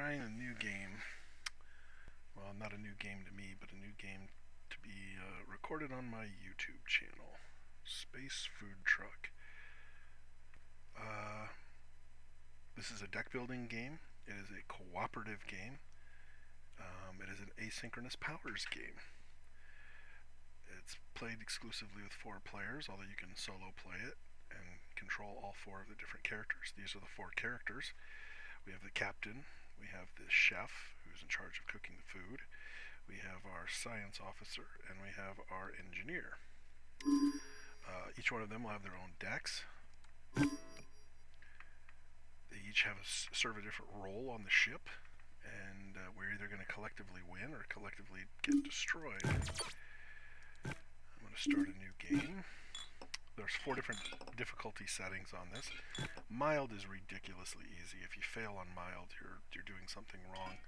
trying a new game. Well, not a new game to me, but a new game to be recorded on my YouTube channel. Space Food Truck. Uh, this is a deck building game. It is a cooperative game. It is an asynchronous powers game. It's played exclusively with 4 players, although you can solo play it and control all 4 of the different characters. These are the 4 characters. We have the captain, we have the chef, who's in charge of cooking the food, we have our science officer, and we have our engineer. Each one of them will have their own decks. They each serve a different role on the ship, and we're either going to collectively win or collectively get destroyed. I'm going to start a new game. There's 4 different difficulty settings on this. Mild is ridiculously easy. If you fail on mild, you're doing something wrong.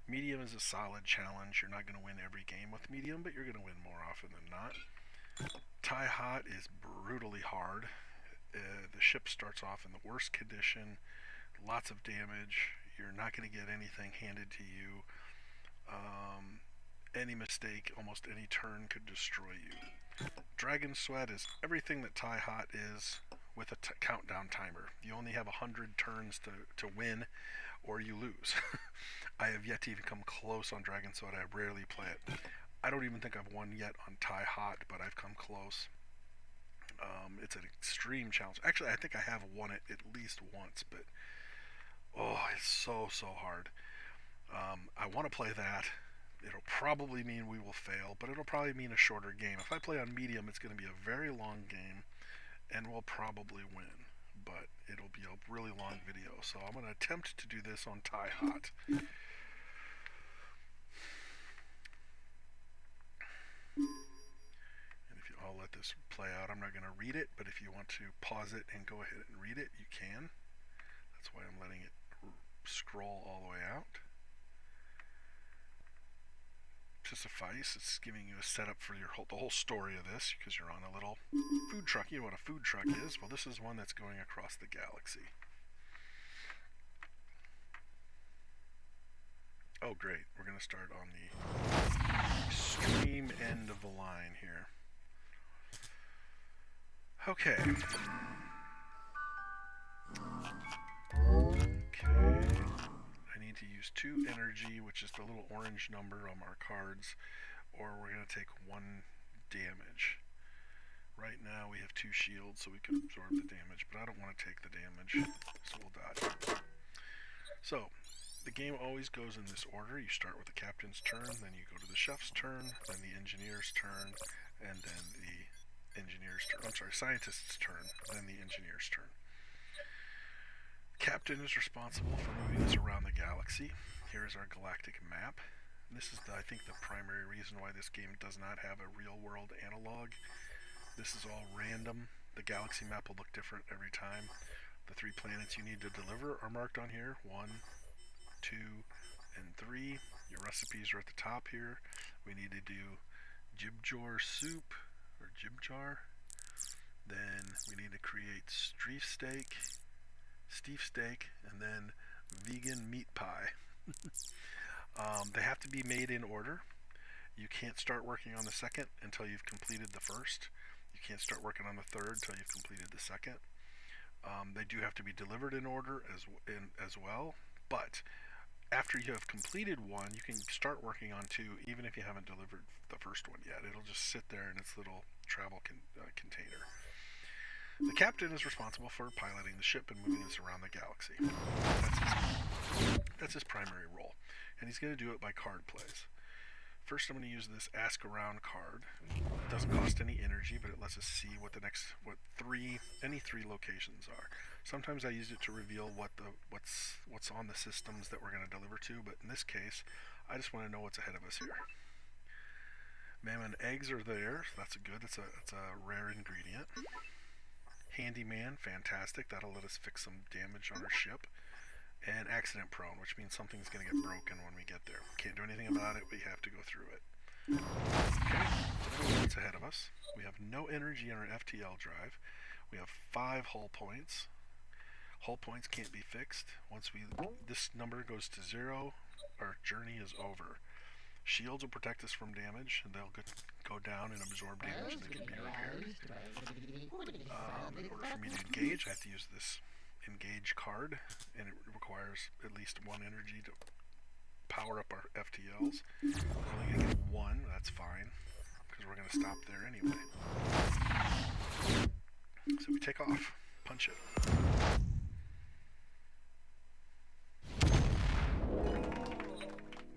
Medium is a solid challenge. You're not going to win every game with medium, but you're going to win more often than not. Tie hot is brutally hard. The ship starts off in the worst condition. Lots of damage. You're not going to get anything handed to you. Any mistake, almost any turn could destroy you. Dragon Sweat is everything that Tie Hot is with a countdown timer. You only have 100 turns to win or you lose. I have yet to even come close on Dragon Sweat. I rarely play it. I don't even think I've won yet on Tie Hot, but I've come close. It's an extreme challenge. Actually, I think I have won it at least once, but it's so hard. I want to play that. It'll probably mean we will fail, but it'll probably mean a shorter game. If I play on medium, it's going to be a very long game, and we'll probably win, but it'll be a really long video. So I'm going to attempt to do this on Tie Hot. And if I'll let this play out. I'm not going to read it, but if you want to pause it and go ahead and read it, you can. That's why I'm letting it scroll all the way out. To suffice, it's giving you a setup for the whole story of this, because you're on a little food truck. You know what a food truck is? Well, this is one that's going across the galaxy. Oh, great. We're going to start on the extreme end of the line here. Okay. I need to use 2 energy, which is the little orange number on our cards, or we're going to take 1 damage. Right now we have 2 shields, so we can absorb the damage, but I don't want to take the damage, so we'll dodge. So, the game always goes in this order. You start with the captain's turn, then you go to the chef's turn, then the engineer's turn, and then the scientist's turn, then the engineer's turn. Captain is responsible for moving us around the galaxy. Here is our galactic map. This is, I think, the primary reason why this game does not have a real-world analog. This is all random. The galaxy map will look different every time. The 3 planets you need to deliver are marked on here. 1, 2, and 3. Your recipes are at the top here. We need to do jibjor soup, or jibjar. Then we need to create streef steak, and then vegan meat pie. They have to be made in order. You can't start working on the second until you've completed the first. You can't start working on the third until you've completed the second. They do have to be delivered in order as well, but after you have completed 1, you can start working on 2, even if you haven't delivered the first one yet. It'll just sit there in its little travel container. The captain is responsible for piloting the ship and moving us around the galaxy. That's his primary role, and he's going to do it by card plays. First, I'm going to use this Ask Around card. It doesn't cost any energy, but it lets us see what any 3 locations are. Sometimes I use it to reveal what's on the systems that we're going to deliver to, but in this case, I just want to know what's ahead of us here. Mammon eggs are there, so that's good. That's a rare ingredient. Handyman, fantastic. That'll let us fix some damage on our ship. And accident prone, which means something's going to get broken when we get there. Can't do anything about it. We have to go through it. Okay, so what's ahead of us? We have no energy in our FTL drive. We have 5 hull points. Hull points can't be fixed. Once this number goes to 0, our journey is over. Shields will protect us from damage, and they'll go down and absorb damage, and they can be repaired. In order for me to engage, I have to use this engage card, and it requires at least 1 energy to power up our FTLs. We're only going to get 1, that's fine, because we're going to stop there anyway. So we take off, punch it.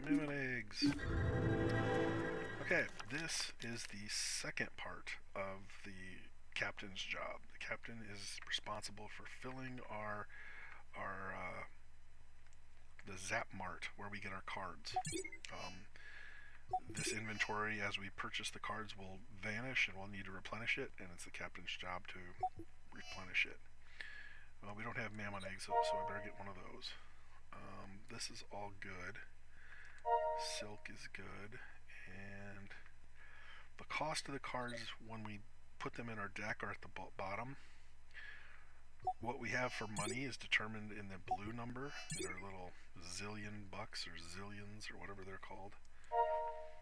Mammoth eggs. Okay, this is the second part of the captain's job. The captain is responsible for filling the Zap Mart where we get our cards. This inventory, as we purchase the cards, will vanish and we'll need to replenish it, and it's the captain's job to replenish it. Well, we don't have mammon eggs, so I better get one of those. This is all good. Silk is good, and the cost of the cards when we put them in our deck are at the bottom. What we have for money is determined in the blue number, in our little zillion bucks or zillions or whatever they're called.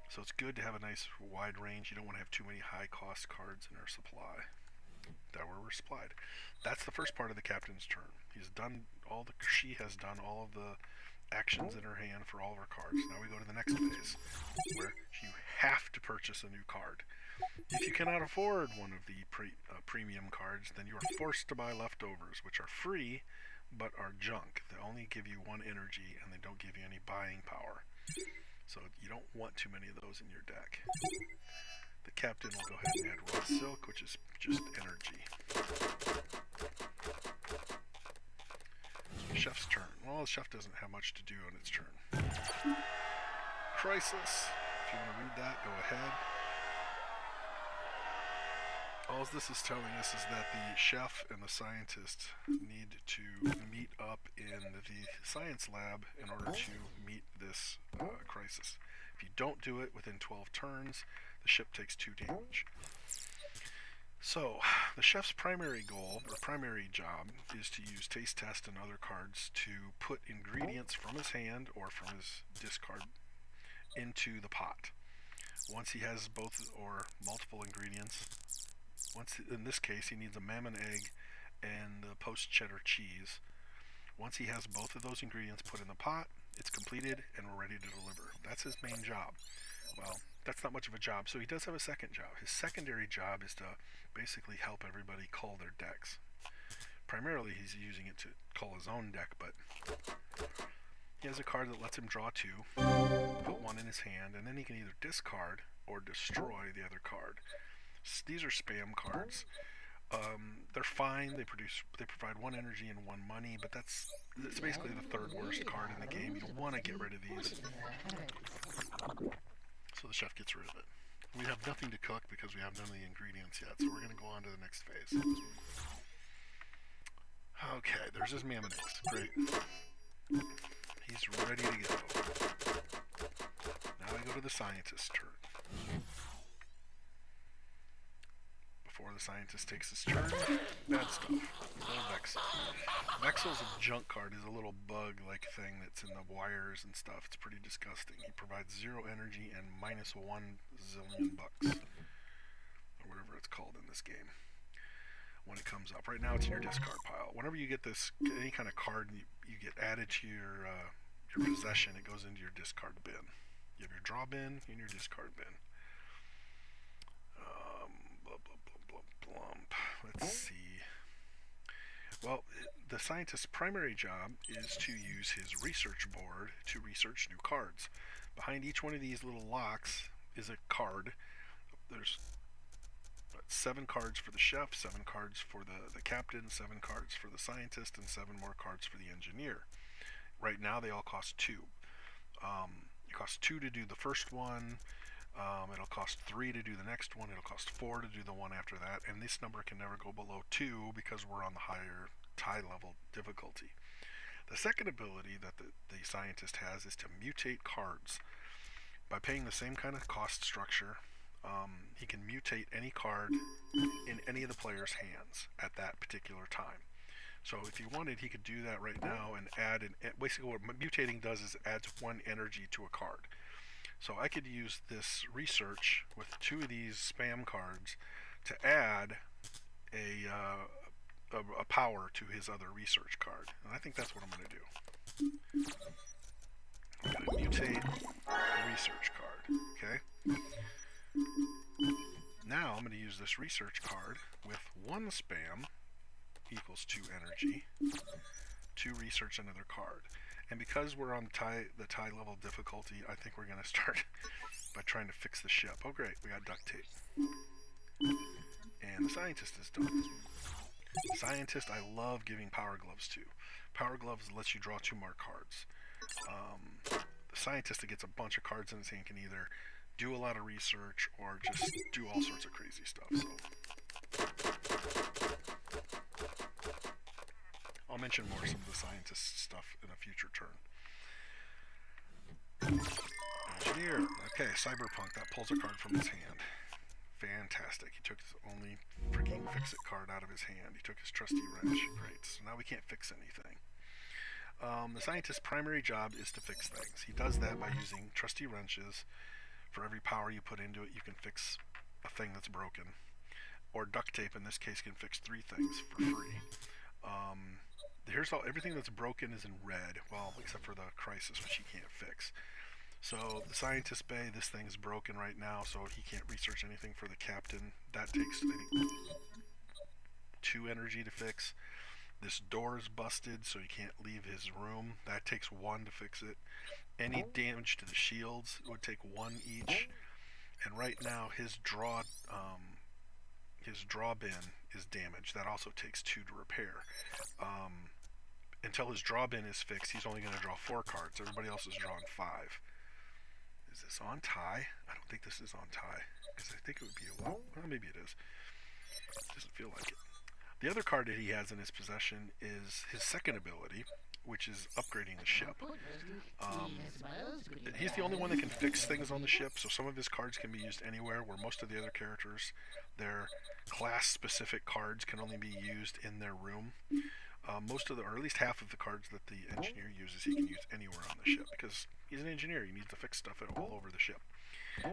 So it's good to have a nice wide range. You don't want to have too many high cost cards in our supply. That we're supplied. That's the first part of the captain's turn. She has done all of the actions in her hand for all of her cards. Now we go to the next phase, where you have to purchase a new card. If you cannot afford one of the premium cards, then you are forced to buy leftovers, which are free, but are junk. They only give you 1 energy, and they don't give you any buying power. So you don't want too many of those in your deck. The captain will go ahead and add raw silk, which is just energy. Chef's turn. Well, the chef doesn't have much to do on its turn. Crisis. If you want to read that, go ahead. All this is telling us is that the chef and the scientist need to meet up in the science lab in order to meet this crisis. If you don't do it within 12 turns, the ship takes 2 damage. So, the chef's primary goal, or primary job, is to use taste test and other cards to put ingredients from his hand or from his discard into the pot. Once he has both or multiple ingredients, in this case he needs a mammon egg and the post cheddar cheese. Once he has both of those ingredients put in the pot, it's completed and we're ready to deliver. That's his main job. Well, that's not much of a job, so he does have a second job. His secondary job is to basically help everybody cull their decks. Primarily he's using it to cull his own deck, but he has a card that lets him draw 2, put 1 in his hand, and then he can either discard or destroy the other card. These are spam cards. They're fine. They provide 1 energy and 1 money, but that's basically the third worst card in the game. You don't want to get rid of these. So the chef gets rid of it. We have nothing to cook because we have none of the ingredients yet, so we're going to go on to the next phase. Okay, there's his mammon eggs. Great. He's ready to go. Now we go to the scientist's turn. Before the scientist takes his turn, bad stuff. Little Vexel. Vexel's a junk card. He's a little bug-like thing that's in the wires and stuff. It's pretty disgusting. He provides 0 energy and minus 1 zillion bucks. Or whatever it's called in this game. When it comes up. Right now it's in your discard pile. Whenever you get any kind of card you get added to your possession, it goes into your discard bin. You have your draw bin and your discard bin. Let's see. Well, the scientist's primary job is to use his research board to research new cards. Behind each one of these little locks is a card. There's 7 cards for the chef, 7 cards for the captain, 7 cards for the scientist, and 7 more cards for the engineer. Right now they all cost 2. It costs 2 to do the first one. It'll cost 3 to do the next one. It'll cost 4 to do the one after that. And this number can never go below 2 because we're on the higher tie level difficulty. The second ability that the scientist has is to mutate cards. By paying the same kind of cost structure, he can mutate any card in any of the player's hands at that particular time. So if he wanted, he could do that right now and add basically what mutating does is it adds 1 energy to a card. So I could use this research with 2 of these spam cards to add a, a power to his other research card. And I think that's what I'm going to do. I'm going to mutate the research card. Okay? Now I'm going to use this research card with 1 spam equals 2 energy to research another card. And because we're on the tie level difficulty, I think we're going to start by trying to fix the ship. Oh great, we got duct tape. And the scientist is done. Scientist, I love giving power gloves to. Power gloves lets you draw 2 more cards. The scientist that gets a bunch of cards in his hand can either do a lot of research or just do all sorts of crazy stuff. So I'll mention more some of the scientist stuff in a future turn. Engineer. Okay, cyberpunk. That pulls a card from his hand. Fantastic. He took his only freaking fix-it card out of his hand. He took his trusty wrench. Great. So now we can't fix anything. The scientist's primary job is to fix things. He does that by using trusty wrenches. For every power you put into it, you can fix a thing that's broken. Or duct tape, in this case, can fix 3 things for free. Everything that's broken is in red, well, except for the crisis, which he can't fix. So the scientist bay, this thing's broken right now, so he can't research anything for the captain. That takes, I think, 2 energy to fix. This door's busted, so he can't leave his room. That takes 1 to fix it. Any damage to the shields would take 1 each. And right now, his draw bin is damaged. That also takes 2 to repair. Until his draw bin is fixed, he's only going to draw 4 cards. Everybody else is drawing 5. Is this on tie? I don't think this is on tie. Because I think it would be a lot. Well, maybe it is. It doesn't feel like it. The other card that he has in his possession is his second ability, which is upgrading the ship. He's the only one that can fix things on the ship, so some of his cards can be used anywhere, where most of the other characters, their class-specific cards can only be used in their room. Or at least half of the cards that the engineer uses, he can use anywhere on the ship, because he's an engineer, he needs to fix stuff all over the ship.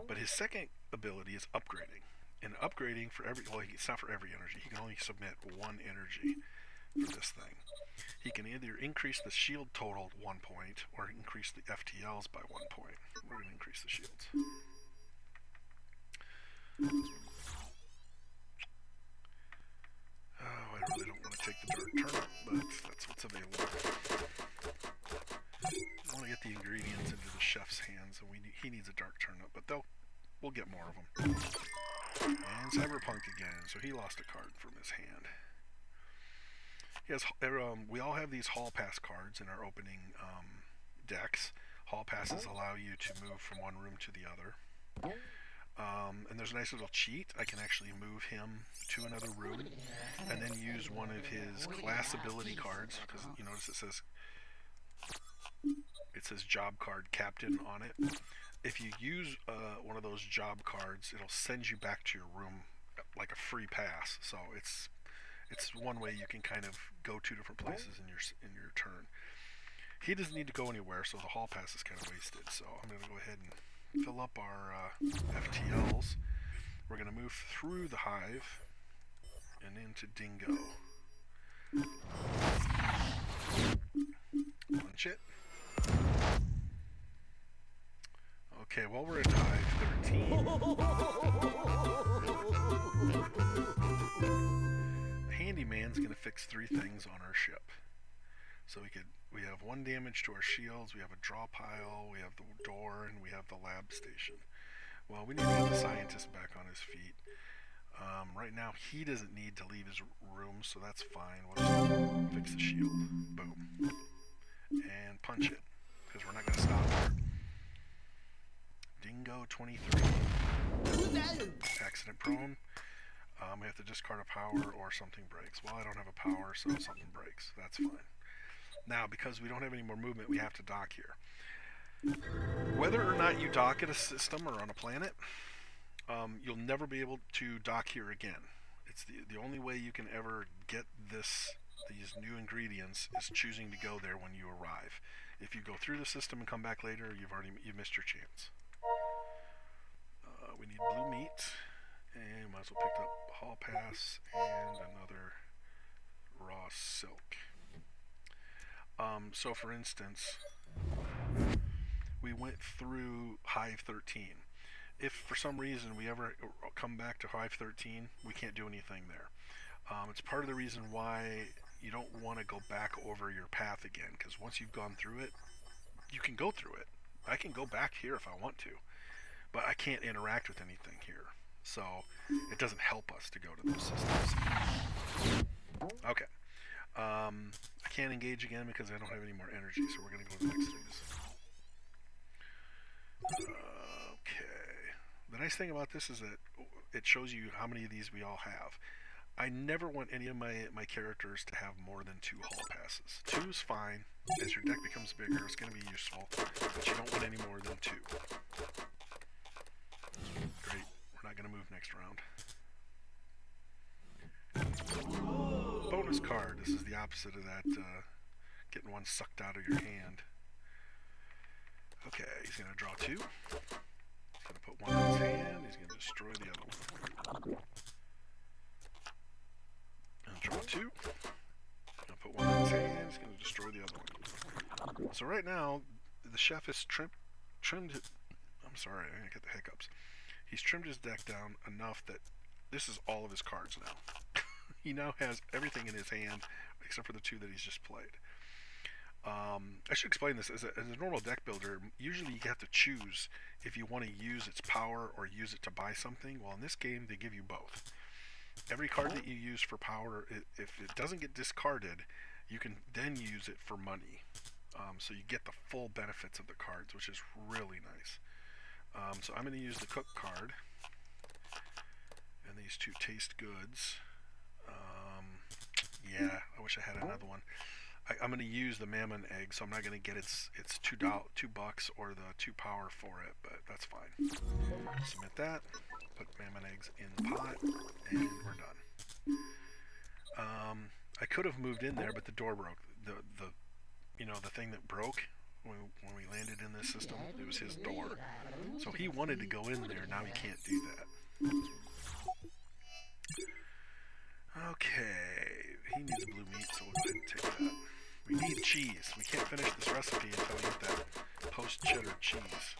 But his second ability is upgrading. And upgrading it's not for every energy, he can only submit 1 energy for this thing. He can either increase the shield total 1 point, or increase the FTLs by 1 point. We're going to increase the shields. Oh, I really don't want to take the dark turnip, but that's what's available. I want to get the ingredients into the chef's hands, and he needs a dark turnip, but we'll get more of them. And cyberpunk again, so he lost a card from his hand. We all have these hall pass cards in our opening decks. Hall passes allow you to move from one room to the other. And there's a nice little cheat. I can actually move him to another room and then use one of his class ability cards, because you notice it says job card captain on it. If you use one of those job cards, it'll send you back to your room like a free pass. So it's one way you can kind of go 2 different places in your turn. He doesn't need to go anywhere, so the hall pass is kind of wasted. So I'm going to go ahead and fill up our FTLs. We're going to move through the hive and into Dingo. Punch it. Okay, well, we're in hive 13. The handyman's going to fix 3 things on our ship. So we have 1 damage to our shields, we have a draw pile, we have the door, and we have the lab station. Well, we need to get the scientist back on his feet. Right now, he doesn't need to leave his room, so that's fine. We'll just fix the shield. Boom. And punch it, because we're not going to stop here. Dingo 23. Accident prone. We have to discard a power or something breaks. Well, I don't have a power, so something breaks. That's fine. Now, because we don't have any more movement, we have to dock here. Whether or not you dock at a system or on a planet, you'll never be able to dock here again. It's the only way you can ever get this these new ingredients is choosing to go there when you arrive. If you go through the system and come back later, you've missed your chance. We need blue meat, and might as well pick up a hall pass and another raw silk. So for instance, we went through Hive 13. If for some reason we ever come back to Hive 13, we can't do anything there. It's part of the reason why you don't want to go back over your path again, because once you've gone through it, you can go through it. I can go back here if I want to, but I can't interact with anything here. So it doesn't help us to go to those systems. Okay. I can't engage again because I don't have any more energy, so we're going to go to the next things. Okay. The nice thing about this is that it shows you how many of these we all have. I never want any of my characters to have more than 2 hall passes. 2 is fine. As your deck becomes bigger, it's going to be useful, but you don't want any more than 2. Great. We're not going to move next round. Bonus card. This is the opposite of that, getting one sucked out of your hand. Okay, he's going to draw 2. He's going to put one in his hand. He's going to destroy the other one. And draw 2. He's going to put one in his hand. He's going to destroy the other one. So right now, the chef has trimmed it. I'm sorry, I'm going to get the hiccups. He's trimmed his deck down enough that this is all of his cards now. He now has everything in his hand except for the 2 that he's just played. I should explain this. As a normal deck builder, usually you have to choose if you want to use its power or use it to buy something. Well, in this game, they give you both. Every card that you use for power, if it doesn't get discarded, you can then use it for money. So you get the full benefits of the cards, which is really nice. So I'm going to use the cook card and these 2 taste goods. Yeah, I wish I had another one. I'm going to use the mammon egg, so I'm not going to get its $2 or the 2 power for it, but that's fine. Submit that. Put mammon eggs in the pot, and we're done. I could have moved in there, but the door broke. The thing that broke when we landed in this system, it was his door. So he wanted to go in there. Now he can't do that. Okay, he needs blue meat, so we'll go ahead and take that. We need cheese. We can't finish this recipe until we get that post-cheddar cheese.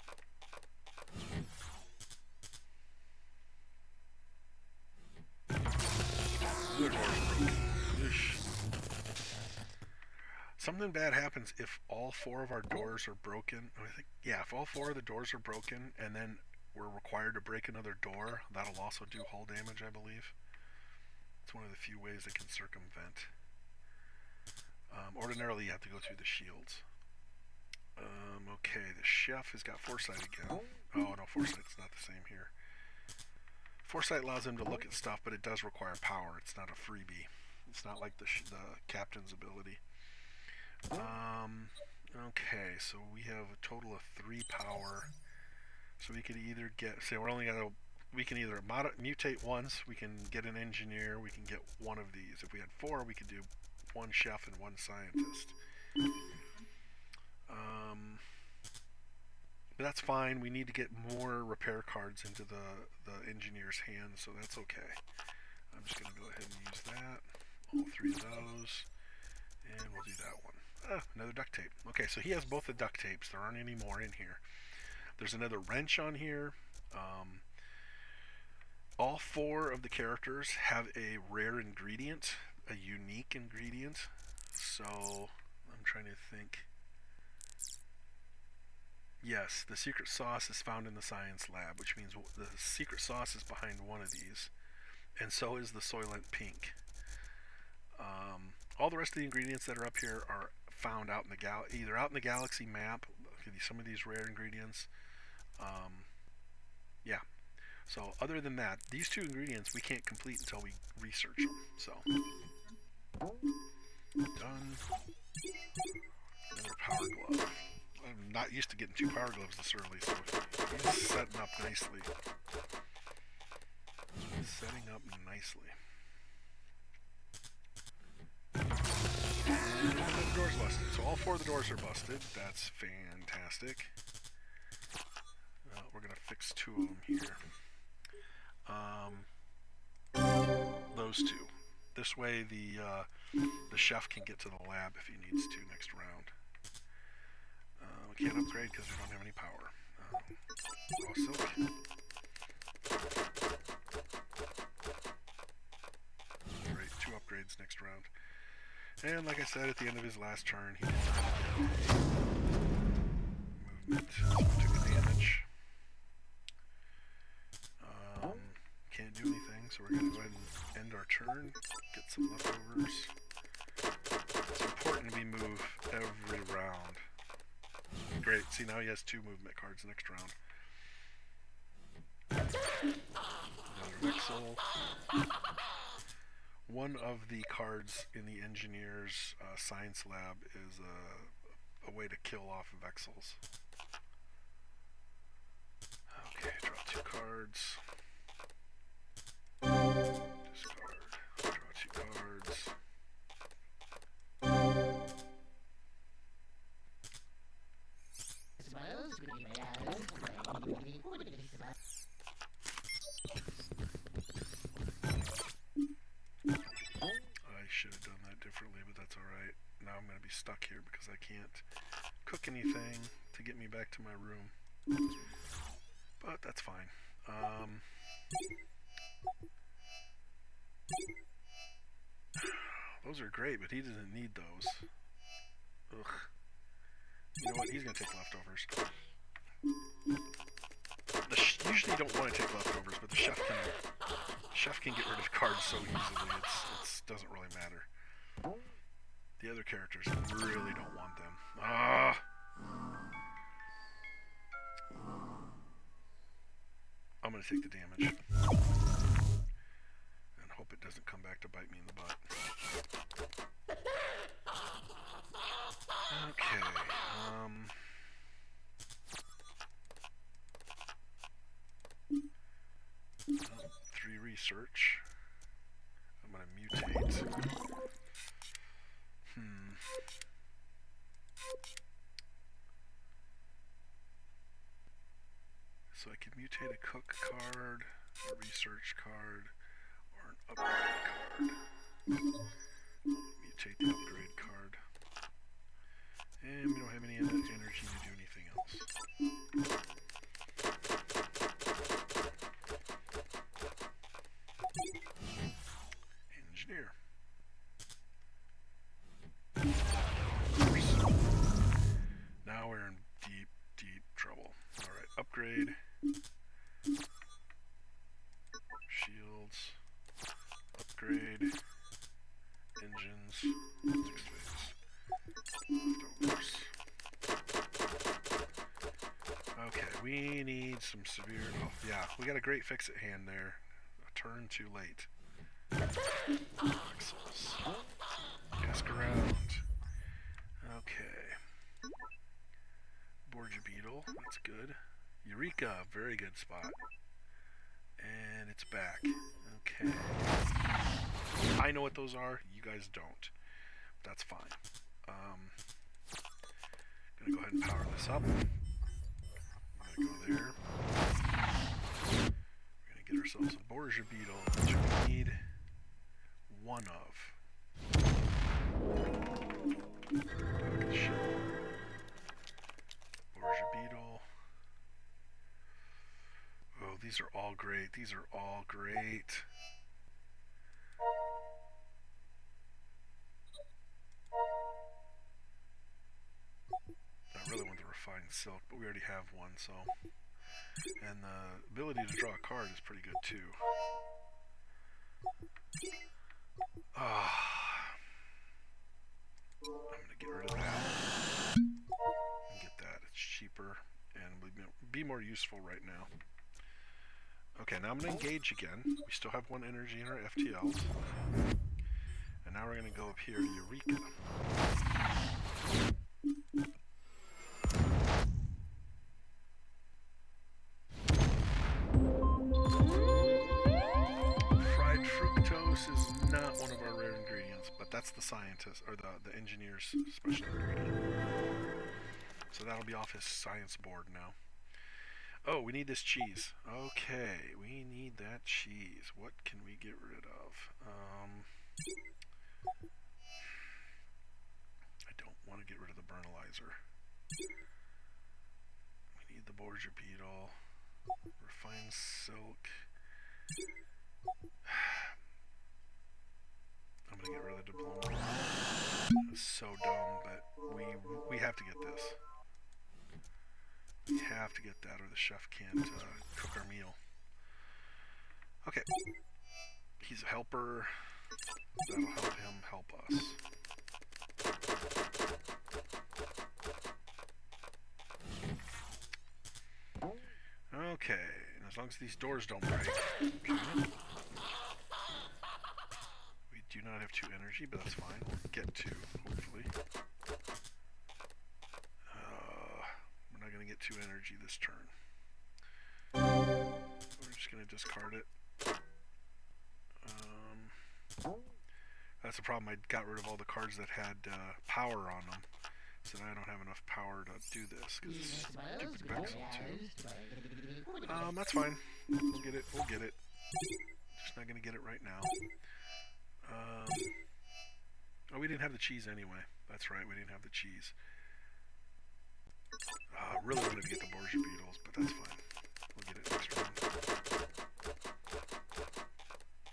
Something bad happens if all 4 of our doors are broken. If all 4 of the doors are broken and then we're required to break another door, that'll also do hull damage, I believe. It's one of the few ways they can circumvent. Ordinarily, you have to go through the shields. Okay, the chef has got foresight again. Oh, no, foresight's not the same here. Foresight allows him to look at stuff, but it does require power. It's not a freebie. It's not like the captain's ability. Okay, so we have a total of 3 power. So we could either get, say, we can either mutate once, we can get an engineer, we can get one of these. If we had 4, we could do 1 chef and 1 scientist. But that's fine. We need to get more repair cards into the engineer's hands, so that's okay. I'm just going to go ahead and use that. All 3 of those. And we'll do that one. Another duct tape. Okay, so he has both the duct tapes. There aren't any more in here. There's another wrench on here. All 4 of the characters have a rare ingredient, a unique ingredient. So, I'm trying to think. Yes, the secret sauce is found in the science lab, which means the secret sauce is behind one of these. And so is the Soylent Pink. All the rest of the ingredients that are up here are found out in the either out in the galaxy map, some of these rare ingredients. Yeah. So other than that, these 2 ingredients we can't complete until we research them. So done. Another power glove. I'm not used to getting 2 power gloves this early, so he's setting up nicely. Setting up nicely. doors busted. So all 4 of the doors are busted. That's fantastic. We're going to fix 2 of them here. Those 2. This way the chef can get to the lab if he needs to next round. We can't upgrade because we don't have any power. Raw silk. Great, 2 upgrades next round. And like I said, at the end of his last turn, he did not get a movement, so he took a damage. Can't do anything, so we're going to go ahead and end our turn, get some leftovers. It's important we move every round. Great, see now he has 2 movement cards next round. Another Vexel. One of the cards in the engineer's science lab is a way to kill off Vexels. Okay, draw 2 cards. Discard. Draw 2 cards. I should have done that differently, but that's alright. Now I'm going to be stuck here because I can't cook anything to get me back to my room. But that's fine. Those are great, but he doesn't need those. Ugh. You know what? He's going to take leftovers. Usually you don't want to take leftovers, but the chef can get rid of cards so easily. It doesn't really matter. The other characters really don't want them. Ah! I'm going to take the damage. And hope it doesn't come back to bite me in the butt. Okay, 3 research. I'm going to mutate. So I could mutate a cook card, a research card, or an upgrade card. Mutate the upgrade card. And we don't have any energy to do anything else. Engineer. Now we're in deep, deep trouble. Alright, upgrade. Shields. Upgrade. Engines. Next phase. Leftovers. Okay, we need some severe... Oh, yeah, we got a great fix at hand there. A turn too late. Pixels. Ask around. Okay. Borgia Beetle, that's good. Eureka, very good spot. And it's back. Okay. I know what those are, you guys don't. That's fine. Gonna go ahead and power this up. I'm gonna go there. We're gonna get ourselves a Borgia Beetle, which we need 1 of. Borgia Beetle. Oh, these are all great. These are all great. I really want the refined silk, but we already have one, so. And the ability to draw a card is pretty good too. I'm gonna get rid of that. And get that. It's cheaper and will be more useful right now. Okay, now I'm gonna engage again. We still have 1 energy in our FTLs. And now we're gonna go up here to Eureka. Fried fructose is not one of our rare ingredients, but That's the scientist or the engineer's special ingredient. So that'll be off his science board now. Oh, we need this cheese. Okay, we need that cheese. What can we get rid of? I don't want to get rid of the Burnalizer. We need the Borgia beetle. Refined silk. I'm gonna get rid of the diploma. It's so dumb, but we have to get this. We have to get that, or the chef can't cook our meal. Okay, he's a helper. That'll help him help us. Okay, and as long as these doors don't break. Okay. We do not have 2 energy, but that's fine. We'll get 2, hopefully. We're not going to get 2 energy this turn. We're just going to discard it. That's the problem. I got rid of all the cards that had power on them. So now I don't have enough power to do this because it's stupid Bexel too. That's fine. We'll get it. We'll get it. Just not gonna get it right now. Oh, we didn't have the cheese anyway. That's right. We didn't have the cheese. Really wanted to get the Borgia beetles, but that's fine. We'll get it next round.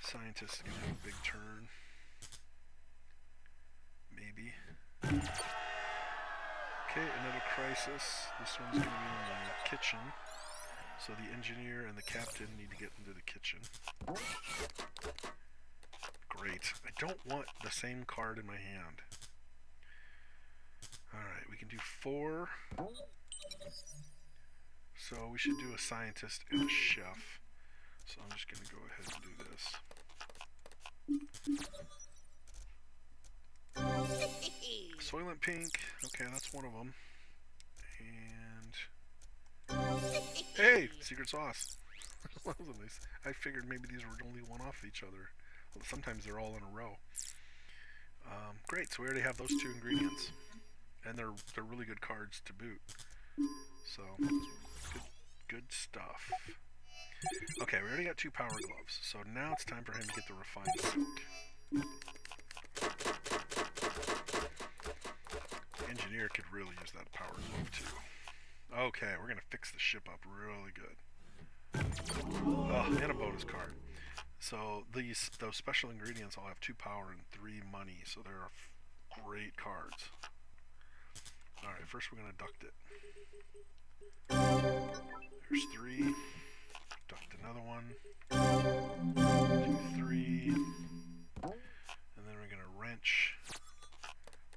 Scientist is gonna have a big turn. Maybe. Okay, another crisis. This one's going to be in the kitchen. So the engineer and the captain need to get into the kitchen. Great. I don't want the same card in my hand. Alright, we can do 4. So we should do a scientist and a chef. So I'm just going to go ahead and do this. Soylent Pink. Okay, that's one of them. And hey, secret sauce. That was nice. I figured maybe these were only one off each other. Well, sometimes they're all in a row. Great. So we already have those 2 ingredients, and they're really good cards to boot. So good stuff. Okay, we already got 2 power gloves. So now it's time for him to get the refined silk. Engineer could really use that power glove too. Okay, we're gonna fix the ship up really good. Oh, and a bonus card. So those special ingredients all have 2 power and 3 money, so they're great cards. Alright, first we're gonna duct it. There's 3. Duct another one. 2, 3. And then we're gonna wrench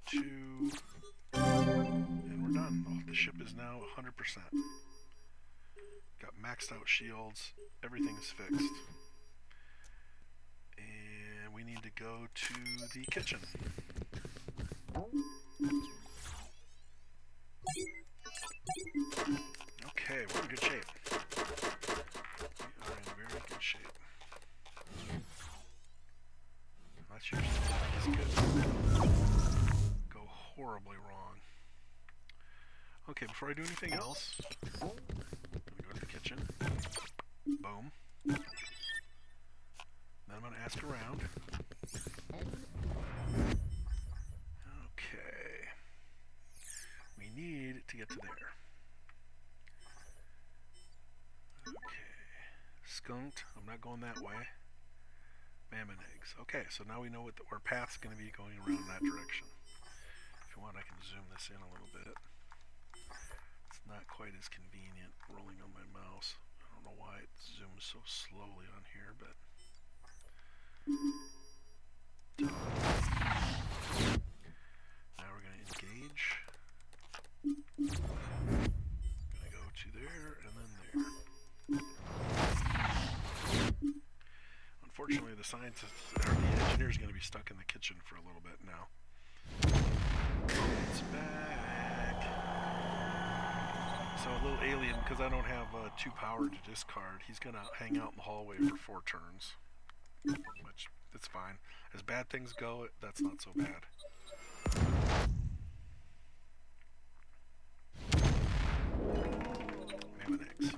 2. And we're done. Oh, the ship is now 100%. Got maxed out shields. Everything's fixed. And we need to go to the kitchen. Okay, we're in good shape. We are in very good shape. That's usually good. Go horribly wrong. Okay, before I do anything else, I'm gonna go to the kitchen. Boom. Then I'm gonna ask around. Okay. We need to get to there. Okay. Skunked. I'm not going that way. Mammon eggs. Okay, so now we know what our path's going to be going around that direction. If you want, I can zoom this in a little bit. It's not quite as convenient rolling on my mouse. I don't know why it zooms so slowly on here, but... Now we're going to engage. Going to go to there, and then there. Unfortunately, the scientist, or the engineer is going to be stuck in the kitchen for a little bit now. It's back. So a little alien, because I don't have 2 power to discard, he's going to hang out in the hallway for 4 turns. Which It's fine. As bad things go, that's not so bad. Mammon eggs.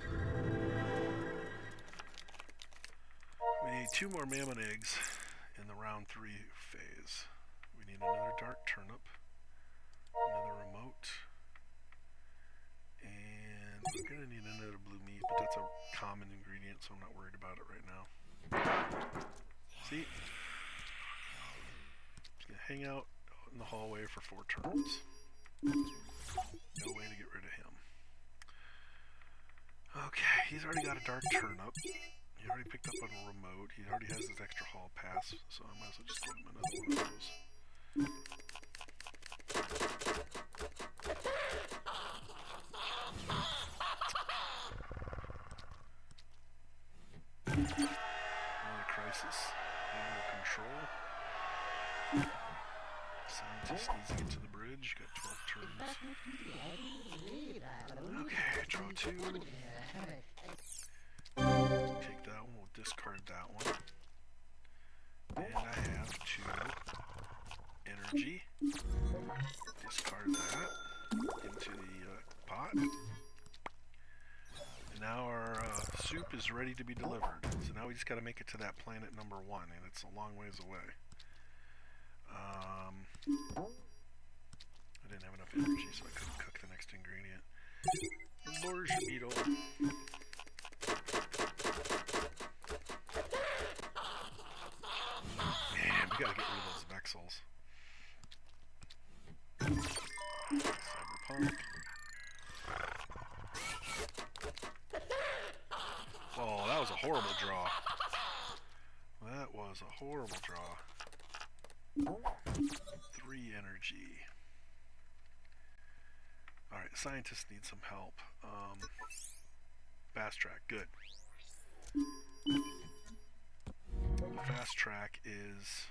We need 2 more mammon eggs in the round 3 phase. We need another dark turnip, another remote, and we're going to need another blue meat, but that's a common ingredient, so I'm not worried about it right now. See? Just going to hang out in the hallway for 4 turns. No way to get rid of him. Okay, he's already got a dark turnip. He already picked up on a remote. He already has his extra hall pass, so I might as well just give him another one of those. Another crisis. Animal control. Scientist needs to get to the bridge. Got 12 turns. Okay, draw 2. Take that one. We'll discard that one. And I have 2 energy. Discard that into the pot. And now our soup is ready to be delivered. So now we just got to make it to that planet number 1, and it's a long ways away. I didn't have enough energy, so I couldn't cook the next ingredient. Borgia beetle. Man, we gotta get rid of those Vexels. Cyberpunk. Oh, that was a horrible draw. That was a horrible draw. 3 energy. Alright, scientists need some help. Fast track, good. Fast track is...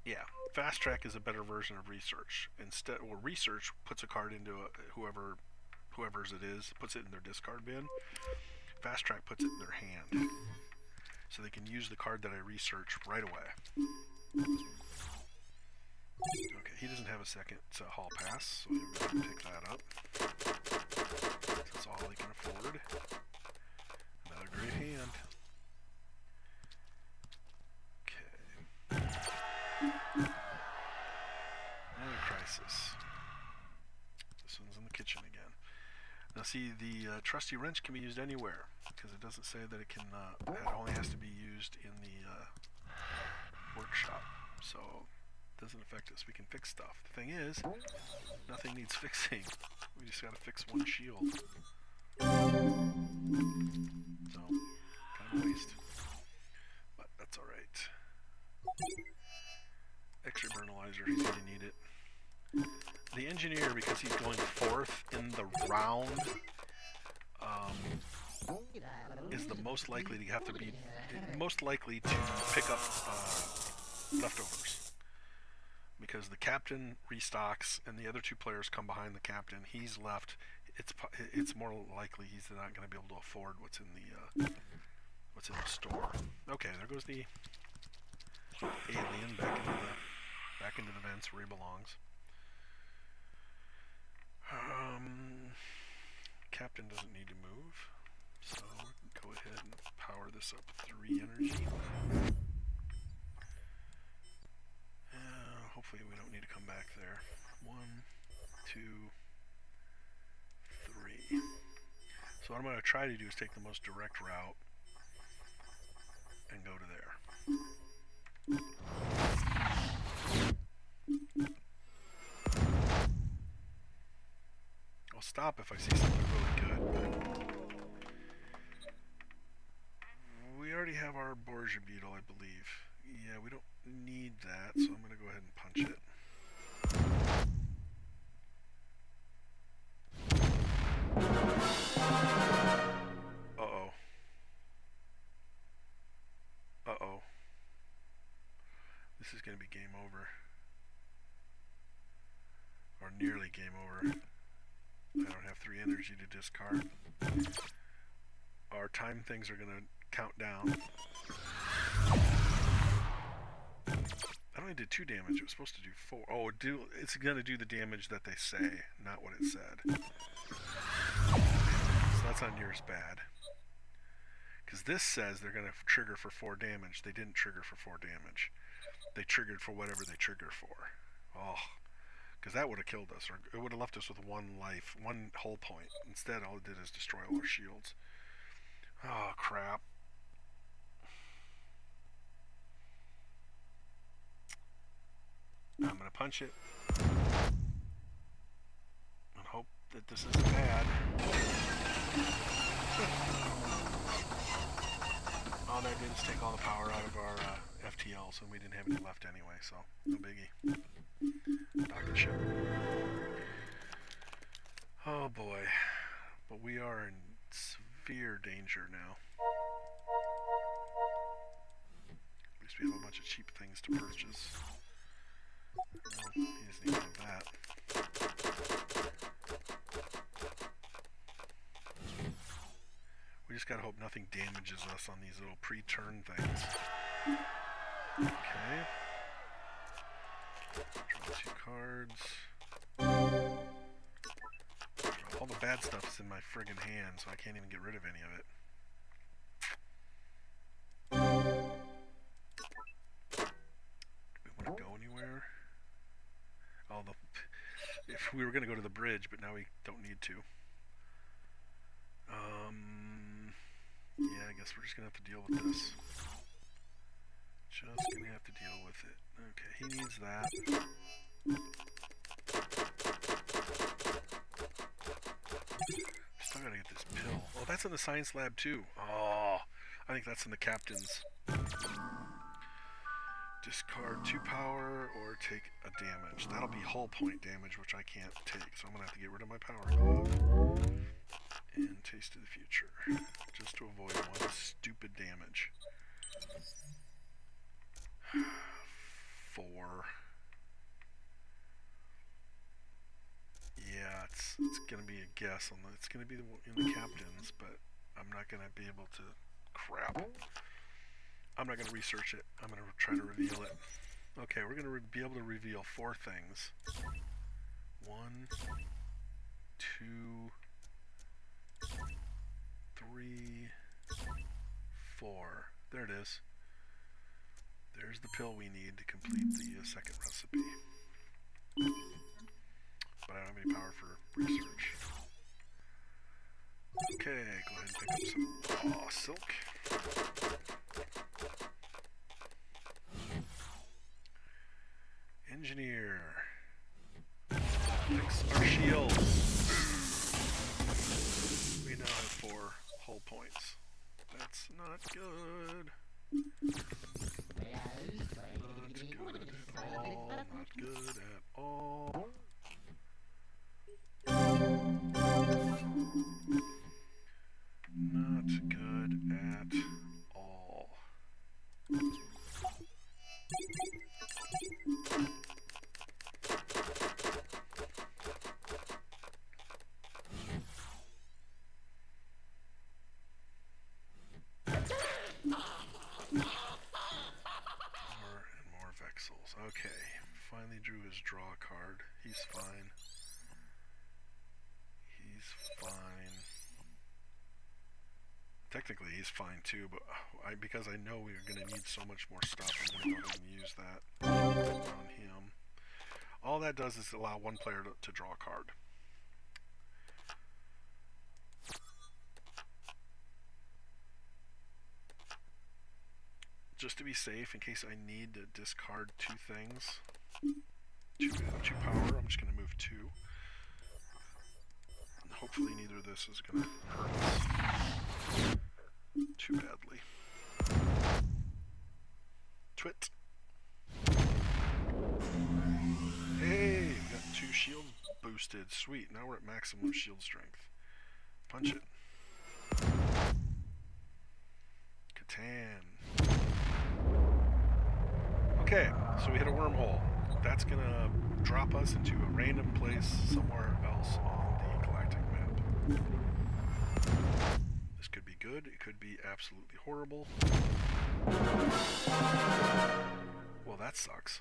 Yeah, fast track is a better version of research. Instead, well, research puts a card into whoever's it is, puts it in their discard bin. Fast track puts it in their hand, so they can use the card that I research right away. Okay, he doesn't have a second hall pass, so we're going to pick that up. That's all he can afford. Another great hand. Okay. Another crisis. This one's in the kitchen again. Now see, the trusty wrench can be used anywhere, because it doesn't say that it can, it only has to be used in the workshop, so it doesn't affect us. We can fix stuff. The thing is, nothing needs fixing. We just gotta fix one shield. So, kind of a waste. But that's alright. Extra Burnalizer, he's gonna need it. The engineer, because he's going 4th in the round, is the most likely to have to be pick up leftovers, because the captain restocks and the other 2 players come behind the captain. He's left. It's more likely he's not going to be able to afford what's in the store. Okay, there goes the alien back into the vents where he belongs. Captain doesn't need to move, so we can go ahead and power this up 3 energy. Hopefully we don't need to come back there. 1, 2, 3. So what I'm going to try to do is take the most direct route and go to there. I'll stop if I see something really good, but we already have our Borgia beetle, I believe. Yeah, we don't need that, so I'm going to go ahead and punch it. Uh-oh. Uh-oh. This is going to be game over. Or nearly game over. I don't have 3 energy to discard. Our time things are going to count down. That only did 2 damage. It was supposed to do 4. Oh, it's gonna do the damage that they say, not what it said. So that's on yours bad. Because this says they're gonna trigger for 4 damage. They didn't trigger for 4 damage. They triggered for whatever they trigger for. Oh. Because that would have killed us, or it would have left us with 1 life, 1 hull point. Instead, all it did is destroy all our shields. Oh, crap. I'm gonna punch it. And hope that this isn't bad. All that did is take all the power out of our FTLs, and we didn't have any left anyway, so no biggie. Dock the ship. Oh boy. But we are in severe danger now. At least we have a bunch of cheap things to purchase. Well, he doesn't even have that. We just gotta hope nothing damages us on these little pre-turn things. Okay. Draw 2 cards. All the bad stuff is in my friggin' hand, so I can't even get rid of any of it. Do we want to go anywhere? Oh, if we were going to go to the bridge, but now we don't need to. Yeah, I guess we're just going to have to deal with this. Just going to have to deal with it. Okay, he needs that. Still gotta get this pill. Oh, that's in the science lab too. Oh, I think that's in the captain's. Discard 2 power or take a damage. That'll be hull point damage, which I can't take, so I'm gonna have to get rid of my power glove. And taste of the future, just to avoid 1 stupid damage. 4. Yeah, it's gonna be a guess on the. It's gonna be in the captain's, but I'm not gonna be able to. Crap. I'm not gonna research it. I'm gonna try to reveal it. Okay, we're gonna be able to reveal 4 things. 1, 2, 3, 4. There it is. There's the pill we need to complete the second recipe. But I don't have any power for research. Okay, go ahead and pick up some silk. Engineer. Fix our shields. We now have 4 hull points. That's not good. Not good at all. Not good at all. Not good at all. More Vexels. Okay, finally drew his draw card. He's fine. He's fine. Technically, he's fine too, but because I know we're going to need so much more stuff, I'm going to go ahead and use that on him. All that does is allow one player to draw a card. Just to be safe, in case I need to discard 2 things, 2 power, I'm just going to move 2. And hopefully neither of this is going to hurt us too badly. Twit. Hey, we got 2 shields boosted. Sweet, now we're at maximum shield strength. Punch it. Catan. Okay, so we hit a wormhole. That's gonna drop us into a random place somewhere else on the galactic map. This could be good. It could be absolutely horrible. Well, that sucks.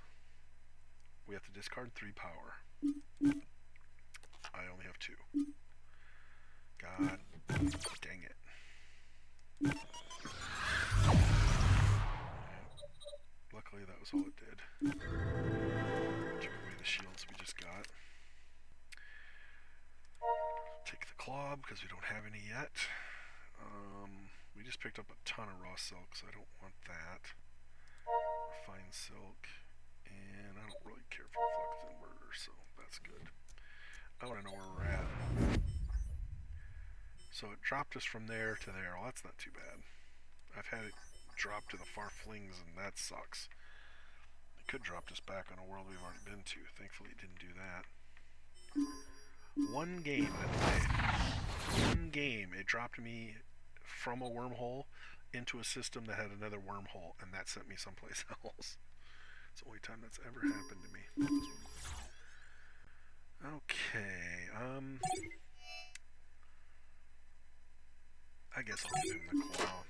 We have to discard 3 power. I only have 2. God dang it. Luckily, that was all it did. Took away the shields we just got. Take the claw because we don't have any yet. We just picked up a ton of raw silk, so I don't want that. Refined silk. And I don't really care for flux and murder, so that's good. I want to know where we're at. So it dropped us from there to there. Well, that's not too bad. I've had it drop to the far flings, and that sucks. It could drop us back on a world we've already been to. Thankfully, it didn't do that. One game I played. One game. It dropped me from a wormhole into a system that had another wormhole, and that sent me someplace else. It's the only time that's ever happened to me. Okay, I guess I'll give him the claw.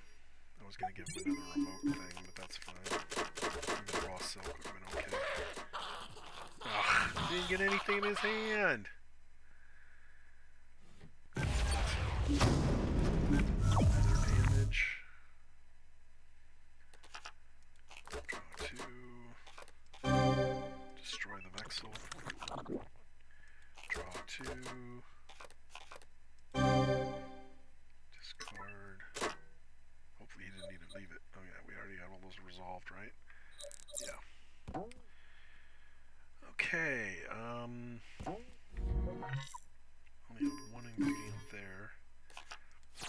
I was gonna give him another remote thing, but that's fine. Even raw silk would have been okay. Ugh, he didn't get anything in his hand! Another damage. Draw 2. Destroy the Vexel. Draw 2. Discard. Hopefully he didn't need to leave it. Oh yeah, we already got all those resolved, right? Yeah. Okay, only have one ingredient there. So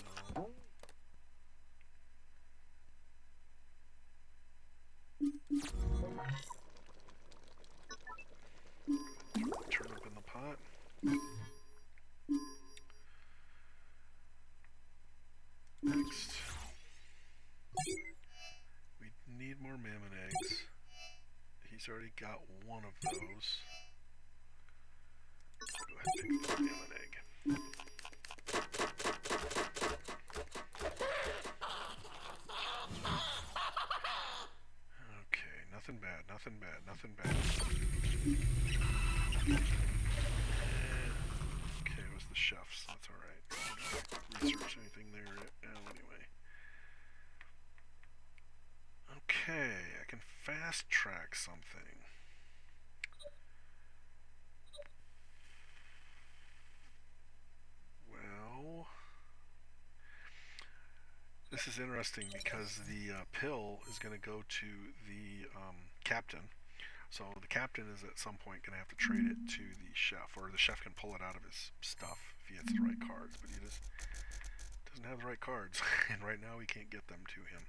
turnip in the pot. Next, we need more mammon eggs. He's already got one of those. Go ahead and pick the mammon egg. Okay, nothing bad, nothing bad, nothing bad. Okay, it was the chefs, that's alright. Research anything there anyway. Okay, I can fast track something. Well, this is interesting because the pill is going to go to the captain. So the captain is at some point going to have to trade it to the chef, or the chef can pull it out of his stuff if he has the right cards, but he just doesn't have the right cards, and right now we can't get them to him.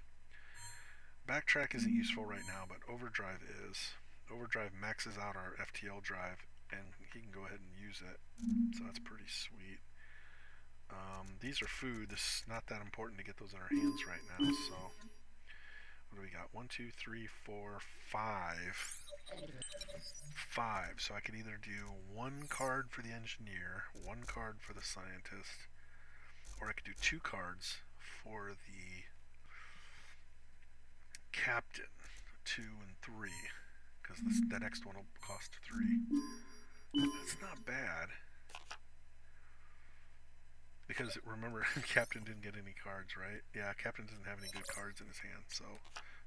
Backtrack isn't useful right now, but overdrive is. Overdrive maxes out our FTL drive, and he can go ahead and use it, so that's pretty sweet. These are food. This is not that important to get those in our hands right now, so what do we got? 1, 2, 3, 4, 5. 5. So I could either do 1 card for the engineer, 1 card for the scientist, or I could do 2 cards for the captain, 2 and 3, because that next one will cost 3. That's not bad. Because remember, Captain didn't get any cards, right? Yeah, Captain doesn't have any good cards in his hand, so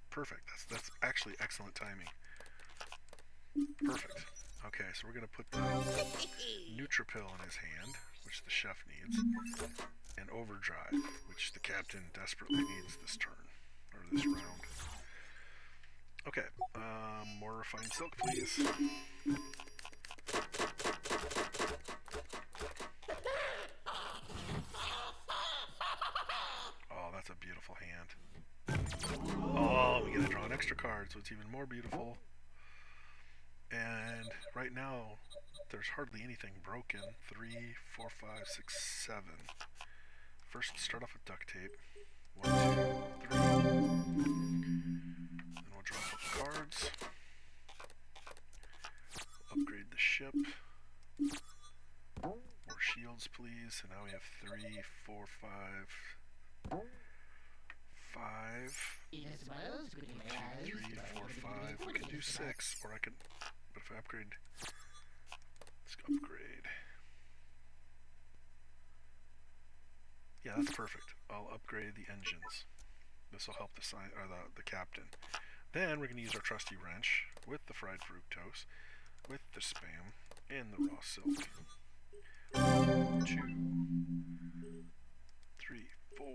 perfect. That's actually excellent timing. Perfect. Okay, so we're gonna put the Nutripill in his hand, which the chef needs, and Overdrive, which the Captain desperately needs this turn, or this round. Okay, more refined silk, please. That's a beautiful hand. Oh, we get to draw an extra card, so it's even more beautiful. And right now, there's hardly anything broken. 3, 4, 5, 6, 7. First, start off with duct tape. 1, 2, 3. Then we'll draw a couple cards. Upgrade the ship. More shields, please. And now we have 3, 4, 5, 5. 1, 2, 3, 4, 5. We could do 6, or I could. But if I upgrade, let's upgrade. Yeah, that's perfect. I'll upgrade the engines. This will help the captain. Then we're going to use our trusty wrench with the fried fructose, with the spam, and the raw silk. 1, 2, 3, 4.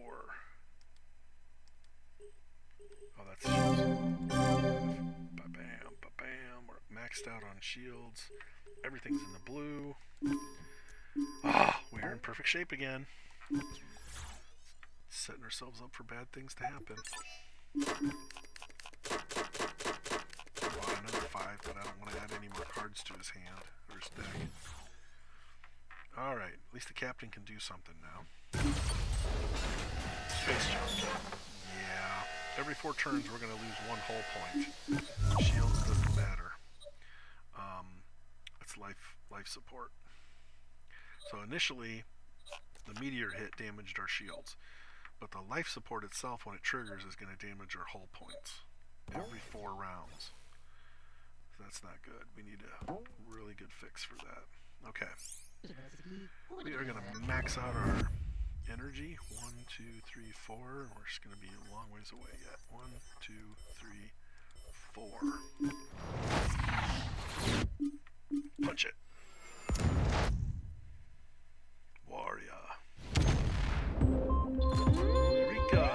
Oh, that's shields. Ba-bam, ba-bam. We're maxed out on shields. Everything's in the blue. Ah, we're in perfect shape again. Setting ourselves up for bad things to happen. Well, another 5, but I don't want to add any more cards to his hand or his deck. Alright, at least the captain can do something now. Space jump. Yeah. Every 4 turns we're going to lose 1 hull point. Shields doesn't matter. It's life support. So initially, the meteor hit damaged our shields. But the life support itself, when it triggers, is going to damage our hull points. Every 4 rounds. So that's not good. We need a really good fix for that. Okay. We are going to max out our energy. 1, 2, 3, 4. We're just going to be a long ways away yet. 1, 2, 3, 4. Punch it. Warrior. Eureka!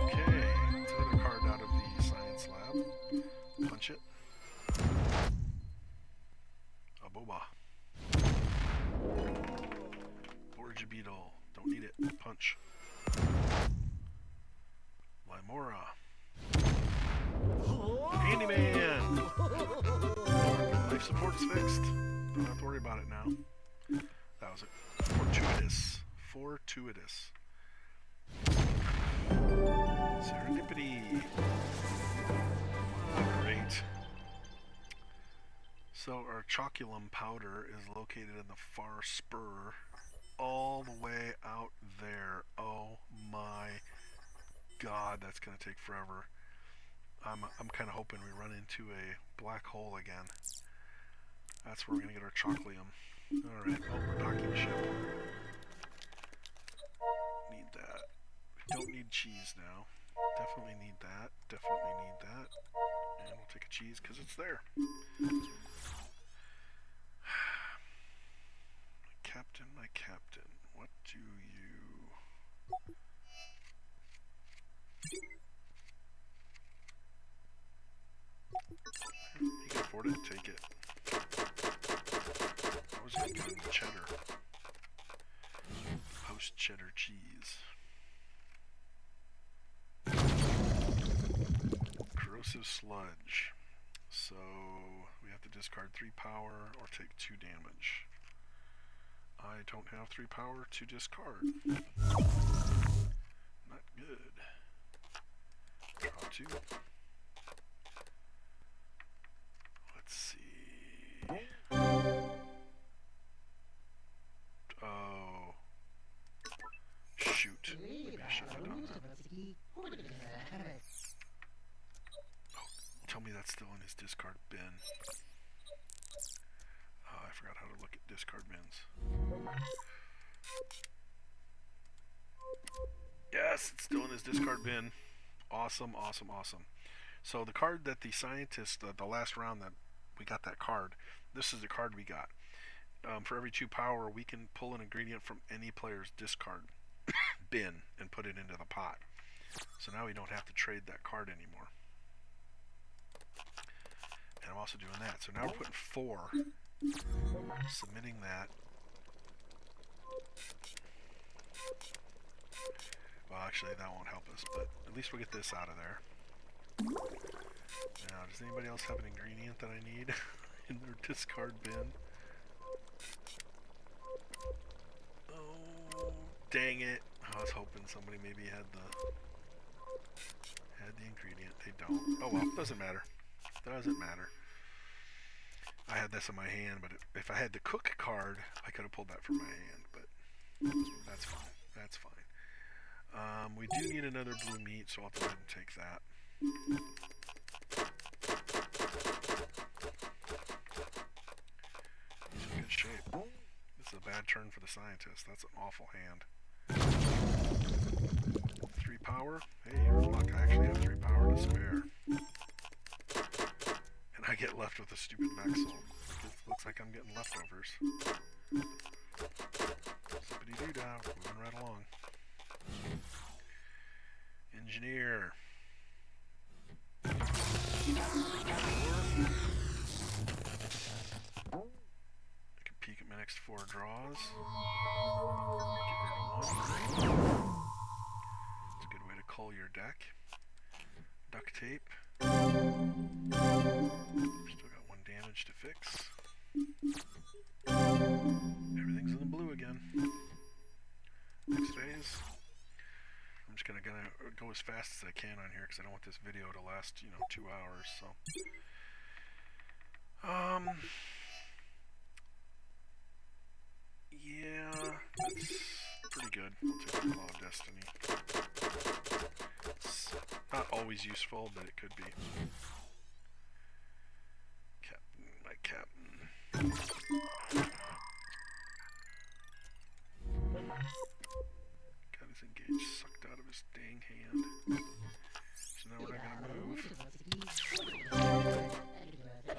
Okay. It's another card out of the science lab. Punch it. A boba. Borgia beetle. Don't need it. Punch. Limora. Handyman! Life support's fixed. Don't have to worry about it now. That was it. Fortuitous. Fortuitous. Serendipity. Oh, great. So our choculum powder is located in the far spur, all the way out there. Oh my god, that's going to take forever. I'm kind of hoping we run into a black hole again. That's where we're going to get our choclium. Alright, well, we're docking ship. Need that. We don't need cheese now. Definitely need that. Definitely need that. And we'll take a cheese because it's there. My captain, what do you... You can afford it, take it. I was going to give him the cheddar. Post cheddar cheese. Corrosive sludge. So we have to discard 3 power or take 2 damage. I don't have 3 power to discard. Not good. Draw 2. Let's see. Oh. Shoot. Maybe I should have done that. Oh, tell me that's still in his discard bin. Oh, I forgot how to look at discard bins. Yes, it's still in his discard bin. Awesome, awesome, awesome. So the card that the scientist, the last round that we got that card, this is the card we got. For every 2 power, we can pull an ingredient from any player's discard bin and put it into the pot. So now we don't have to trade that card anymore. And I'm also doing that. So now we're putting 4. Submitting that. Well, actually, that won't help us, but at least we'll get this out of there. Now, does anybody else have an ingredient that I need in their discard bin? Oh, dang it. I was hoping somebody maybe had the ingredient. They don't. Oh well, doesn't matter. Doesn't matter. I had this in my hand, but if I had the cook card, I could have pulled that from my hand, but that's fine. That's fine. We do need another blue meat, so I'll go ahead and take that. He's in good shape. This is a bad turn for the scientist. That's an awful hand. 3 power. Hey, here's luck. I actually have 3 power to spare. And I get left with a stupid Maxel. It looks like I'm getting leftovers. Zippity-doo-dah. Moving right along. Engineer. I can peek at my next 4 draws. Get rid of 1. It's a good way to cull your deck. Duct tape. Still got 1 damage to fix. Everything's in the blue again. Next phase. I'm just gonna go as fast as I can on here because I don't want this video to last, 2 hours. So, yeah, that's pretty good. I'll take the Law of Destiny. It's not always useful, but it could be. Captain, my captain. Got his engage sucked out of his dang hand. So now we're not gonna move.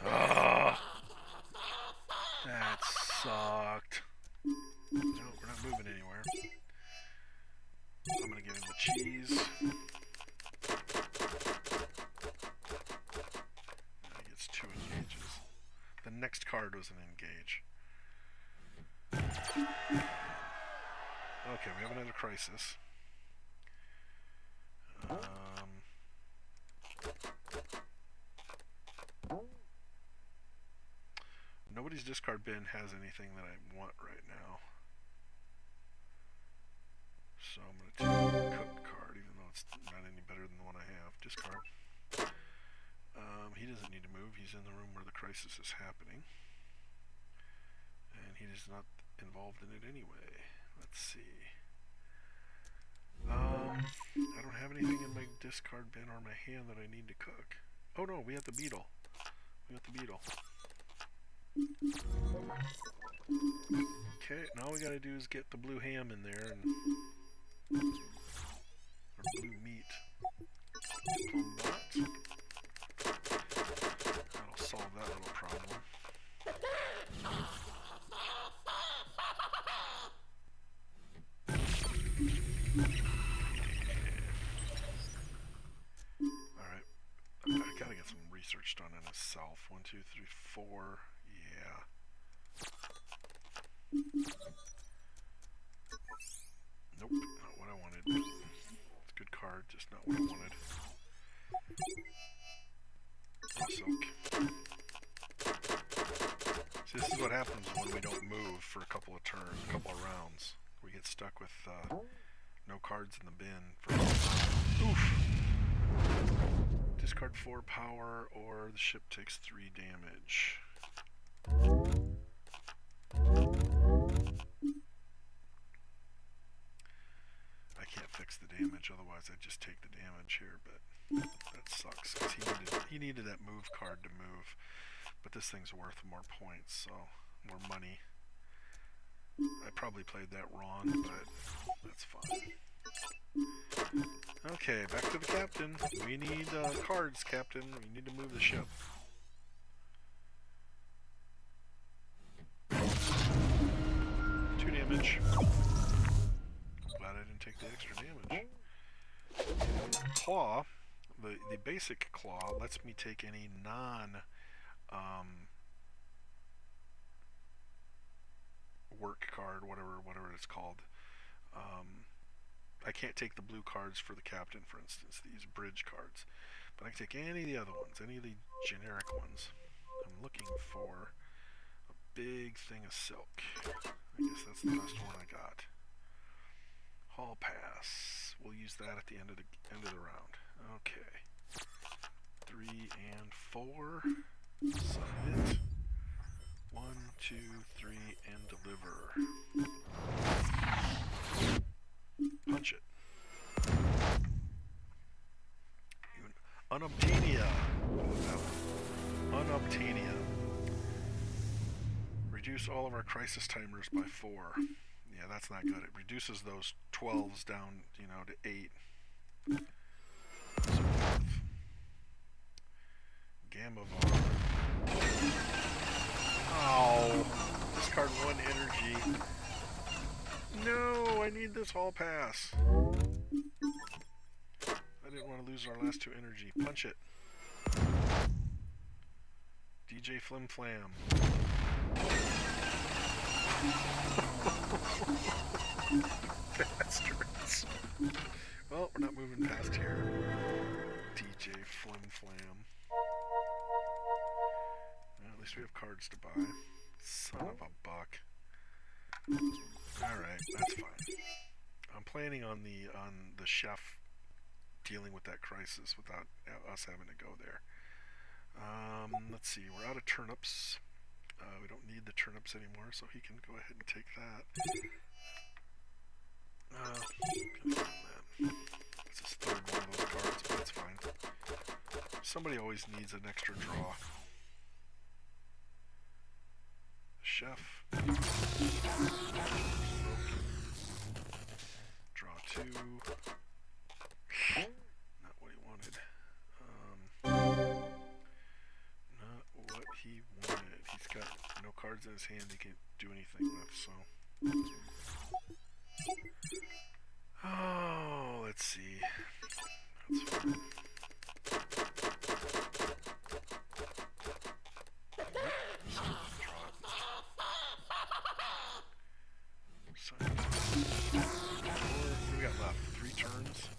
Ah, that sucked. No, we're not moving anywhere. I'm gonna give him the cheese. Now he gets 2 engages. The next card was an engage. Okay, we have another crisis. Nobody's discard bin has anything that I want right now. So I'm going to take a cook card, even though it's not any better than the one I have. Discard. He doesn't need to move. He's in the room where the crisis is happening. And he is not involved in it anyway. Let's see. I don't have anything in my discard bin or my hand that I need to cook. Oh no, we have the beetle. We got the beetle. Okay, now all we gotta do is get the blue ham in there and or blue meat. Plum bot. That'll solve that little problem. Alright. I gotta get some research done on himself. 1, 2, 3, 4. Yeah. Nope, not what I wanted. It's a good card, just not what I wanted. Silk. See, this is what happens when we don't move for a couple of turns, a couple of rounds. We get stuck with no cards in the bin for a long time. Oof! Discard 4 power, or the ship takes 3 damage. I can't fix the damage, otherwise I'd just take the damage here, but that sucks, because he needed that move card to move. But this thing's worth more points, so more money. I probably played that wrong, but that's fine. Okay, back to the captain. We need cards, captain. We need to move the ship. 2 damage. I'm glad I didn't take the extra damage. Claw, the basic claw, lets me take any work card, whatever it's called. I can't take the blue cards for the captain, for instance, these bridge cards, but I can take any of the other ones, any of the generic ones. I'm looking for a big thing of silk. I guess that's the best one I got. Hall pass. We'll use that at the end of the round. Okay. 3 and 4. Submit. 1, 2, 3, and deliver. Punch it. Unobtainium. Unobtainium. Reduce all of our crisis timers by 4. Yeah, that's not good. It reduces those 12s down, you know, to 8. So Gamavar. Oh, discard 1 energy. No, I need this hall pass. I didn't want to lose our last 2 energy. Punch it. DJ Flim Flam. Bastards. Well, we're not moving past here. DJ Flim Flam. Well, at least we have cards to buy. Son of a buck. Alright, that's fine. I'm planning on the chef dealing with that crisis without us having to go there. Let's see, we're out of turnips. We don't need the turnips anymore, so he can go ahead and take that. It's his third one of those cards, but that's fine. Somebody always needs an extra draw. Chef. Draw 2. Not what he wanted. Not what he wanted. He's got no cards in his hand he can't do anything with, so. Oh, let's see. That's fine. What do we got left? 3 turns.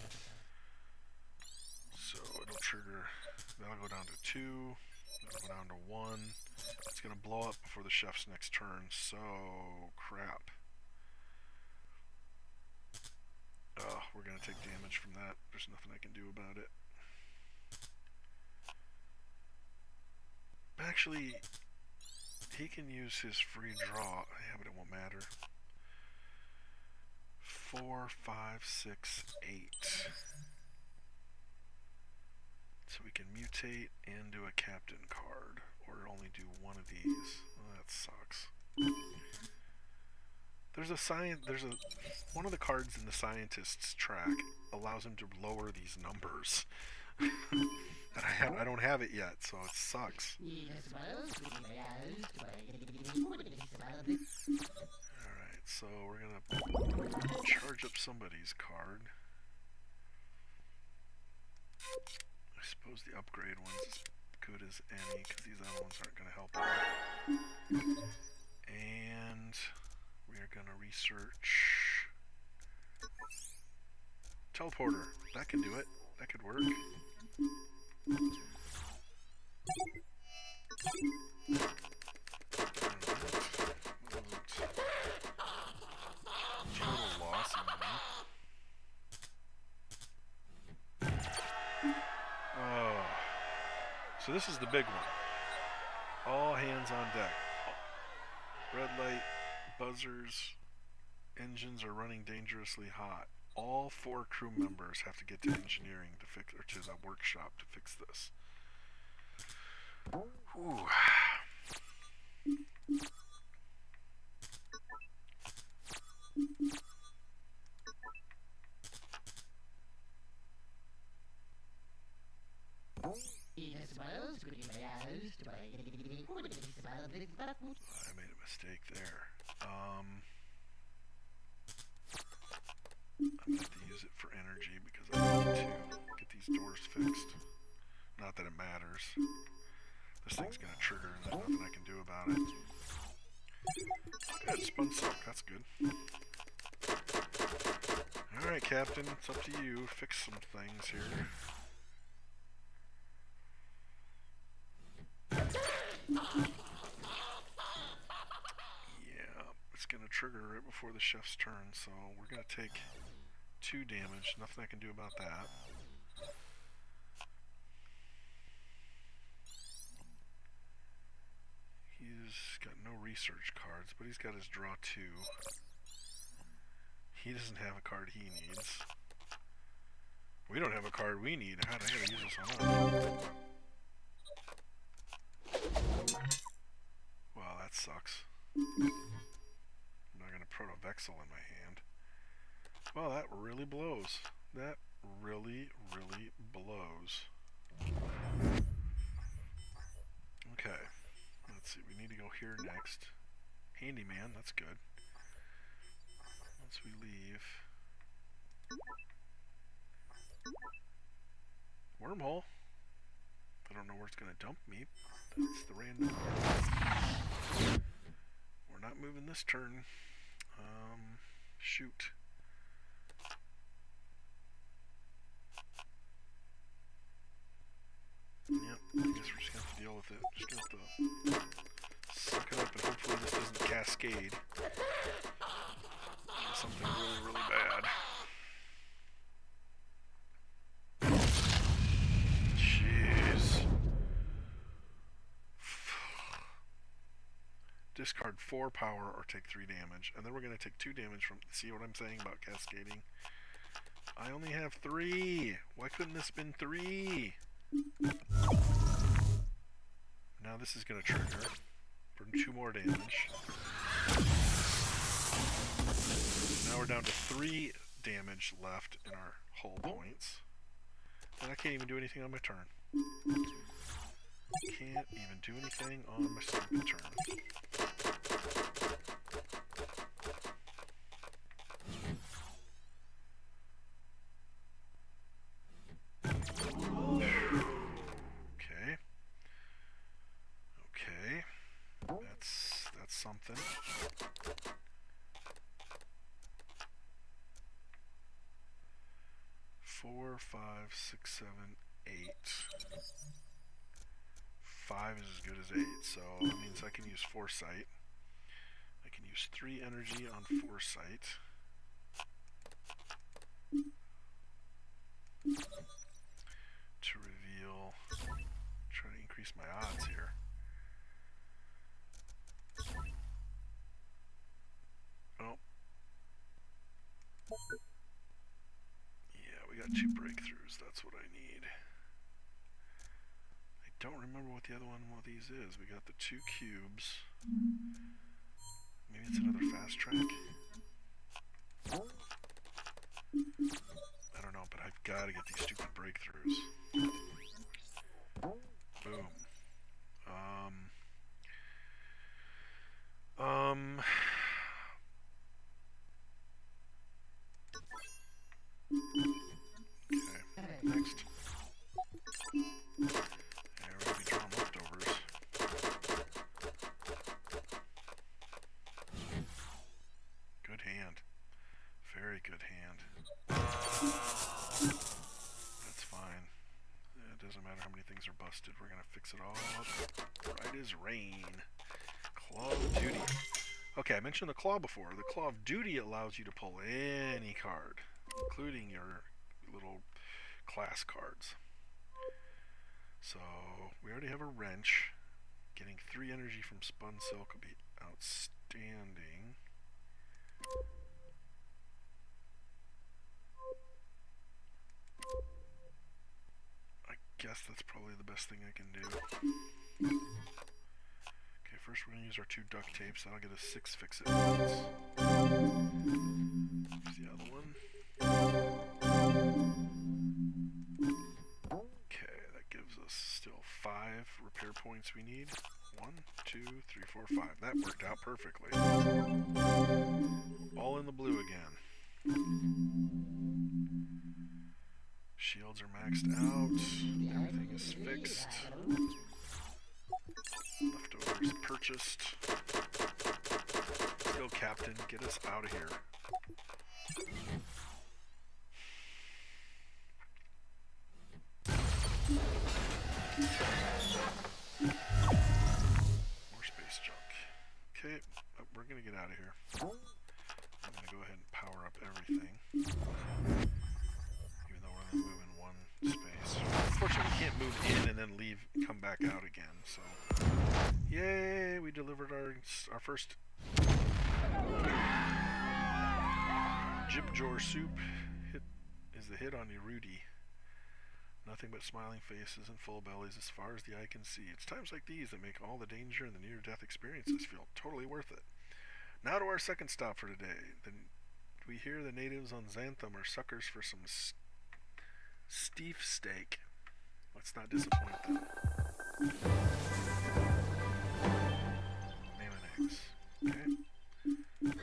So it'll trigger. That'll go down to 2. That'll go down to 1. It's gonna blow up before the chef's next turn. So crap. Oh, we're gonna take damage from that. There's nothing I can do about it. Actually, he can use his free draw. Yeah, but it won't matter. 4, 5, 6, 8. So we can mutate and do a captain card, or only do one of these. Well, that sucks. One of the cards in the scientist's track allows him to lower these numbers. And I don't have it yet, so it sucks. Alright, so we're gonna charge up somebody's card. I suppose the upgrade one's as good as any, because these other ones aren't gonna help out. And we are gonna research teleporter. That can do it. That could work. Total loss in money. Oh. So this is the big one. All hands on deck. Red light, buzzers, engines are running dangerously hot. All 4 crew members have to get to engineering to fix, or to the workshop to fix this. Ooh. I made a mistake there. I'm going to have to use it for energy because I need to get these doors fixed. Not that it matters. This thing's going to trigger and there's nothing I can do about it. Good, spun silk, that's good. Alright, Captain, it's up to you. Fix some things here. Yeah, it's going to trigger right before the chef's turn, so we're going to take 2 damage. Nothing I can do about that. He's got no research cards, but he's got his draw 2. He doesn't have a card he needs. We don't have a card we need. I gotta use this on us. Well, that sucks. I'm not gonna Proto-Vexel in my hand. Well, that really blows. That really, really blows. Okay. Let's see, we need to go here next. Handyman, that's good. Once we leave... Wormhole. I don't know where it's going to dump me. That's the random part. We're not moving this turn. Shoot. Yep, I guess we're just going to have to deal with it. Just going to have to suck it up and hopefully this doesn't cascade. Something really, really bad. Jeez. Discard 4 power or take 3 damage. And then we're going to take 2 damage from... See what I'm saying about cascading? I only have 3! Why couldn't this have been 3? Now this is going to trigger for 2 more damage. Now we're down to 3 damage left in our hull points. And I can't even do anything on my turn. Can't even do anything on my stupid turn. Okay. Okay. That's something. Four, 5, 6, 7, 8. 5 is as good as 8, so that means I can use Foresight. I can use 3 energy on Foresight. To reveal, try to increase my odds here. Oh. Yeah, we got 2 breakthroughs, that's what I need. I don't remember what the other one of these is. We got the 2 cubes. Maybe it's another fast track. I don't know, but I've got to get these stupid breakthroughs. Boom. Okay, next. Yeah, we're going to be drawing leftovers. Good hand. Very good hand. That's fine. It doesn't matter how many things are busted. We're going to fix it all up. Right as rain. Claw of Duty. Okay, I mentioned the Claw before. The Claw of Duty allows you to pull any card, including your little class cards. So, we already have a wrench. Getting 3 energy from Spun Silk would be outstanding. I guess that's probably the best thing I can do. Okay, first we're going to use our 2 duct tapes. That'll get us 6 fix-it points. Here's the other one. Okay, that gives us still 5 repair points we need. 1, 2, 3, 4, 5. That worked out perfectly. All in the blue again. Shields are maxed out. Everything is fixed. Leftovers purchased. Let's go, Captain. Get us out of here. More space junk. Okay, we're gonna get out of here. I'm gonna go ahead and power up everything. Even though we're only moving 1 space. Unfortunately, we can't move in and then leave, come back out again. So, yay! We delivered our first Jibjor soup. Hit is the hit on Irudi. Nothing but smiling faces and full bellies as far as the eye can see. It's times like these that make all the danger and the near-death experiences feel totally worth it. Now to our second stop for today. We hear the natives on Xantham are suckers for some steef steak. Let's not disappoint them. Ham and eggs. Okay. Doesn't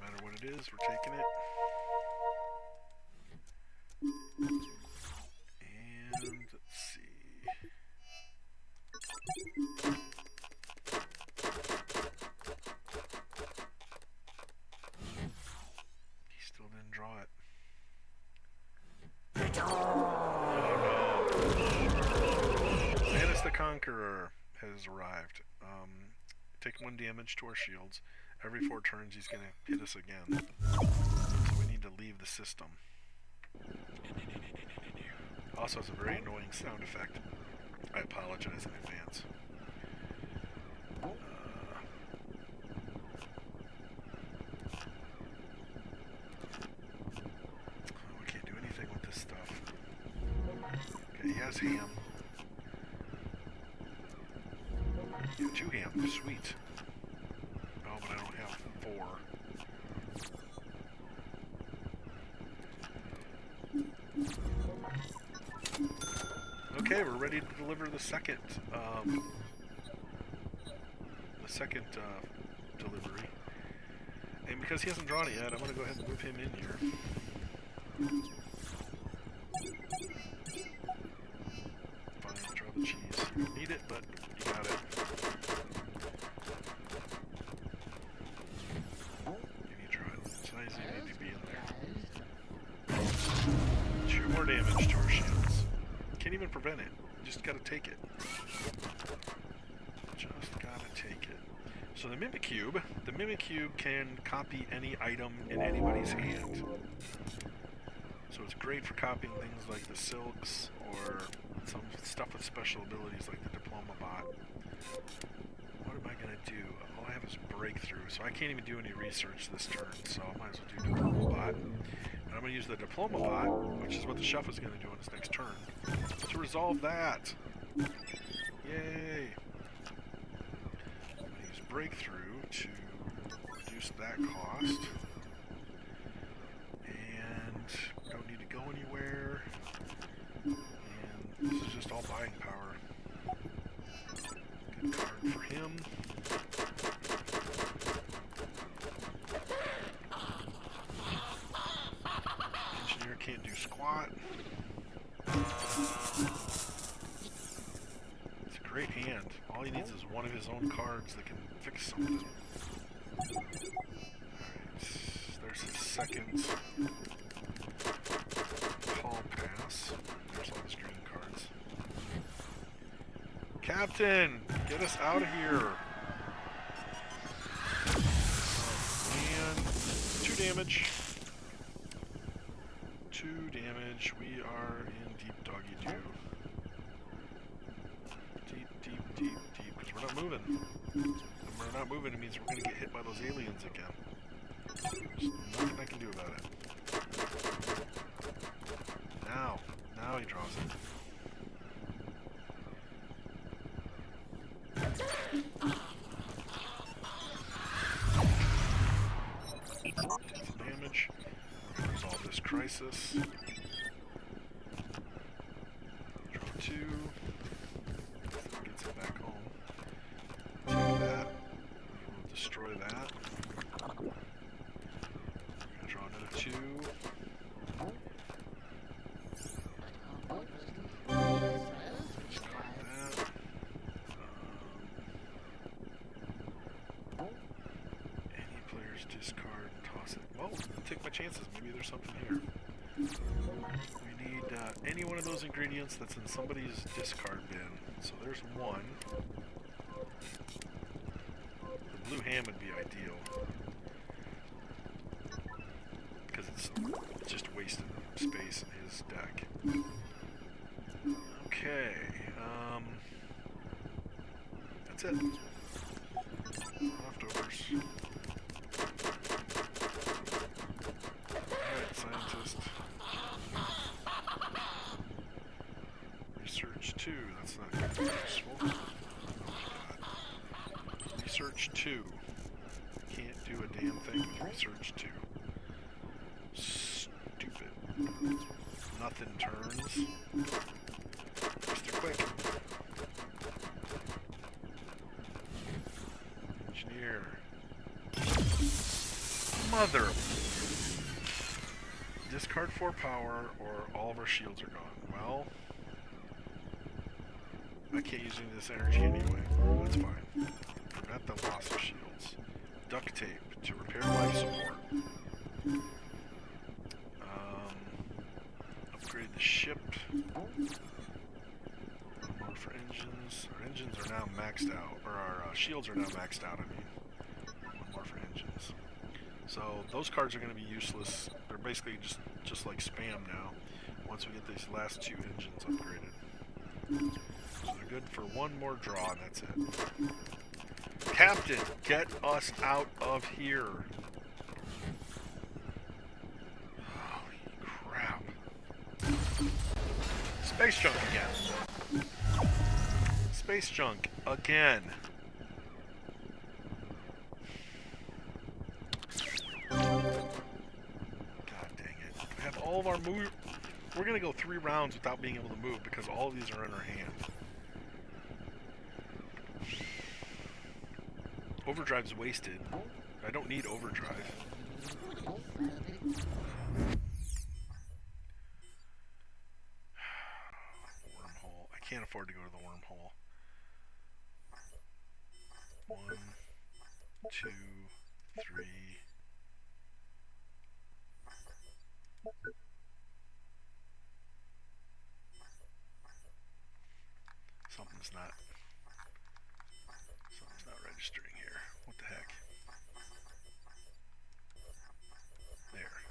matter what it is, we're taking it. And let's see. He still didn't draw it. Xanus the Conqueror has arrived. Take 1 damage to our shields. Every 4 turns he's going to hit us again. So we need to leave the system. Also has a very annoying sound effect. I apologize in advance. We can't do anything with this stuff. Okay, he has ham. Yeah, 2 ham, sweet. Oh, but I don't have 4. Okay, we're ready to deliver the second delivery. And because he hasn't drawn it yet, I'm going to go ahead and move him in here. Fine, draw the cheese. You don't need it, but you got it. You need to draw it. It's nice you need to be in there. 2 more damage to our shields. Can't even prevent it. Just gotta take it. Just gotta take it. So the Mimicube can copy any item in anybody's hand. So it's great for copying things like the silks or some stuff with special abilities like the Diploma Bot. What am I gonna do? All I have is Breakthrough, so I can't even do any research this turn, so I might as well do Diploma Bot. And I'm gonna use the Diploma Bot, which is what the chef is gonna do on his next turn, to resolve that. Yay! I'm gonna use Breakthrough to reduce that cost. And don't need to go anywhere. And this is just all buying power. Good card for him. Engineer can't do squat. It's a great hand. All he needs is one of his own cards that can fix something. Alright, there's his second hall pass. There's all his green cards. Captain, get us out of here. Oh man, 2 damage. 2 damage. We are in deep doggy doo. Deep, deep, deep, deep. Because we're not moving. When we're not moving, it means we're going to get hit by those aliens again. There's nothing I can do about it. Now he draws it. Take some damage. We're going to resolve this crisis. Draw 2. That gets it back home. Take that. We'll destroy that. We're going to draw another 2. Discard that. Any player's discard and toss it. Well, I'll take my chances. Maybe there's something here. We need any one of those ingredients that's in somebody's discard bin. So there's 1. The blue ham would be ideal. Because it's just wasting space in his deck. Okay, that's it. Leftovers. Alright, scientist. 2. Can't do a damn thing with research 2. Stupid. Nothing turns. Mr. Quick. Engineer. Mother. Discard 4 power or all of our shields are gone. Well, I can't use any of this energy anyway. That's fine. Prevent the loss of shields. Duct tape to repair life support. Upgrade the ship. More for engines. Our engines are now maxed out. Or our shields are now maxed out, I mean. One more for engines. So those cards are going to be useless. They're basically just like spam now. Once we get these last 2 engines upgraded. So they're good for one more draw, and that's it. Captain, get us out of here. Holy crap. Space junk again. Space junk again. God dang it. We have all of our move. We're going to go 3 rounds without being able to move because all of these are in our hand. Overdrive's wasted. I don't need overdrive. Wormhole. I can't afford to go to the wormhole. 1, 2, 3. Something's not registering here. What the heck? There.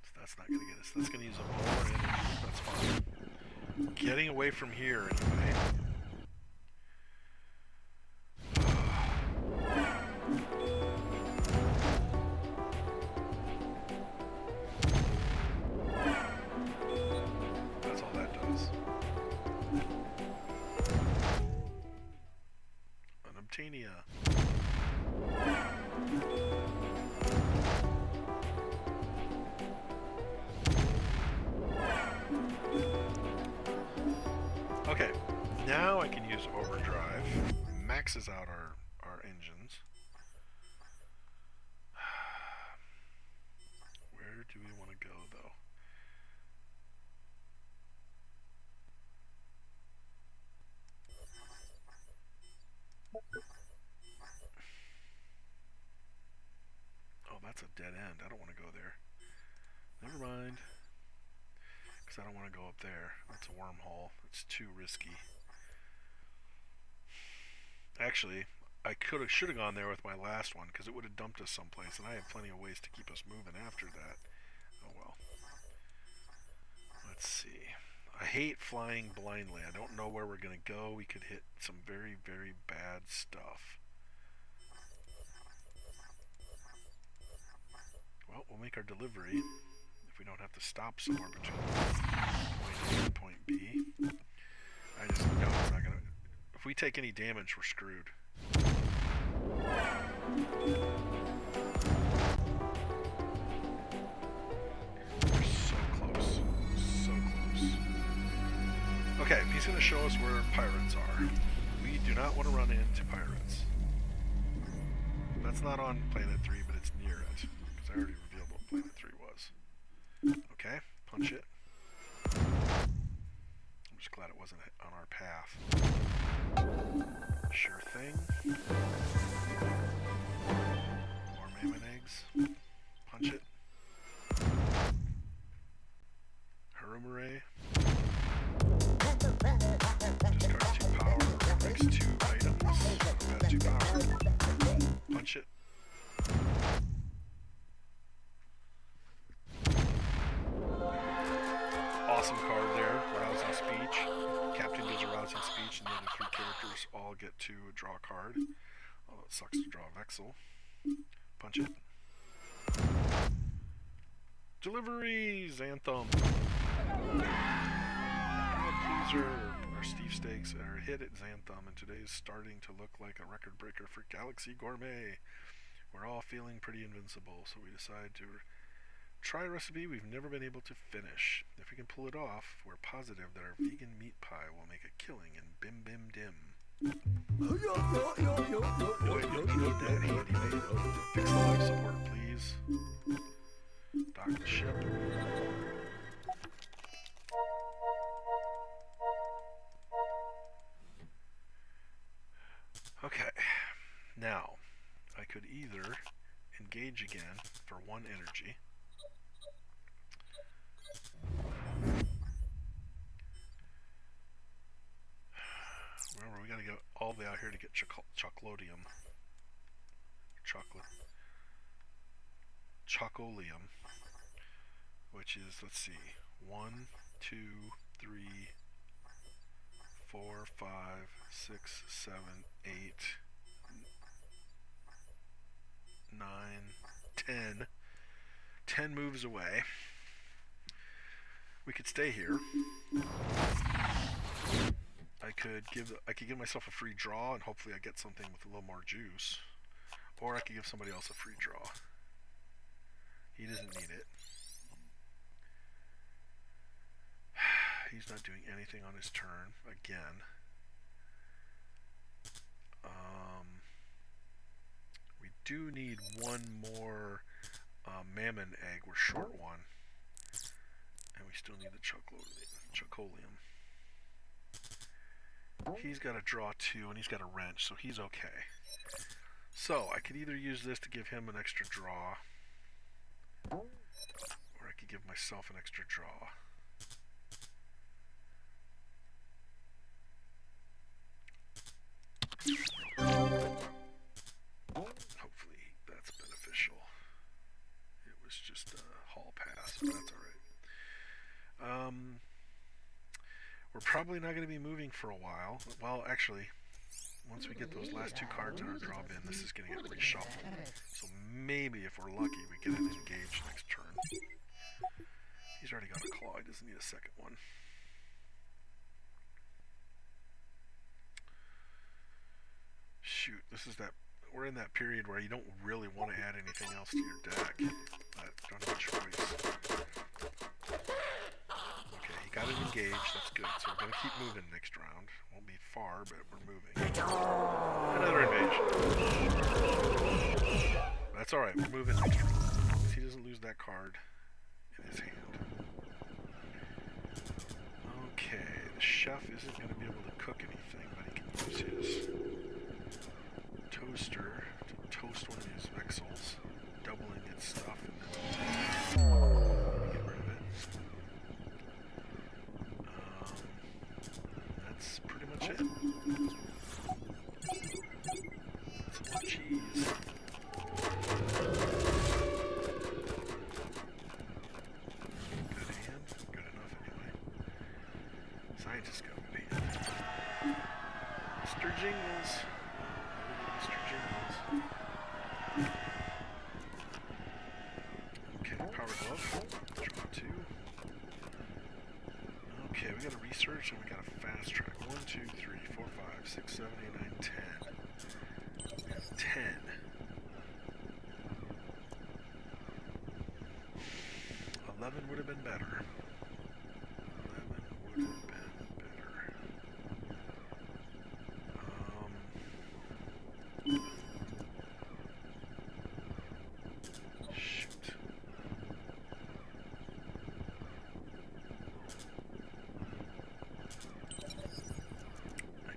So that's not going to get us. That's going to use up more energy. That's fine. Getting away from here anyway. That's all that does. Unobtainium. Okay, now I can use overdrive. Maxes out our engines. Where do we want to go though? Oh, that's a dead end. I don't want to go there. Never mind. Because I don't want to go up there. That's a wormhole. It's too risky. Actually, I should have gone there with my last one because it would have dumped us someplace, and I have plenty of ways to keep us moving after that. Oh well. Let's see. I hate flying blindly. I don't know where we're going to go. We could hit some very, very bad stuff. Well, we'll make our delivery if we don't have to stop somewhere between point A and point B. I just know it's not going to... If we take any damage, we're screwed. We're so close. So close. Okay, he's going to show us where pirates are. We do not want to run into pirates. That's not on Planet 3, but it's near it. Because I already revealed what Planet 3 was. Okay, punch it. I'm just glad it wasn't on our path. Sure thing. More mammon eggs. Punch it. Harumare. Discard 2 power. Breaks 2 items. Add 2 power. Punch it. Awesome card there. Rousing speech. Captain gives a rousing speech, and the other 3 characters all get to draw a card. Although it sucks to draw a Vexel. Punch it. Deliveries! Anthem. Pleaser. Our Steve Steaks are hit at Xanthum, and today's starting to look like a record breaker for Galaxy Gourmet. We're all feeling pretty invincible, so we decide to try a recipe we've never been able to finish. If we can pull it off, we're positive that our vegan meat pie will make a killing in Bim Bim Dim. You need that handy made. Fix the life support, please. Dock the ship. Okay, now I could either engage again for 1 energy. Remember, we gotta go all the way out here to get chocolateum. Chocolium. Which is, let's see, 1, 2, 3, 4, 5, 6, 7, 8, 9, 10. 10 moves away. We could stay here. I could give myself a free draw and hopefully I get something with a little more juice. Or I could give somebody else a free draw. He doesn't need it. He's not doing anything on his turn again. We do need 1 more mammon egg. We're short 1. And we still need the chocolium. He's got a draw 2 and he's got a wrench, so he's okay. So I could either use this to give him an extra draw, or I could give myself an extra draw. Hopefully that's beneficial. It was just a hall pass, but that's alright. We're probably not going to be moving for a while. Well, actually, once we get those last 2 cards in our draw bin, this is going to get reshuffled. So maybe if we're lucky, we get an engage next turn. He's already got a claw. He doesn't need a second one. Shoot, this is that. We're in that period where you don't really want to add anything else to your deck, but don't have a choice. Okay, he got it engaged. That's good. So we're gonna keep moving next round. Won't be far, but we're moving. Another invasion. That's all right. We're moving next round. He doesn't lose that card in his hand. Okay, the chef isn't going to be able to cook anything, but he can use his toaster to toast one of these vexels, doubling its stuff, and then get rid of it. That's pretty much it. Some more cheese. Good hand. Good enough anyway. Scientist got a hand. Mr. Jingles. Okay, power glove. Draw 2. Okay, we got a research and we got a fast track. 1, 2, 3, 4, 5, 6, 7, 8, 9, 10. We have 10. 11 would have been better. 11 would have been better.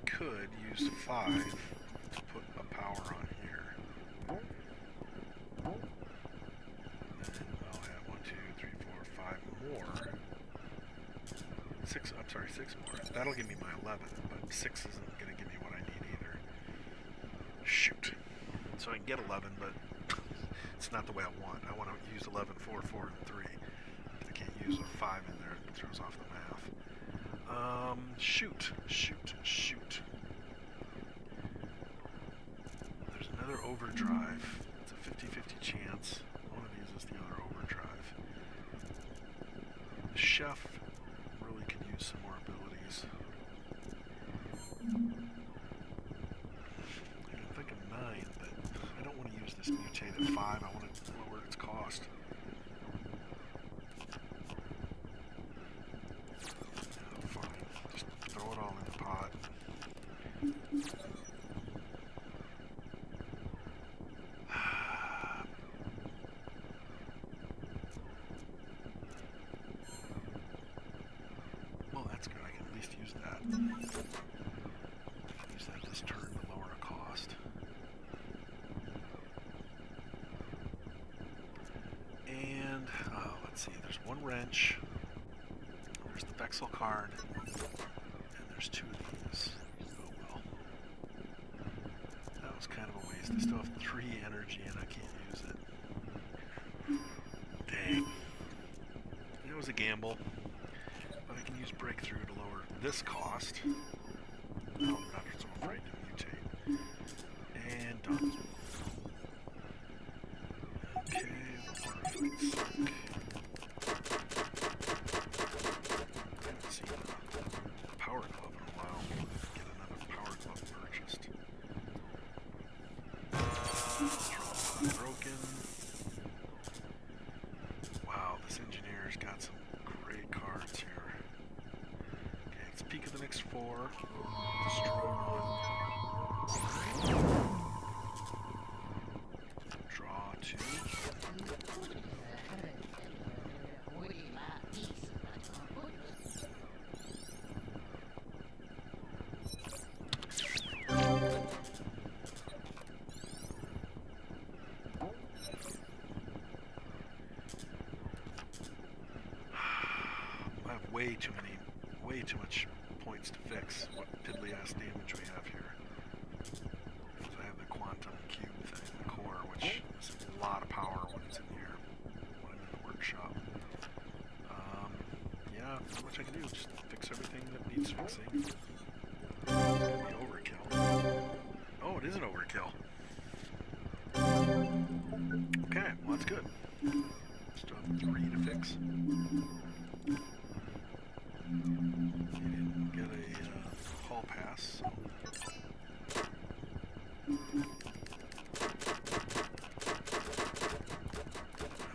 Could use 5 to put a power on here. And then I'll have 1, 2, 3, 4, 5 more. 6, I'm sorry, 6 more. That'll give me my 11, but 6 isn't going to give me what I need either. Shoot. So I can get 11, but it's not the way I want. I want to use 11, 4, 4, and 3. I can't use a 5 in there. It throws off the math. Shoot. There's another overdrive. It's a 50-50 chance. One of these is the other overdrive. The chef really could use some more abilities. this mutate at 5. I want to lower its cost. Oh, fine. Just throw it all in the pot. Well, that's good. I can at least use that. Use that this turn to lower a cost. And, let's see, there's one wrench, there's the Vexel card, and there's 2 of these. Oh well. That was kind of a waste. I still have 3 energy and I can't use it. Dang. It was a gamble. But I can use Breakthrough to lower this cost. No, I'm not so afraid to mutate. And done. Okay, we'll I haven't seen a power glove in a while. Get another power glove purchased. Broken. Wow, this engineer's got some great cards here. Okay, it's peak of the next 4. Destroy 1. Draw 2. I have way too much points to fix what piddly ass damage we have here. Because I have the quantum cube thing, the core, which is a lot of power when it's in here, when I'm in the workshop. Yeah, not much I can do, just fix everything that needs fixing. It's gonna be overkill. Oh, it is an overkill. Okay, well that's good. Still have 3 to fix. You didn't get a hall pass, so.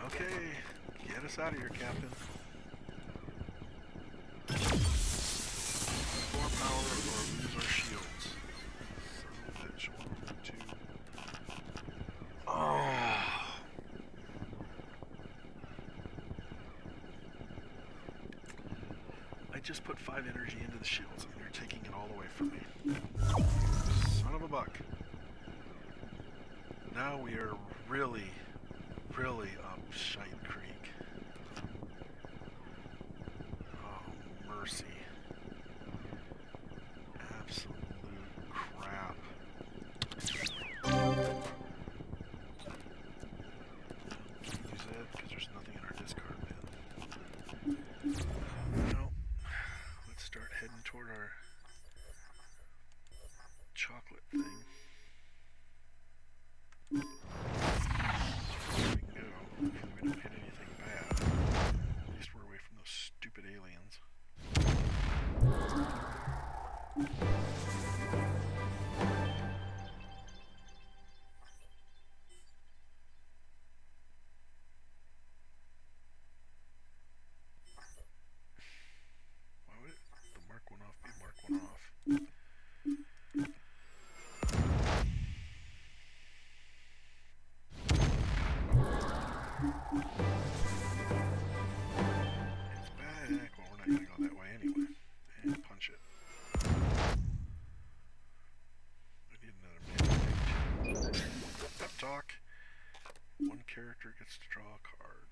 Okay, get us out of here, Captain. 4 power or lose our shields. Son of a bitch. 1, 2. Oh. I just put 5 energy into the shields and you're taking it all away from me. Son of a buck. Now we are really up Shite Creek. Oh, mercy. Absolute crap. Can't use it because there's nothing in our discard bin. No. Let's start heading toward our chocolate thing. Hopefully we don't hit anything bad. At least we're away from those stupid aliens. Why would the mark one off be mark one off? It's back. Well, we're not going to go that way anyway. And punch it. I need another mana. Pep talk. 1 character gets to draw a card.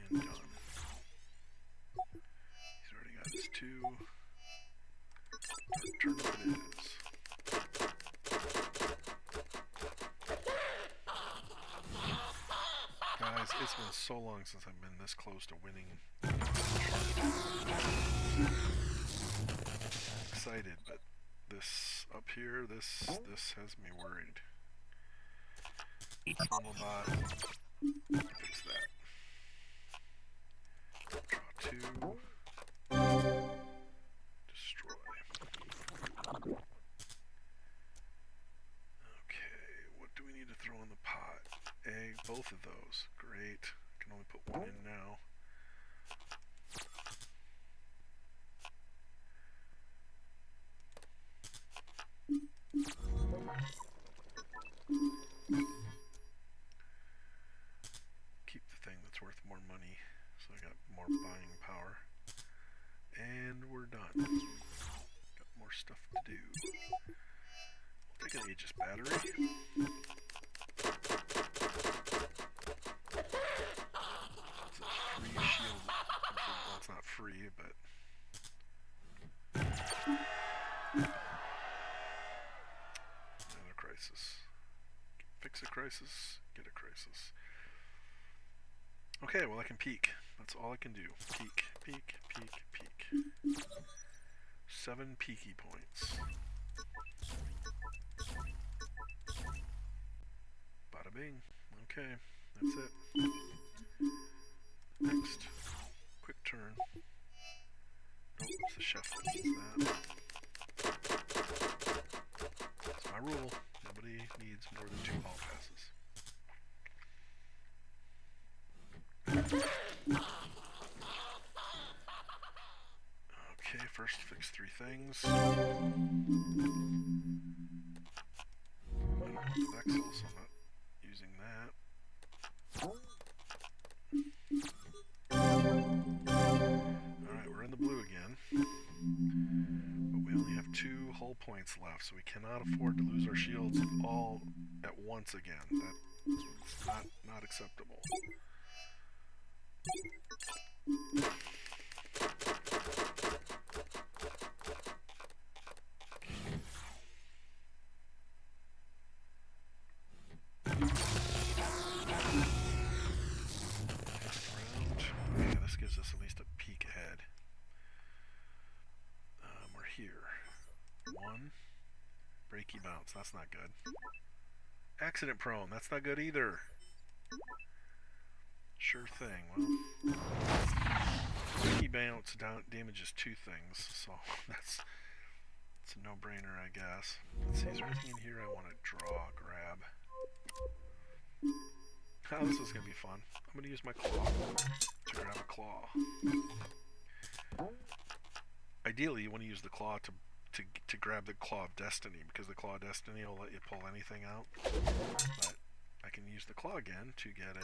And done. He's already got his 2. Turn it is. Guys, it's been so long since I've been this close to winning. Excited, but this up here, this has me worried. Bot, fix that. Draw 2. Destroy. both of those. Great. I can only put one in now. Keep the thing that's worth more money, so I got more buying power. And we're done. Got more stuff to do. We'll take an Aegis battery. It's a free shield. Well, it's not free, but... Another crisis. Fix a crisis, get a crisis. Okay, well I can peek. That's all I can do. Peek, peek, peek, peek. 7 peaky points. Bada bing. Okay, that's it. Next. Quick turn. Nope, it's the chef that needs that. That's my rule. Nobody needs more than 2 hall passes. Okay, first fix 3 things. I don't want the Vexel, so I'm not using that. Alright, we're in the blue again. But we only have 2 hull points left, so we cannot afford to lose our shields all at once again. That's not acceptable. Yeah, this gives us at least a peek ahead. We're here. 1. Breaky bounce. That's not good. Accident prone. That's not good either. Sure thing. Well, breaky bounce damages 2 things, so it's a no-brainer, I guess. Let's see. Is there anything in here I want to grab? Oh, this is gonna be fun. I'm gonna use my claw to grab a claw. Ideally, you want to use the claw to grab the claw of destiny, because the claw of destiny will let you pull anything out. But I can use the claw again to get a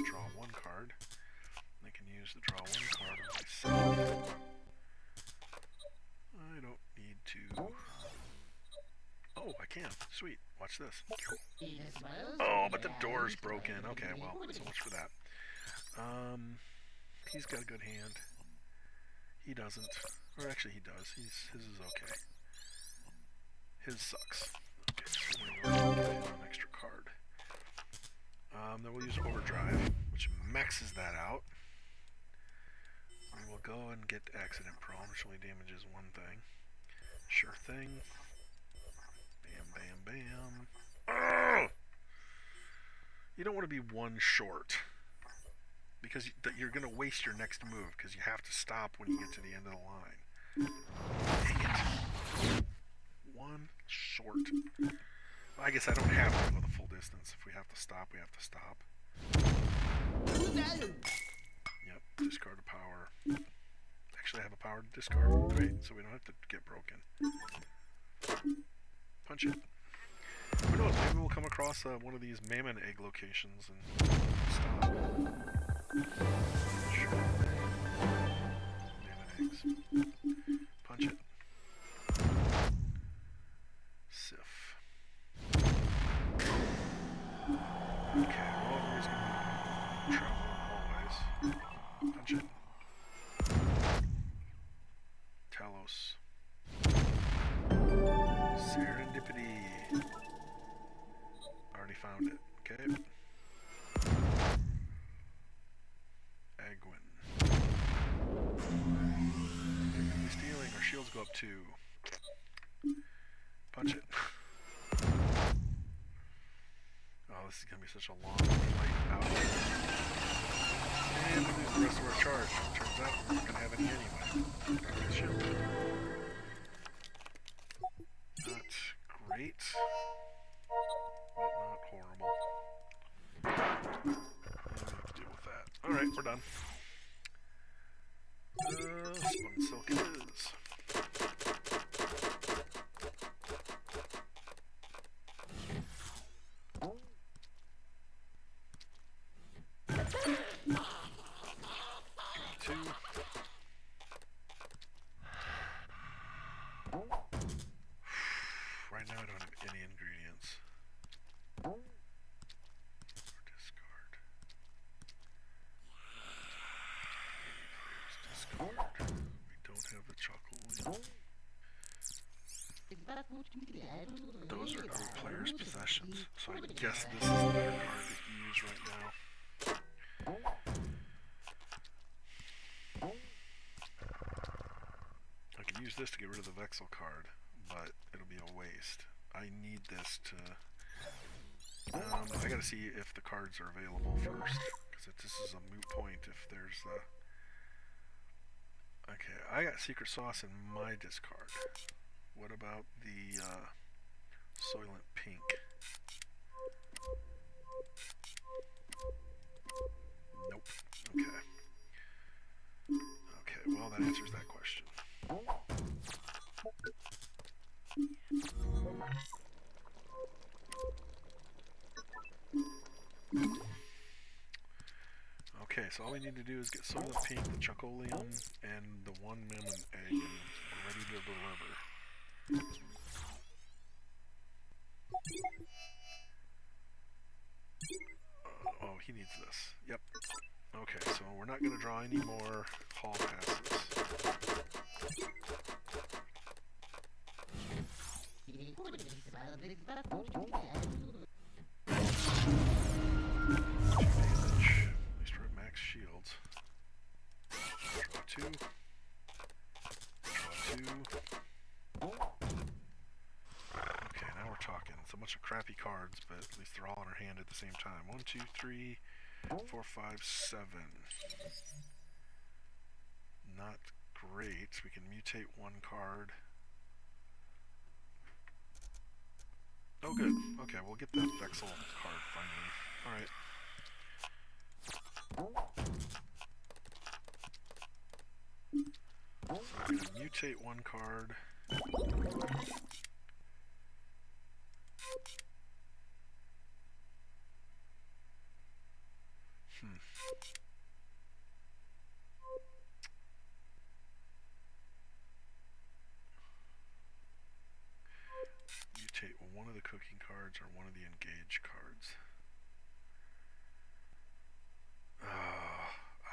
draw 1 card. I can use the draw 1 card of myself. I don't need to. Oh, I can. Sweet. Watch this. Oh, but the door's broken. Okay, well, so much for that. He's got a good hand. He doesn't. Or actually, he does. His is okay. His sucks. Okay, so we're going to get him an extra card. Then we'll use overdrive, which maxes that out. We will go and get accident prone, which only damages 1 thing. Sure thing. Bam, bam, bam. Oh! You don't want to be 1 short, because you're going to waste your next move, because you have to stop when you get to the end of the line. Dang it. 1 short. Well, I guess I don't have to go the full distance. If we have to stop, we have to stop. Yep, discard a power. Actually, I have a power to discard. Great, so we don't have to get broken. Punch it. Who knows, maybe we'll come across one of these mammon egg locations and stop. Sure. Mammon eggs. Punch it. Sif. Okay, we're always going to be traveling hallways. Punch it. Talos. Serendipity. Already found it. Okay. Agwin. They're gonna be stealing. Our shields go up 2. Punch it. Oh, this is gonna be such a long flight out. And we lose the rest of our charge. Turns out we're not gonna have any anyway. Shield. Not great, but not horrible. Spun silk it is. Two. Right now I don't have any ingredients. Or discard. Discard. We don't have the chocolate. Those are other players' possessions, so I guess this is the better card to use right now. I could use this to get rid of the Vexel card, but it'll be a waste. I need this to... I gotta see if the cards are available first, because this is a moot point if there's the... Okay, I got Secret Sauce in my discard. What about the Soylent Pink? Nope. Okay. Okay, well that answers that question. Okay, so all we need to do is get Soylent Pink, the Chocolium, and the 1 Mammon Egg, and we're ready to deliver. Oh, he needs this. Yep. Okay, so we're not going to draw any more hall passes. Damage. At least we're at max shields. Draw 2. Draw 2. Okay, now we're talking. It's a bunch of crappy cards, but at least they're all in our hand at the same time. 1, 2, 3, 4, 5, 7. Not great. We can mutate 1 card. Oh, good. Okay, we'll get that Vexel card finally. Alright. So we're going to mutate 1 card. Mutate 1 of the cooking cards or 1 of the engage cards.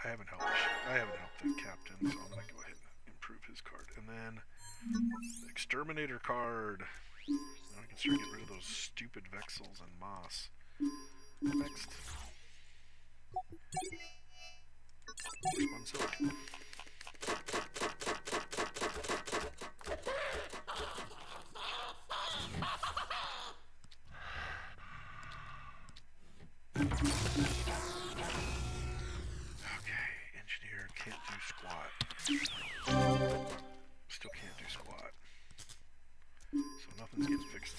I haven't helped the captain, so I'm going to go ahead and improve his card. And then the exterminator card. Now I can start getting rid of those stupid Vexels and Moss. Next. Spun silk. Can't do squat. Still can't do squat. So nothing's getting fixed.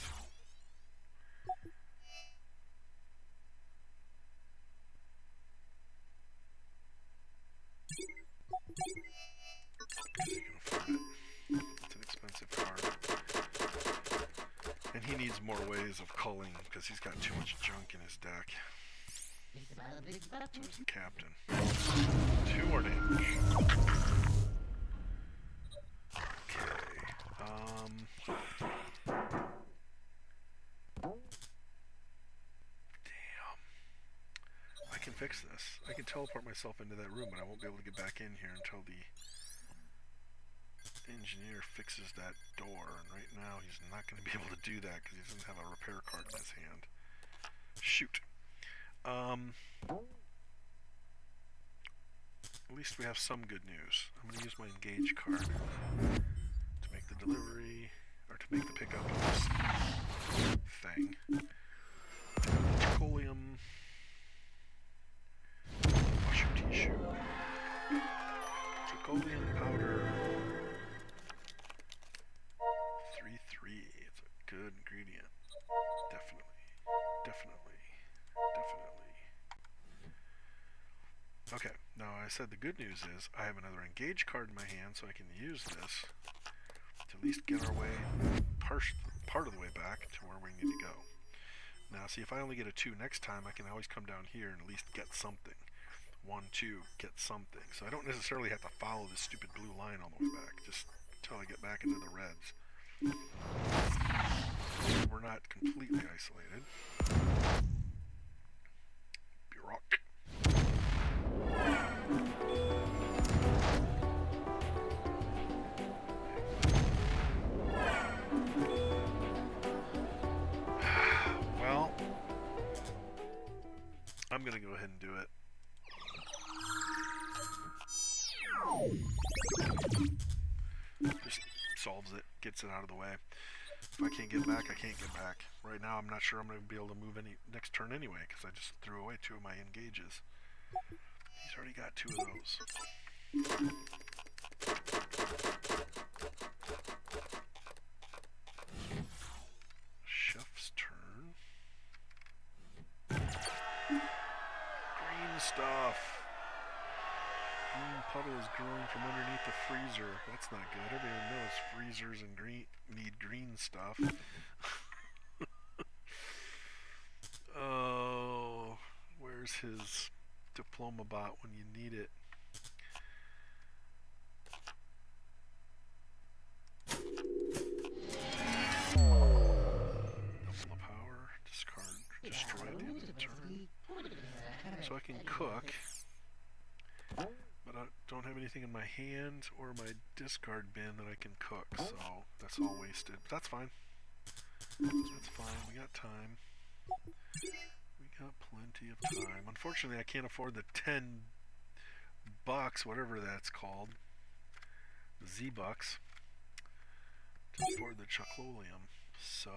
Because he can afford it. It's an expensive card. And he needs more ways of culling because he's got too much junk in his deck. So is the captain. 2 more damage. Okay. Damn. I can fix this. I can teleport myself into that room, but I won't be able to get back in here until the engineer fixes that door. And right now, he's not going to be able to do that because he doesn't have a repair card in his hand. Shoot. At least we have some good news. I'm going to use my engage card to make the delivery, or to make the pickup of this thing. Chocolium. Wash your tissue. Chocolium powder. 3-3. It's a good ingredient. Definitely. Definitely. Definitely. Okay, now I said the good news is I have another engage card in my hand, so I can use this to at least get our way part of the way back to where we need to go. Now, see, if I only get a 2 next time, I can always come down here and at least get something. 1, 2, get something. So I don't necessarily have to follow this stupid blue line all the way back, just until I get back into the reds. We're not completely isolated. Burock. Well, I'm going to go ahead and do it. Just solves it, gets it out of the way. If I can't get back, I can't get back. Right now, I'm not sure I'm going to be able to move any next turn anyway, because I just threw away 2 of my engages. He's already got 2 of those. Chef's turn. Green stuff. Green puddle is growing from underneath the freezer. That's not good. Everyone knows freezers and need green stuff. Oh, where's his diploma bot when you need it? Double the power, discard, destroy at the end of the turn. So I can cook, but I don't have anything in my hand or my discard bin that I can cook, so that's all wasted. But that's fine. That's fine, we got time. We got plenty of time. Unfortunately, I can't afford the $10, whatever that's called, the Z-Bucks, to afford the Chucklolium. So,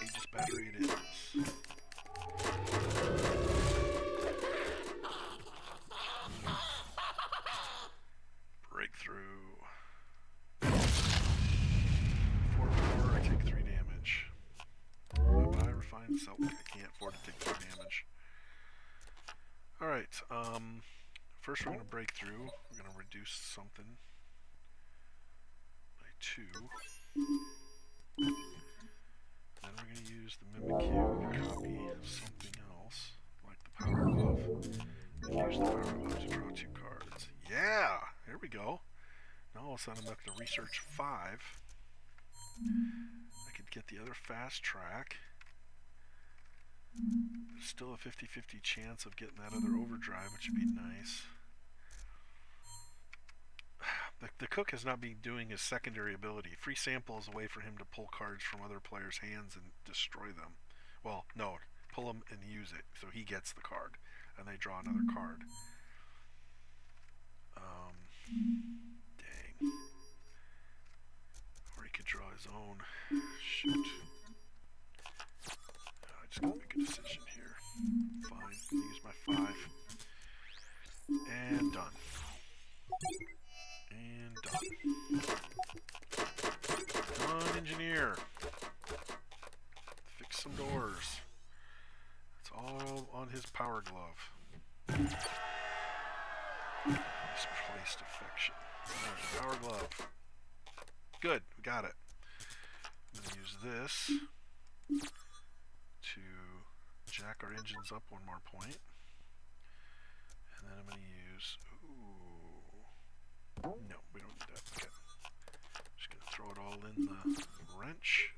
Aegis Battery it is. Breakthrough. 4 power, I take 3 damage. Bye-bye, refined silk. I can't afford to take 3 damage. Alright, first we're going to break through. We're going to reduce something by 2. Then we're going to use the Mimikyu to copy something else, like the Power Glove. And use the Power Glove to draw 2 cards. Yeah! There we go. Now all of a sudden I'm up to research 5. I could get the other fast track. There's still a 50-50 chance of getting that other overdrive, which would be nice. The cook has not been doing his secondary ability. Free sample is a way for him to pull cards from other players' hands and destroy them. Well, no, pull them and use it, so he gets the card, and they draw another card. Dang. Or he could draw his own. Shoot. I just gotta make a decision here. Fine, I'm gonna use my 5. And done. And done. Come on, engineer. Fix some doors. It's all on his Power Glove. Misplaced affection. Alright, Power Glove. Good, we got it. I'm going to use this to jack our engines up 1 more point. And then I'm going to use... Ooh. No, we don't need that. Okay. Just going to throw it all in the wrench.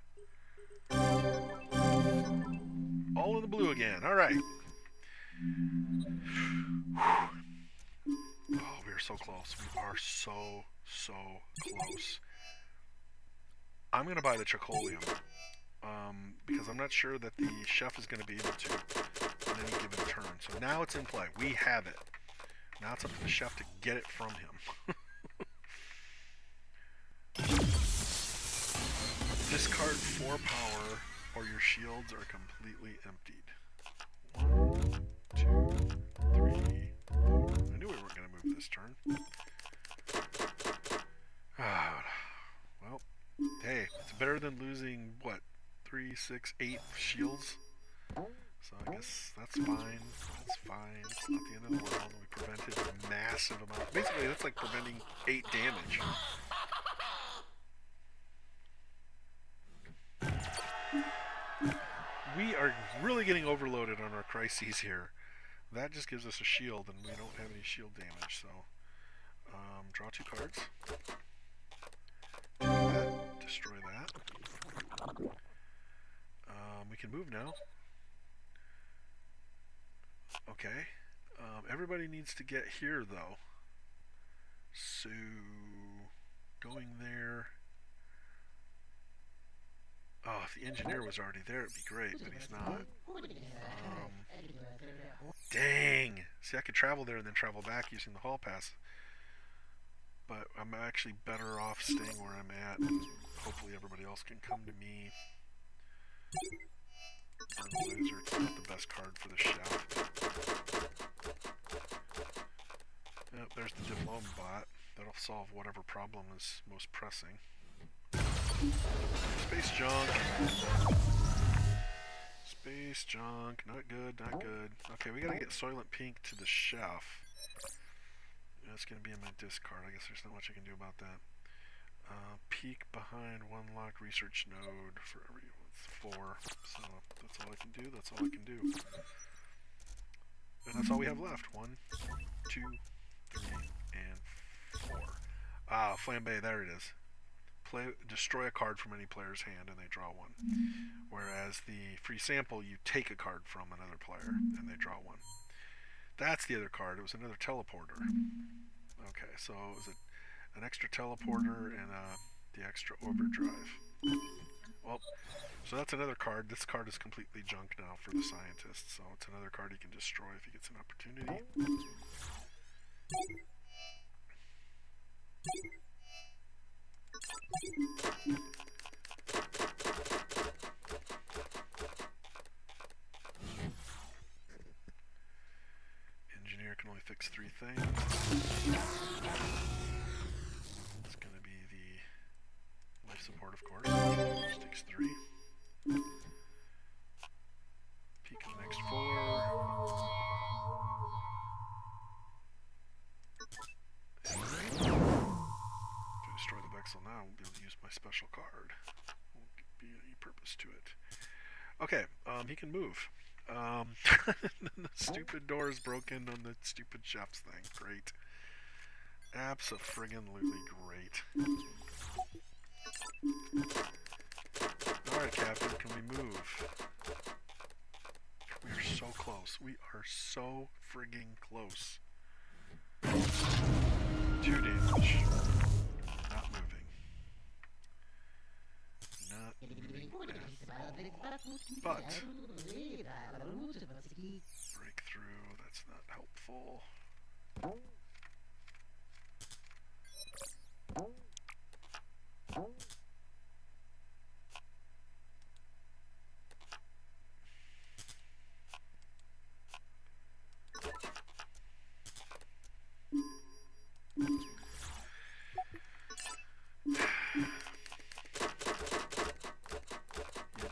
All in the blue again. Alright. Oh, we are so close. We are so close. I'm going to buy the Chucklolium. Because I'm not sure that the chef is going to be able to on any given turn. So now it's in play. We have it. Now it's up to the chef to get it from him. Discard 4 power or your shields are completely emptied. 1, 2, 3, 4. I knew we weren't going to move this turn. Well, hey, it's better than losing, what, 3, 6, 8 shields? So I guess that's fine. That's fine. It's not the end of the world. We prevented a massive amount. Basically, that's like preventing 8 damage. We are really getting overloaded on our crises here. That just gives us a shield, and we don't have any shield damage, so... draw 2 cards. Do that. Destroy that. We can move now. Okay. Everybody needs to get here, though. So... going there... Oh, if the engineer was already there, it'd be great, but he's not. Dang! See, I could travel there and then travel back using the hall pass. But I'm actually better off staying where I'm at, and hopefully everybody else can come to me. Fertilizer, it's not the best card for the shaft. Yep, there's the diploma bot. That'll solve whatever problem is most pressing. Space junk. Space junk. Not good, not good. Okay, we gotta get Soylent Pink to the chef. That's gonna be in my discard. I guess there's not much I can do about that. Peek behind one locked research node for every 4. So that's all I can do. That's all I can do. And that's all we have left. 1, 2, 3, and 4. Ah, flambe. There it is. Destroy a card from any player's hand and they draw 1. Whereas the free sample, you take a card from another player and they draw 1. That's the other card. It was another teleporter. Okay, so it was an extra teleporter and the extra overdrive. Well, so that's another card. This card is completely junk now for the scientist, so it's another card he can destroy if he gets an opportunity. Engineer can only fix 3 things. It's going to be the life support, of course, which takes 3. Peek the next 4. If I destroy the Vexel now, I won't be able to use my special card. Won't be any purpose to it. Okay, he can move. The stupid door is broken on the stupid chef's thing. Great. Abso-friggin-lutely great. Alright, Captain, can we move? We are so close. We are so friggin' close. 2 damage. Not moving. Not moving at all. But breakthrough, that's not helpful.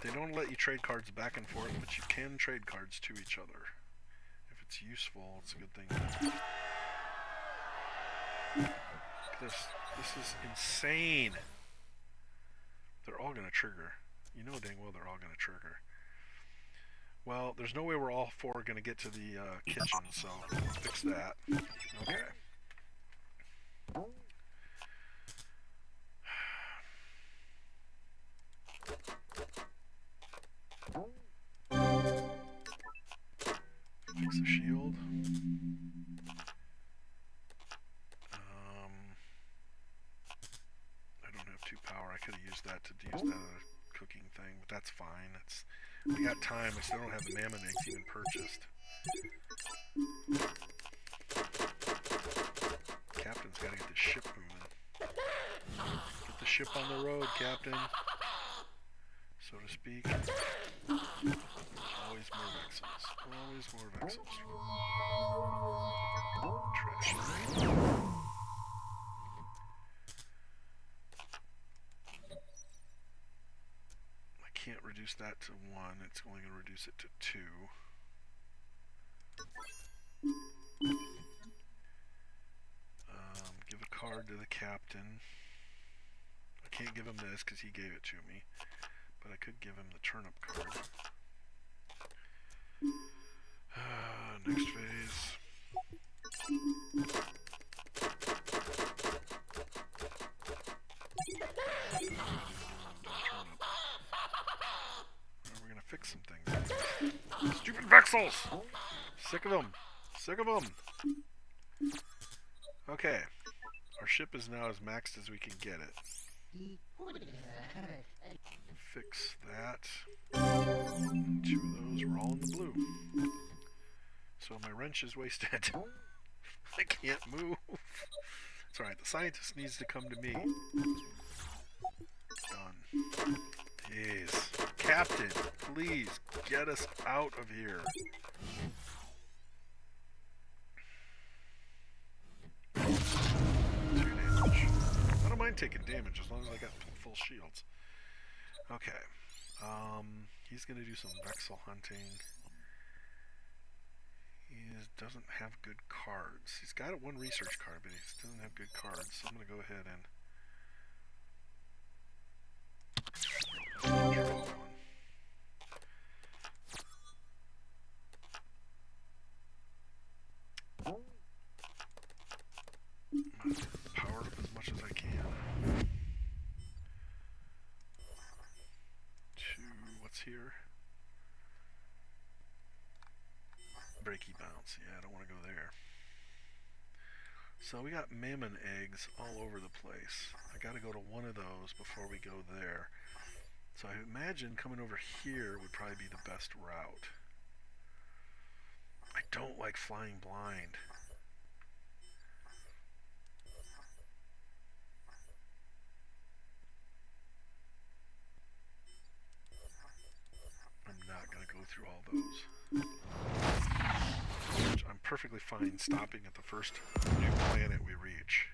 They don't let you trade cards back and forth, but you can trade cards to each other. If it's useful, it's a good thing. Look at this. This is insane. They're all going to trigger. You know dang well they're all going to trigger. Well, there's no way we're all 4 going to get to the kitchen, so let's fix that. Okay. Fix the shield. I don't have 2 power. I could have used that to use that cooking thing, but that's fine. We got time. We still don't have the Mammon eggs even purchased. Captain's got to get this ship moving. Get the ship on the road, Captain. So to speak. Always more Vexels. Always more Vexels. Trash. I can't reduce that to 1. It's only going to reduce it to 2. card to the captain. I can't give him this because he gave it to me, but I could give him the turnip card. Next phase. We're gonna fix some things. Stupid Vexels! Sick of them. Sick of them. Okay. Our ship is now as maxed as we can get it. Fix that. 2 of those. We're all in the blue. So my wrench is wasted. I can't move. It's alright. The scientist needs to come to me. Done. Jeez. Captain, please get us out of here. 2 damage. I don't mind taking damage as long as I got full shields. Okay. He's gonna do some Vexel hunting. He doesn't have good cards. He's got 1 research card, but he doesn't have good cards. So I'm gonna go ahead and draw 1. Power up as much as I can. 2, what's here? Breaky bounce. Yeah, I don't want to go there. So we got mammon eggs all over the place. I got to go to one of those before we go there. So I imagine coming over here would probably be the best route. I don't like flying blind. I'm not going to go through all those. I'm perfectly fine stopping at the first new planet we reach.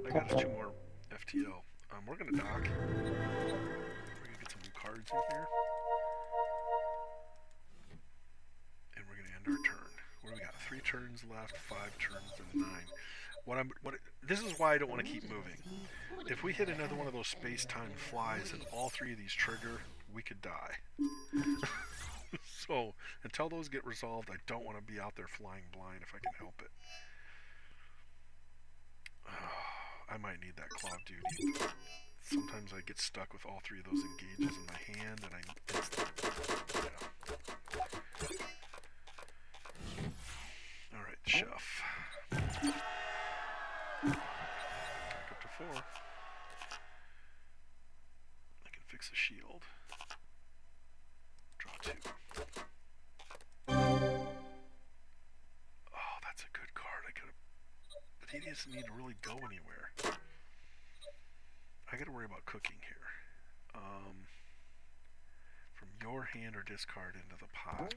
I got us 2 more FTL. We're gonna dock. We're gonna get some new cards in here. And we're gonna end our turn. What do we got? 3 turns left, 5 turns, and 9. This is why I don't want to keep moving. If we hit another one of those space-time flies and all 3 of these trigger, we could die. So, until those get resolved, I don't want to be out there flying blind if I can help it. I might need that claw duty. Sometimes I get stuck with all 3 of those engages in my hand, and Alright, chef. Back up to 4. I can fix a shield. Draw 2. Oh, that's a good card. But he doesn't need to really go anywhere. I gotta worry about cooking here. From your hand or discard into the pot.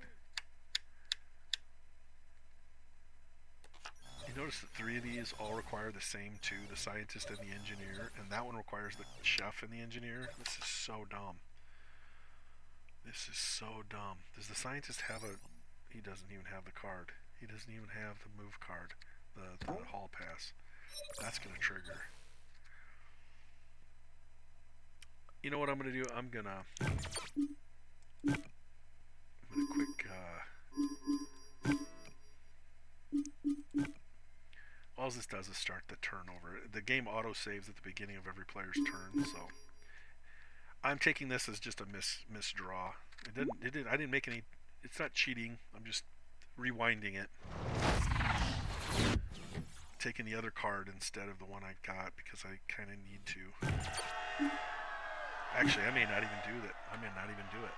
You notice that 3 of these all require the same 2, the scientist and the engineer, and that one requires the chef and the engineer. This is so dumb. This is so dumb. Does the scientist have a... He doesn't even have the card. He doesn't even have the move card, the hall pass. That's going to trigger. You know what I'm going to do? I'm going to quick... all this does is start the turnover. The game auto-saves at the beginning of every player's turn, so... I'm taking this as just a misdraw. I didn't make any... It's not cheating. I'm just rewinding it. Taking the other card instead of the one I got because I kind of need to. Actually, I may not even do that. I may not even do it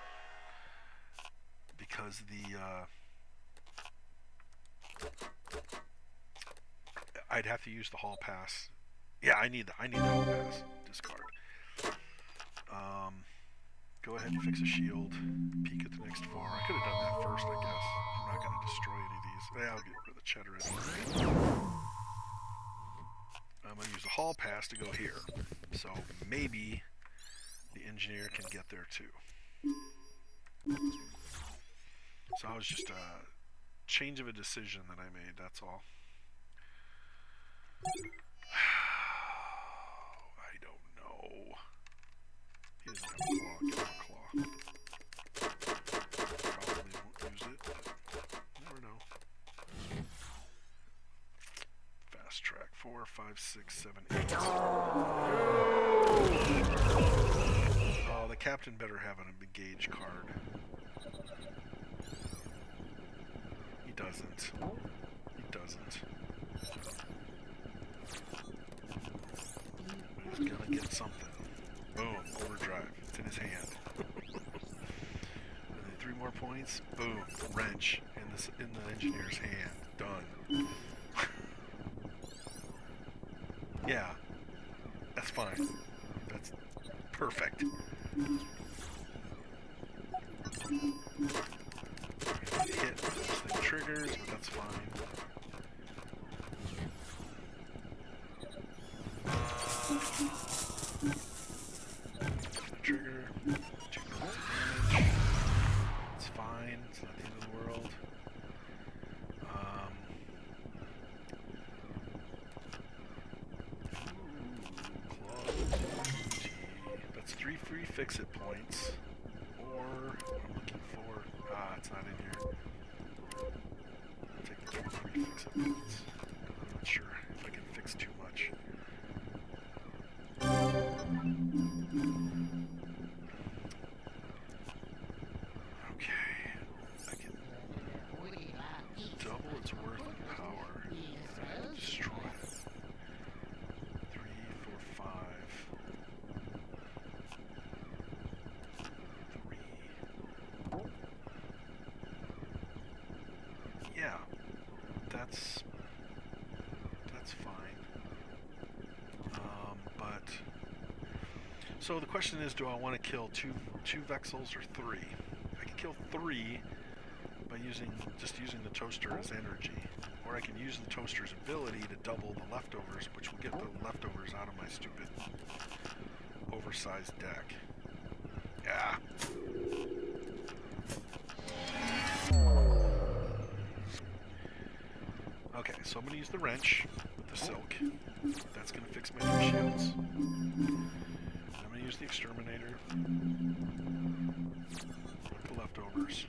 because I'd have to use the hall pass. Yeah, I need the hall pass. Discard. Go ahead and fix a shield. Peek at the next 4. I could have done that first, I guess. I'm not going to destroy any of these. Yeah, I'll get rid of the chatter at me. I'm going to use a hall pass to go here. So maybe the engineer can get there too. So I was just a change of a decision that I made, that's all. I don't know. He doesn't have a claw. Give him a claw. Probably won't use it, but never know. Fast track 4, 5, 6, 7, 8. Oh, the captain better have an engage card. He doesn't. He doesn't. He's gonna get something. Boom, overdrive. It's in his hand. And then 3 more points. Boom, wrench in the engineer's hand. Done. Yeah, that's fine. That's perfect. Hit this thing triggers, but that's fine. Trigger. 2 points of damage. It's fine. It's not the end of the world. That's 3 free fix-it points. Or I'm looking for. It's not in here. I'll take the 3 free fix-it points. I'm not sure if I can fix too much. Okay. I can double its worth in power. Destroy it. 3, 4, 5. 3. Yeah, that's fine. But so the question is, do I want to kill two Vexels or 3? I can kill 3 by using the toaster as energy, or I can use the toaster's ability to double the leftovers, which will get the leftovers out of my stupid oversized deck. Yeah. Okay, so I'm going to use the wrench with the silk. That's going to fix my 3 shields. I'm going to use the exterminator with the leftovers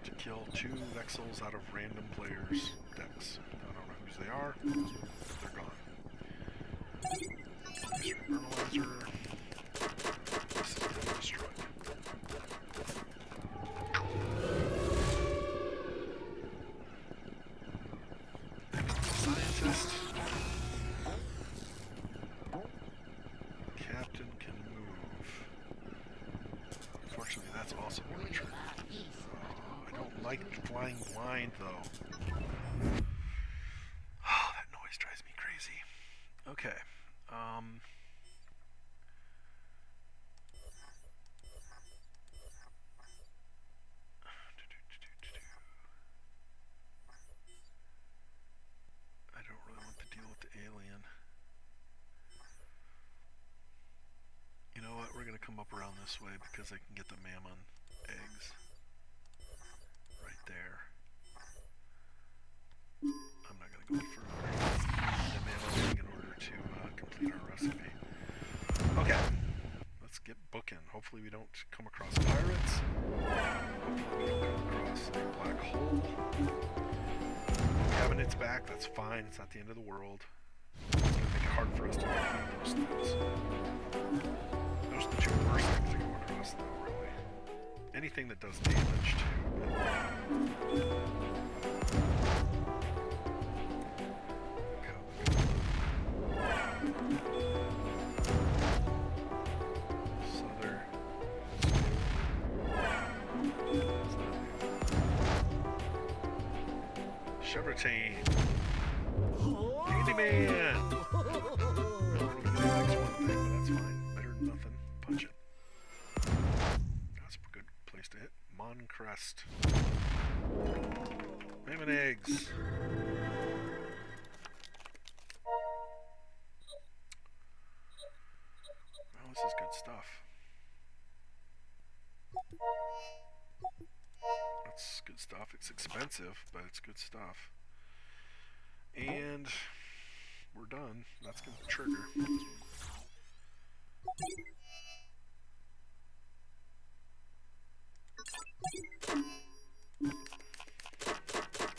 to kill 2 Vexels out of random players' decks. I don't know whose they are, but they're gone. Here's your Fertilizer. This is going to be destroyed. Scientist. Captain can move. Unfortunately, that's also going to trigger. I don't like flying blind, though. Oh, that noise drives me crazy. Okay. I don't really want to deal with the alien. You know what? We're going to come up around this way because I can get the mammon eggs right there. I'm not going to go any further. The mammon egg in order to complete our recipe. Okay. Let's get booking. Hopefully we don't come across pirates. Hopefully we don't come across a black hole. Having its back, that's fine. It's not the end of the world. It's going to make it hard for us to complete those things. Those are the 2 first things that go across, though, really. Anything that does damage, too. Southern. Chevrolet. Handyman! He likes one thing, but that's fine. Better than nothing. Punch it. That's a good place to hit. Moncrest. Ham and eggs. Well, this is good stuff. That's good stuff. It's expensive, but it's good stuff. And we're done. That's going to trigger.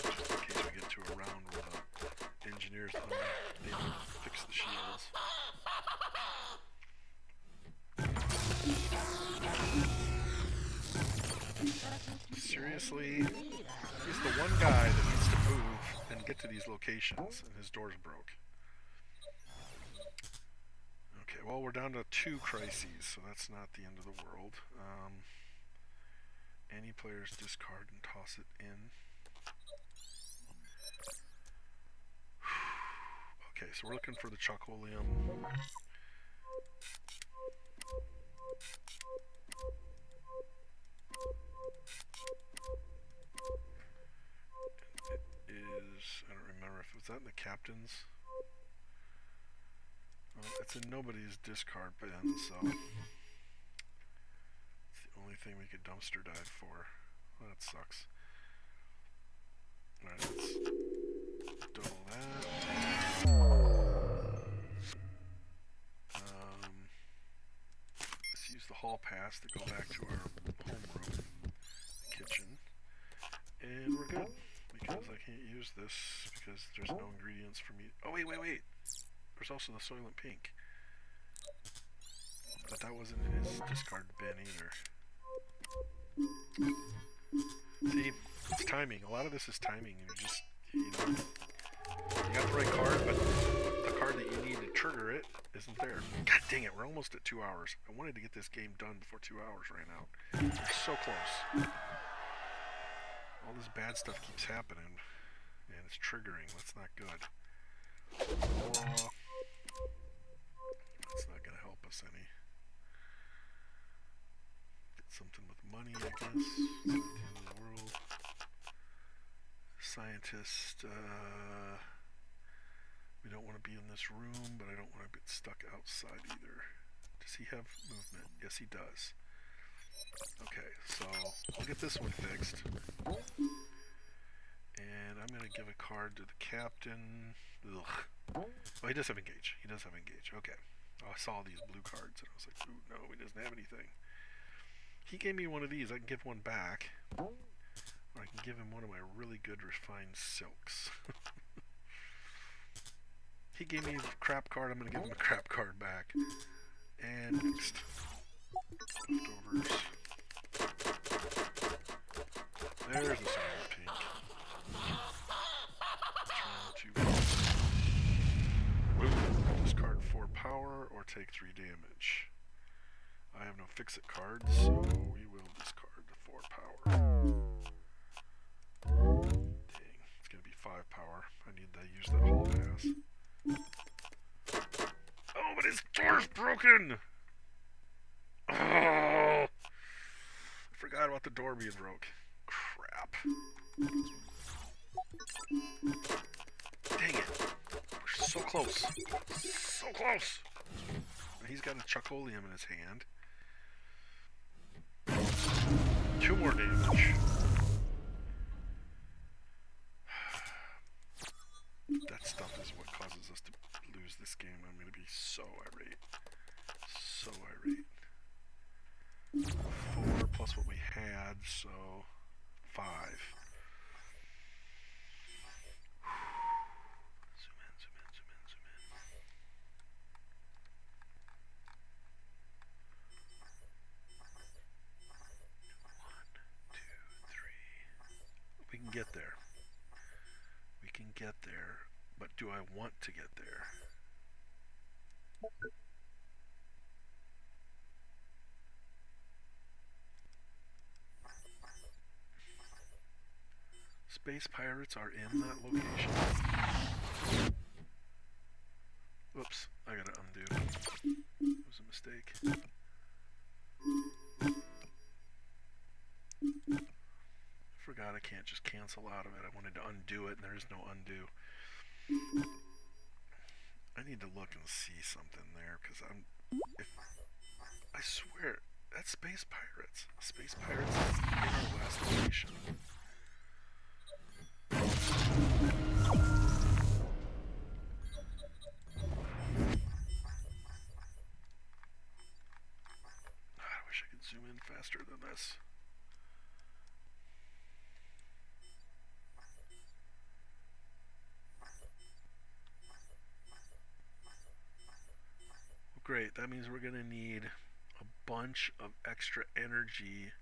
Just in case we get to a round where the engineers don't be able to fix the shields. Seriously? He's the one guy that needs to move and get to these locations, and his door's broke. Okay, well, we're down to 2 crises, so that's not the end of the world. Any players discard and toss it in. Okay, so we're looking for the Chocolium. It is, I don't remember if it was that in the captain's. Well, it's in nobody's discard bin, so it's the only thing we could dumpster dive for. Well, that sucks. Alright, let's double that. Let's use the hall pass to go back to our homeroom, the kitchen, and we're good. Because I can't use this because there's no ingredients for me. Oh, wait. There's also the Soylent Pink. But that wasn't in his discard bin either. See, it's timing. A lot of this is timing. You just, you got the right card, but the card that you need to trigger it isn't there. God dang it, we're almost at 2 hours. I wanted to get this game done before 2 hours ran out. We're so close. All this bad stuff keeps happening, and it's triggering. That's not good. That's not going to help us any. Get something with money, I guess. It's not the end of the world. Scientist. We don't want to be in this room, but I don't want to get stuck outside either. Does he have movement? Yes, he does. Okay, so we'll get this one fixed. And I'm going to give a card to the captain. Ugh. Oh, he does have engage. Okay. Oh, I saw these blue cards and I was like, ooh, no, he doesn't have anything. He gave me one of these. I can give one back. Or I can give him one of my really good refined silks. He gave me a crap card. I'm going to give him a crap card back. And next. Leftovers. There's the Soylent Pink. Discard 4 power or take 3 damage. I have no fix-it cards, so we will discard the 4 power. Dang, it's gonna be 5 power. I need to use that hall pass. Oh, but his door's broken! Oh! I forgot about the door being broke. Crap. Dang it. We're so close. So close! He's got a Chocolium in his hand. 2 more damage. That stuff is what causes us to lose this game. I'm going to be so irate. So irate. 4 plus what we had, so 5. Zoom in. 1, 2, 3. We can get there. But do I want to get there? Space pirates are in that location. Whoops, I gotta undo. It was a mistake. Forgot I can't can't just cancel out of it. I wanted to undo it, and there is no undo. I need to look and see something there, because I swear, that's Space Pirates. Space Pirates is in our last station. I wish I could zoom in faster than this. Great, that means we're going to need a bunch of extra energy.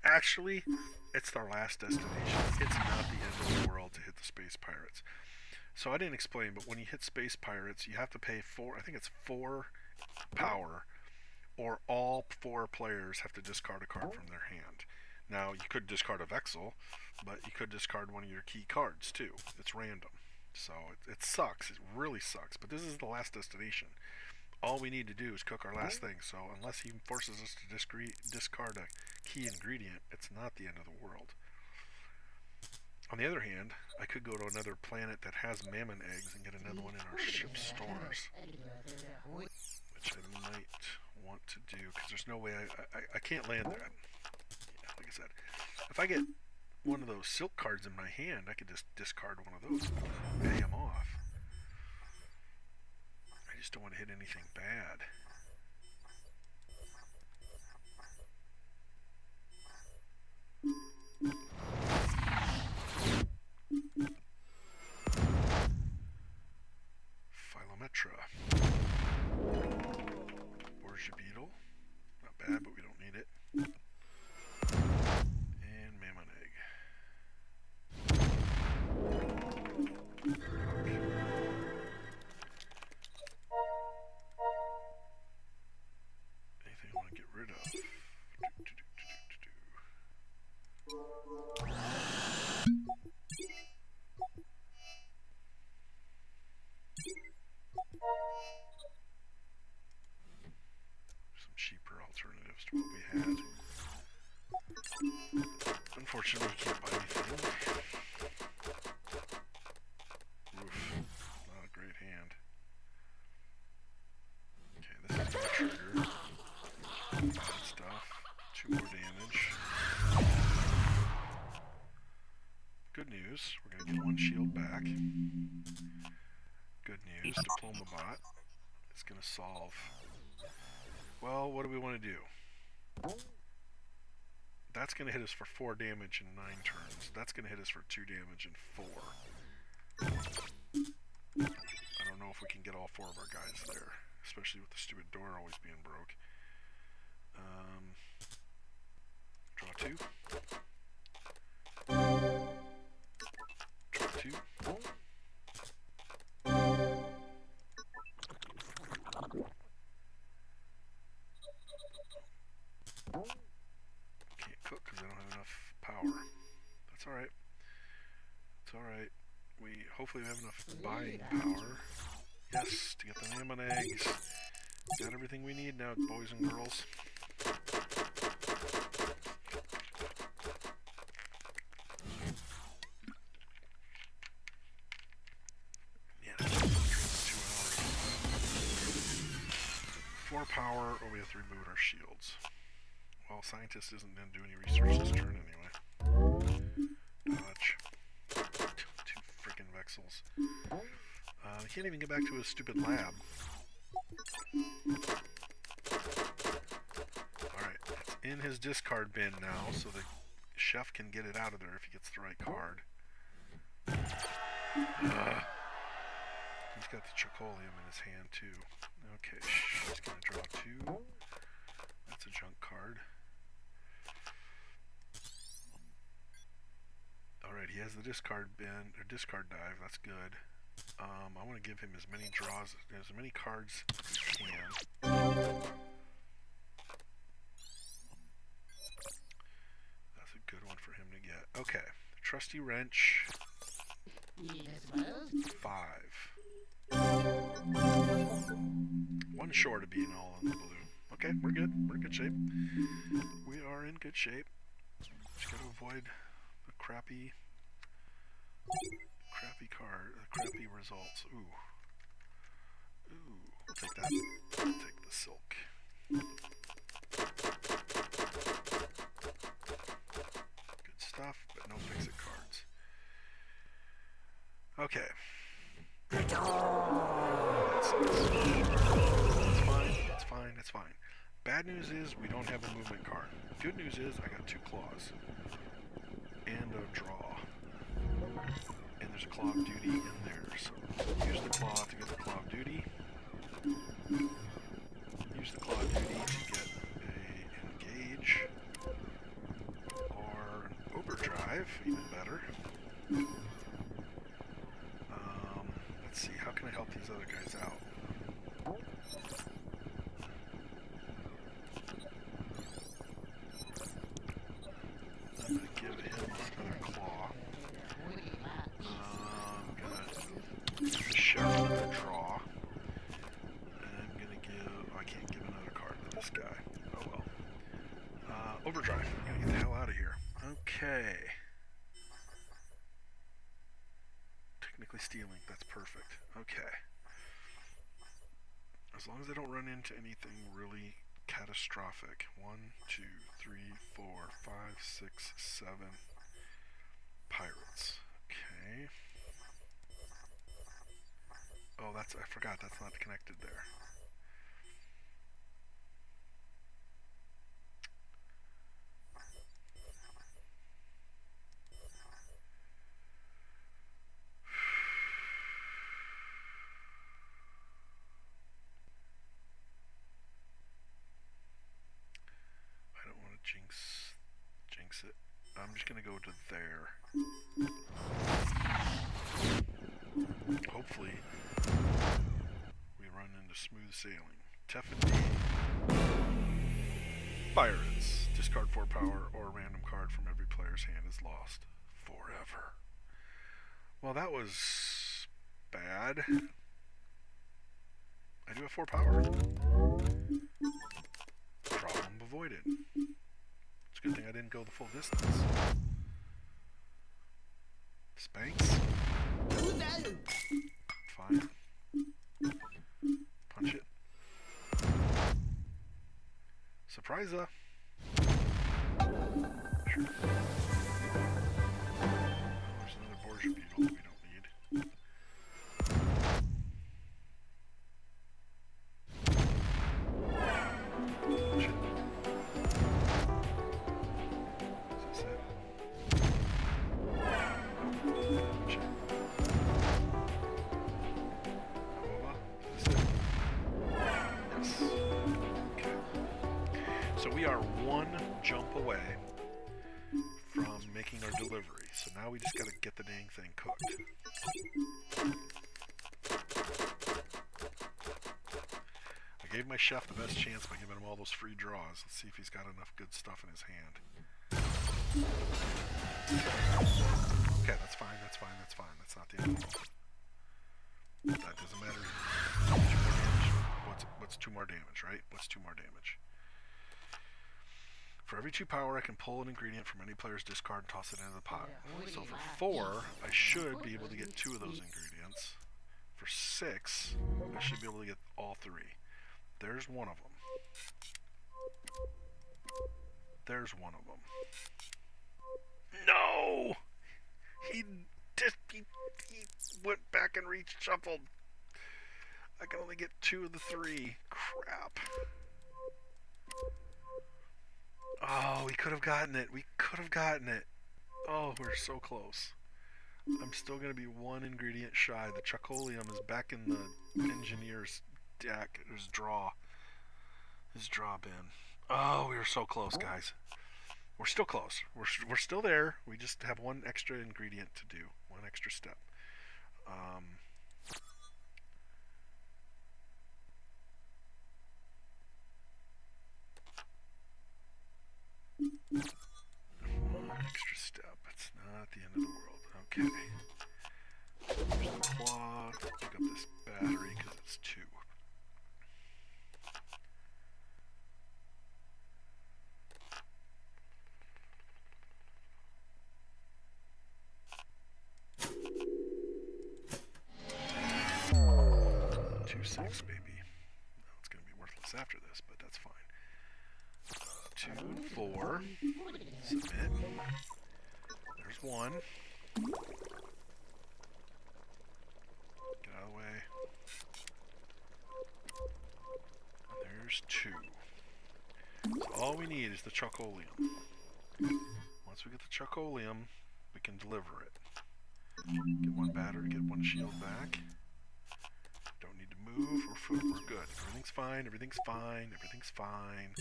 Actually, it's our last destination. It's not the end of the world to hit the Space Pirates. So I didn't explain, but when you hit Space Pirates, you have to pay I think it's 4 power, or all 4 players have to discard a card from their hand. Now, you could discard a Vexel, but you could discard one of your key cards too. It's random. So it sucks. It really sucks. But this is the last destination. All we need to do is cook our last thing. So unless he forces us to discard a key ingredient, it's not the end of the world. On the other hand, I could go to another planet that has mammon eggs and get another one in our ship stores, which I might want to do, because there's no way I can't land there. Yeah, like I said, if I get one of those silk cards in my hand, I could just discard one of those and pay them off. I just don't want to hit anything bad. Philometra. Borgia Beetle. Not bad, but we don't need it. And Mammon Egg. Anything I want to get rid of? Some cheaper alternatives to what we had. Unfortunately, you can't buy anything. Oof, not a great hand. Okay, this is gonna trigger. Bad stuff. 2 more damage. Good news, we're gonna get 1 shield back. Good news, Diploma Bot is gonna solve. Well, what do we want to do? That's going to hit us for 4 damage in 9 turns. That's going to hit us for 2 damage in 4. I don't know if we can get all 4 of our guys there, especially with the stupid door always being broke. Draw 2. Draw 2. Can't cook because I don't have enough power. That's alright. It's alright. Hopefully we have enough buying power. Yes, to get the mammon eggs. Got everything we need now, boys and girls. Yeah, that's 2 hours. 4 power, or we have to reboot our shields. Well, scientist isn't going to do any research this turn anyway. Dodge. 2 frickin' Vexels. He can't even get back to his stupid lab. Alright, it's in his discard bin now, so the chef can get it out of there if he gets the right card. He's got the Chocolium in his hand too. Okay, he's going to draw 2. That's a junk card. Alright, he has the discard bin, or discard dive, that's good. I want to give him as many draws, as many cards as he can. That's a good one for him to get. Okay, Trusty Wrench. 5. 1 short of being all in the blue. Okay, we're good. We're in good shape. We are in good shape. Just gotta avoid the crappy Crappy card, crappy results. Ooh. Ooh, we'll take that. We'll take the silk. Good stuff, but no fix-it cards. Okay. That's fine, it's fine, it's fine. Bad news is we don't have a movement card. Good news is I got 2 claws. And a draw. And there's a claw of duty in there, so use the claw to get the claw of duty. Use the claw of duty to get a engage. Or an overdrive, even better. Let's see, how can I help these other guys out? I'm going to give him another claw. I'm going to sheriff the draw. And I'm going to give... Oh, I can't give another card to this guy. Oh well. Overdrive. I'm going to get the hell out of here. Okay. Technically stealing. That's perfect. Okay. As long as I don't run into anything really catastrophic. 1, 2, 3, 4, 5, 6, 7 pirates. Okay. Oh, I forgot, that's not connected there. I don't want to jinx it. I'm just going to go to there. Hopefully, we run into smooth sailing. Tiffany. Pirates. Discard 4 power or a random card from every player's hand is lost forever. Well, that was bad. I do have 4 power. Problem avoided. It's a good thing I didn't go the full distance. Spanx. Fine. Punch it. Surprise-a. Sure. Oh, there's another Borgia beetle that we don't need. Punch it. Is this it? Punch it. Is this it? Yes. Okay. So we are 1 jump away from making our delivery. So now we just gotta get the dang thing cooked. I gave my chef the best chance by giving him all those free draws. Let's see if he's got enough good stuff in his hand. Okay, that's fine, that's fine, that's fine. That's not the end of the world. That doesn't matter either. 2 more damage. What's 2 more damage, right? What's 2 more damage? For every 2 power, I can pull an ingredient from any player's discard and toss it into the pot. So for 4, I should be able to get 2 of those ingredients. For 6, I should be able to get all 3. There's one of them. There's one of them. No! He went back and reshuffled. I can only get 2 of the 3. Crap. Oh, we could have gotten it. We could have gotten it. Oh, we're so close. I'm still going to be 1 ingredient shy. The Chocolium is back in the engineer's deck. His draw bin. Oh, we were so close, guys. We're still close. We're still there. We just have 1 extra ingredient to do. 1 extra step. One extra step. It's not the end of the world. Okay. There's the claw. Let's pick up this battery because it's 2. 2-6, baby. No, it's going to be worthless after this, but that's fine. 2 and 4. Submit. There's 1. Get out of the way. And there's 2. So all we need is the Chocolium. Once we get the Chocolium, we can deliver it. Get 1 battery, get 1 shield back. Don't need to move or food. We're good. Everything's fine, everything's fine, everything's fine.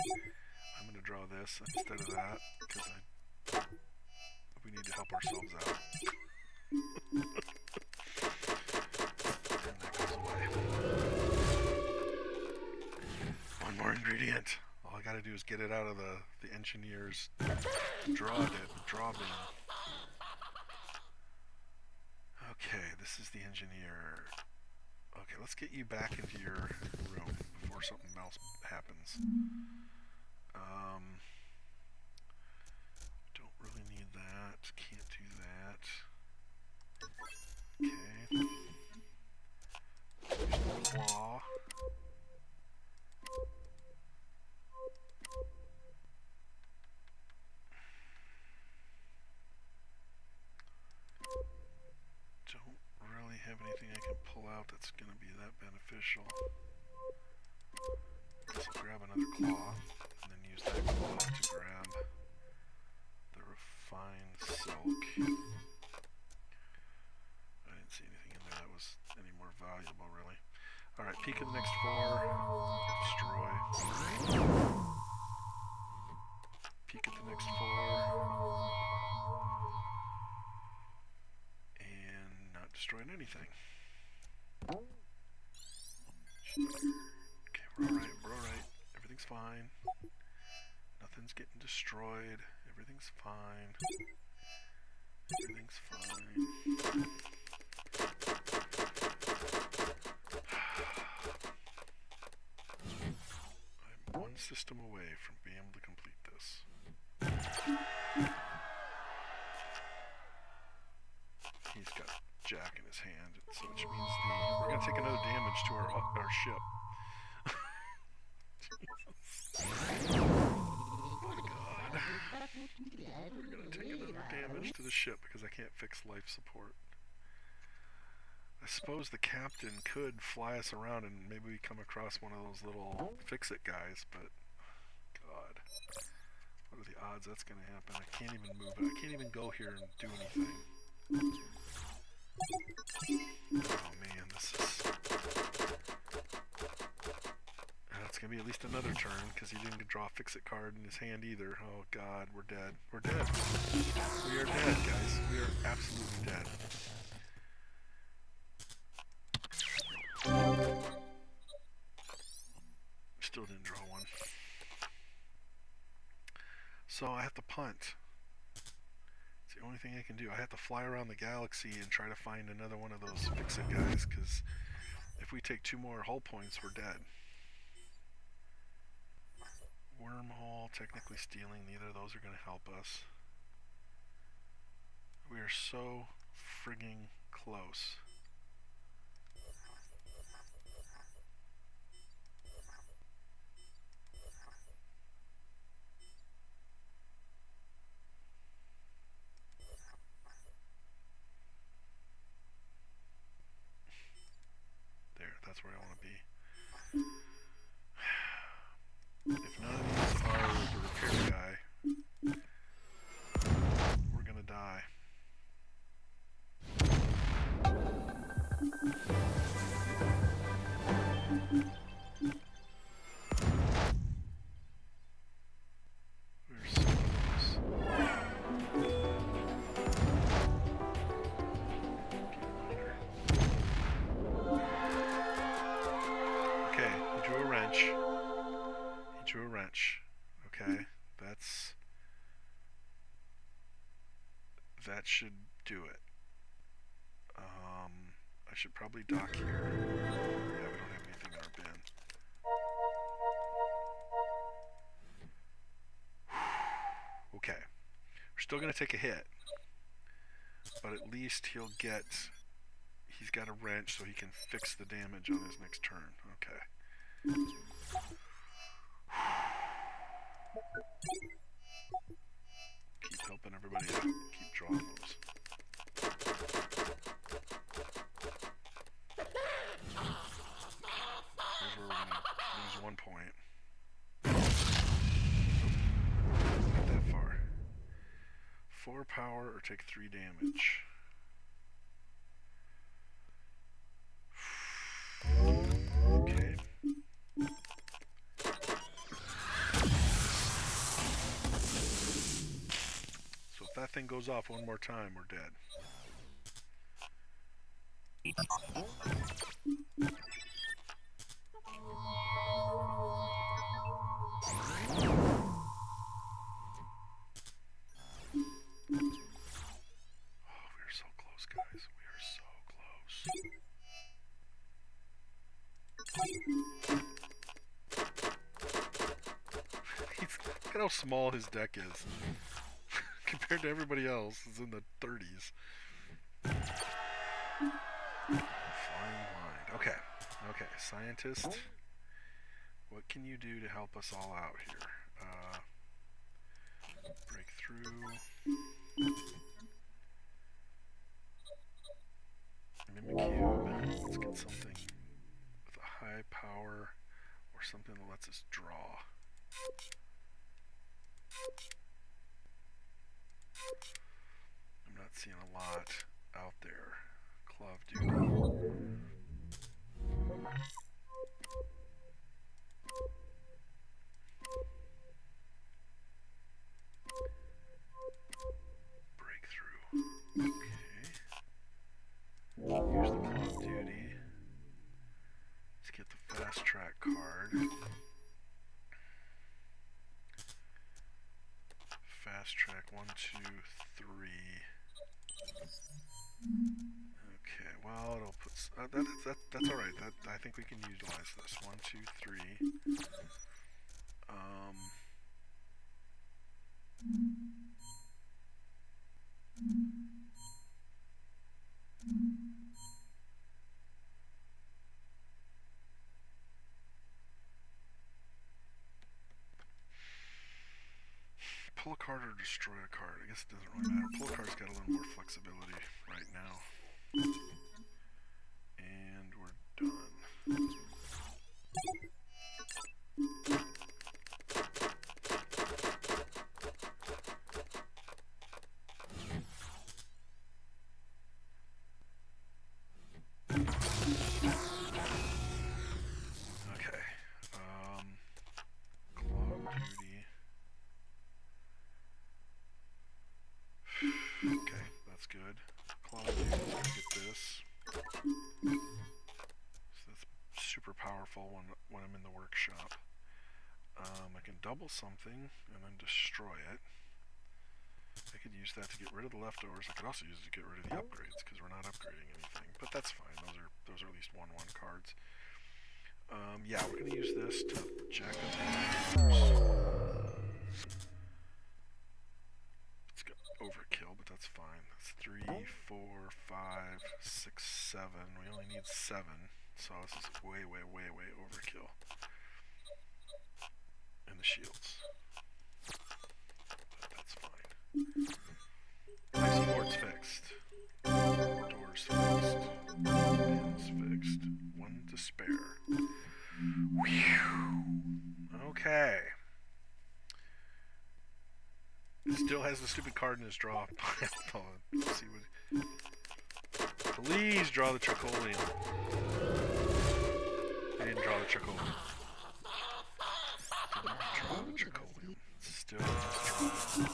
I'm going to draw this instead of that because we need to help ourselves out. And that goes away. 1 more ingredient. All I gotta do is get it out of the engineer's draw bin. Okay, this is the engineer. Okay, let's get you back into your room before something else happens. Don't really need that. Can't do that. Okay. Use the claw. Don't really have anything I can pull out that's going to be that beneficial. Guess I'll grab another claw and then use that claw to grab the refined silk. I didn't see anything in there that was any more valuable, really. Alright, peek at the next 4. Destroy. Peek at the next 4. And not destroying anything. Okay, we're alright. Everything's fine. Nothing's getting destroyed. Everything's fine. Everything's fine. I'm 1 system away from being able to complete this. He's got Jack in his hand, so which means we're going to take another damage to our ship. Oh my god. We're going to take another damage to the ship because I can't fix life support. I suppose the captain could fly us around and maybe we come across one of those little fix-it guys, but god. What are the odds that's going to happen? I can't even move it. I can't even go here and do anything. Oh man, this is... It's going to be at least another turn, because he didn't draw a fix-it card in his hand either. Oh god, we're dead. We're dead. We are dead, guys. We are absolutely dead. Still didn't draw one. So I have to punt. It's the only thing I can do. I have to fly around the galaxy and try to find another one of those fix-it guys, because if we take 2 more hull points, we're dead. Wormhole, technically stealing, neither of those are going to help us. We are so frigging close. There, that's where I want to be. If none of these are the repair guy, we're gonna die. We're so close. Okay, he drew a wrench. Drew a wrench. Okay, that should do it. I should probably dock here. Yeah, we don't have anything in our bin. Okay, we're still gonna take a hit, but at least he's he's got a wrench so he can fix the damage on his next turn. Okay. Keep helping everybody out. Keep drawing those. Here's where we're gonna lose 1 point. Not that far. 4 power or take 3 damage. Okay. So if that thing goes off one more time, we're dead. Guys, we are so close. Look at how small his deck is compared to everybody else. It's in the 30s. Flying blind. Okay. Okay, scientist. What can you do to help us all out here? Break through. Mimicube. Let's get something with a high power or something that lets us draw. I'm not seeing a lot out there. Club duty. Breakthrough. Okay. Use the club duty. Let's get the fast track card. Fast track 1, 2, 3. Okay, well it'll put that's all right. I think we can utilize this. 1, 2, 3. Pull a card or destroy a card. I guess it doesn't really matter. Pull a card's got a little more flexibility right now. And we're done. Okay. Club duty. Okay, that's good. Club duty, let's go get this. So that's super powerful when I'm in the workshop. I can double something and then destroy it. I could use that to get rid of the leftovers. I could also use it to get rid of the upgrades because we're not upgrading anything. But that's fine. Those are at least 1/1 cards. Yeah, we're gonna use this to jack up the leftovers. It's got overkill, but that's fine. That's 3, 4, 5, 6, 7. We only need 7, so this is way overkill. And the shields. But that's fine. Icy board's fixed. Doors fixed. Pins fixed. 1 to spare. Whew. Okay. Still has the stupid card in his draw. Let's see what. Please draw the Tricoleum. I didn't draw the Tricoleum. Didn't draw the Tricoleum. Still in his draw.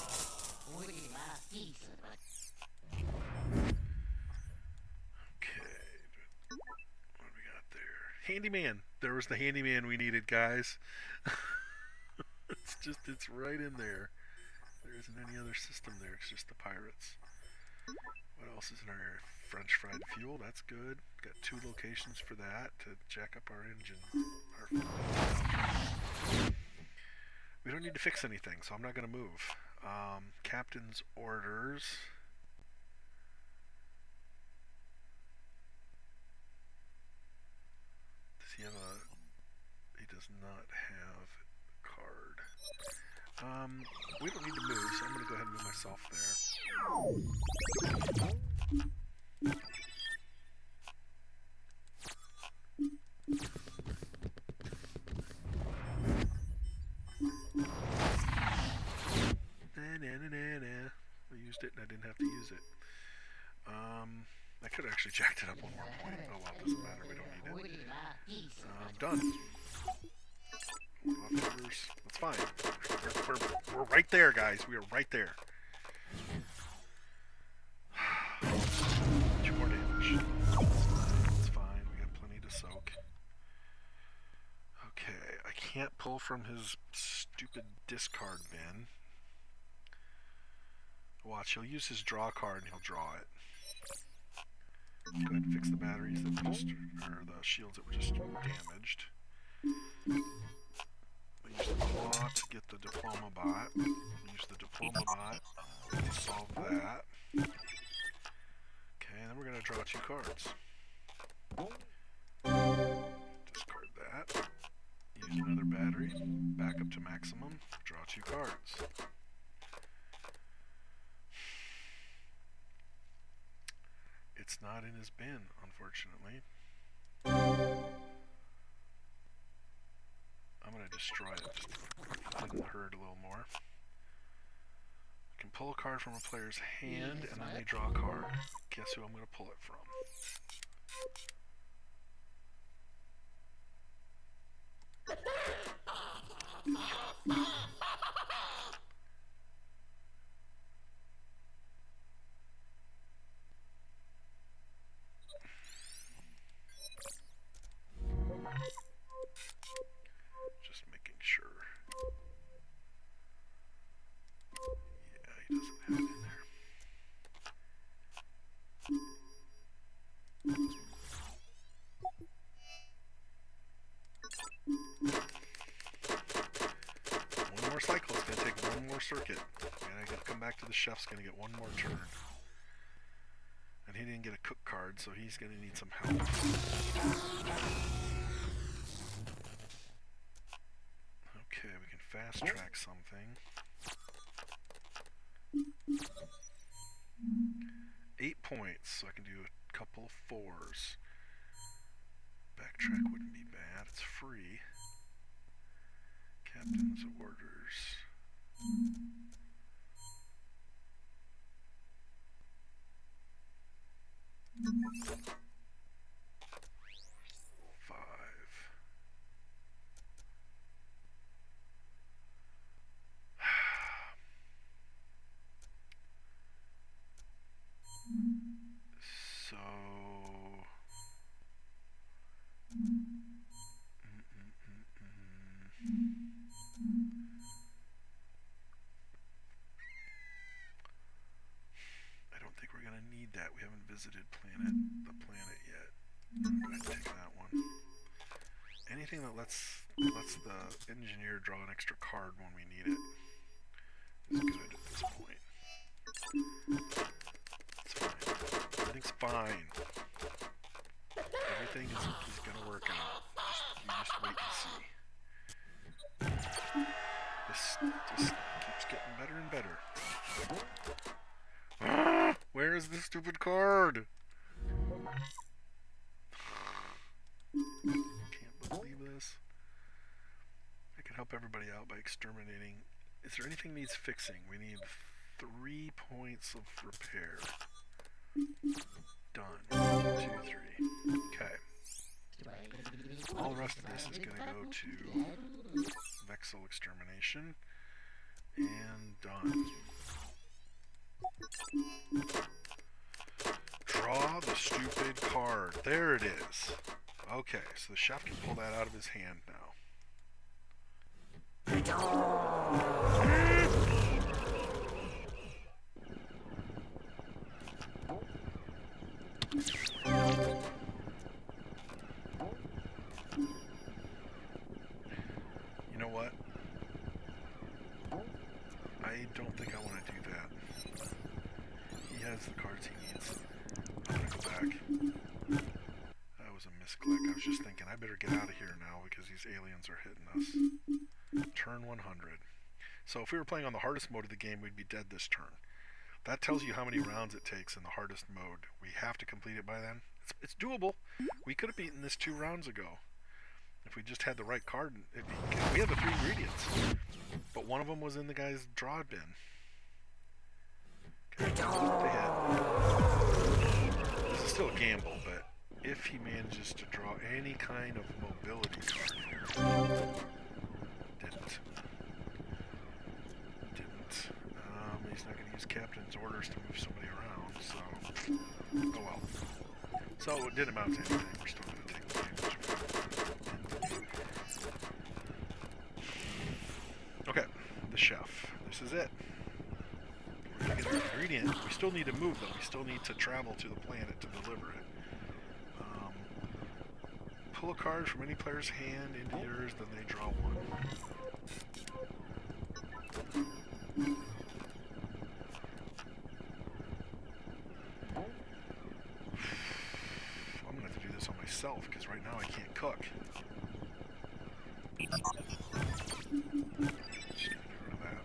Handyman. There was the handyman we needed, guys. It's right in there. There isn't any other system there. It's just the pirates. What else is in our area? French fried fuel. That's good. Got 2 locations for that to jack up our engine. We don't need to fix anything, so I'm not going to move. Captain's orders. does not have a card. We don't need to move, so I'm going to go ahead and move myself there. I used it and I didn't have to use it. I could have actually jacked it up one more point. Oh well, it doesn't matter. We don't need it. Done. Leftovers. That's fine. We're right there, guys. We are right there. 2 more damage. It's fine. We got plenty to soak. Okay, I can't pull from his stupid discard bin. Watch, he'll use his draw card and he'll draw it. Go ahead and fix the batteries that were just, or the shields that were just damaged. We use the claw to get the diploma bot. We use the diploma bot to solve that. Okay, and then we're going to draw 2 cards. Discard that. Use another battery. Back up to maximum. Draw 2 cards. It's not in his bin, unfortunately. I'm going to destroy it just to thin the herd a little more. I can pull a card from a player's hand and then they draw a card. Guess who I'm going to pull it from? Just making sure. Yeah, he doesn't have it in there. One more cycle. It's going to take one more circuit. And I got to come back to the chef's going to get one more turn. And he didn't get a cook card, so he's going to need some help. Okay, we can fast track something. 8 points, so I can do a couple of 4s. Backtrack wouldn't be bad, it's free. Captain's orders. 5. So I don't think we're going to need that. We haven't visited the planet yet. I'm going to take that one. Anything that lets the engineer draw an extra card when we need it is good at this point. It's fine. Everything's fine. Everything is going to work out. You just wait and see. This just keeps getting better and better. Ah, where is the stupid card? Can't believe this. I can help everybody out by exterminating. Is there anything needs fixing? We need 3 points of repair. Done. 1, 2, 3. Okay. All the rest of this is going to go to Vexel extermination. And done. Draw the stupid card. There it is. Okay, so the chef can pull that out of his hand now. You know what? I don't think I want to do that. He has the cards he needs. I'm gonna go back. That was a misclick. click. I was just thinking I better get out of here now because these aliens are hitting us. Turn 100. So if we were playing on the hardest mode of the game, we'd be dead this turn. That tells you how many rounds it takes in the hardest mode. We have to complete it by then. It's doable. We could have beaten this 2 rounds ago if we just had the right card. We had the 3 ingredients, but one of them was in the guy's draw bin. Okay, to hit. This is still a gamble, but if he manages to draw any kind of mobility card here, didn't. He's not going to use captain's orders to move somebody around, so oh well. So it didn't amount to anything. We're still going to take the damage. Okay, the chef. This is it. We're going to get an ingredient. We still need to move them. We still need to travel to the planet to deliver it. Pull a card from any player's hand into yours, then they draw one. I'm going to have to do this on myself, because right now I can't cook. Just gonna get rid of that.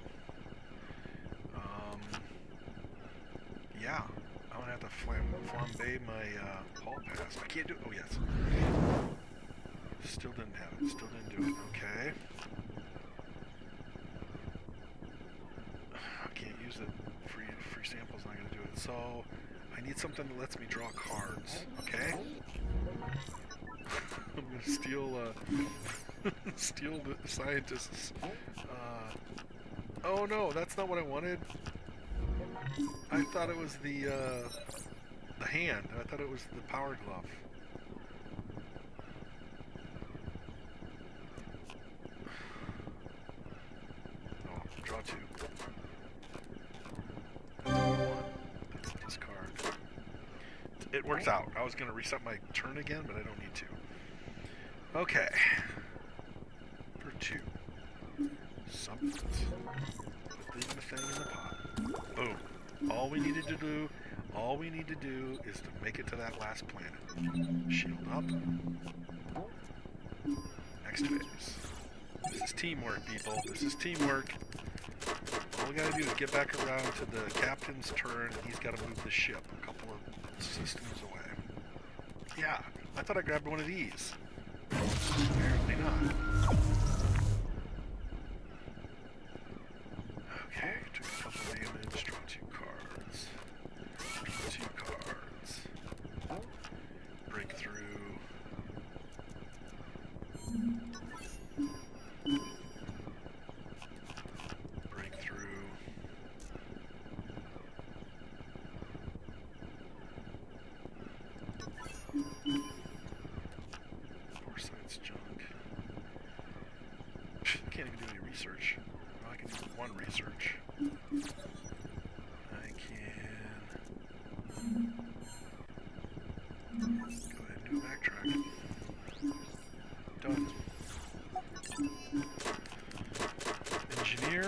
Yeah, I'm going to have to flambe my hall pass. I can't do it. Oh, yes. Still didn't have it. Still didn't do it. Okay. I can't use it. Free sample's not going to do it. So I need something that lets me draw cards. Okay. I'm going to steal the scientists. Oh no, that's not what I wanted. I thought it was the hand. I thought it was the power glove. Draw 2. That's what I want. That's a discard. It works out. I was going to reset my turn again, but I don't need to. Okay. For 2. Something. Put the thing in the pot. Boom. All we need to do is to make it to that last planet. Shield up. Next phase. This is teamwork, people. This is teamwork. All we gotta do is get back around to the captain's turn, and he's gotta move the ship a couple of systems away. Yeah, I thought I grabbed one of these. Apparently not. Okay, took a couple damage, draw 2 cards. Draw 2 cards. Breakthrough. Foresight's junk. Can't even do any research. Well, I can do 1 research. I can go ahead and do a backtrack. Done. Engineer.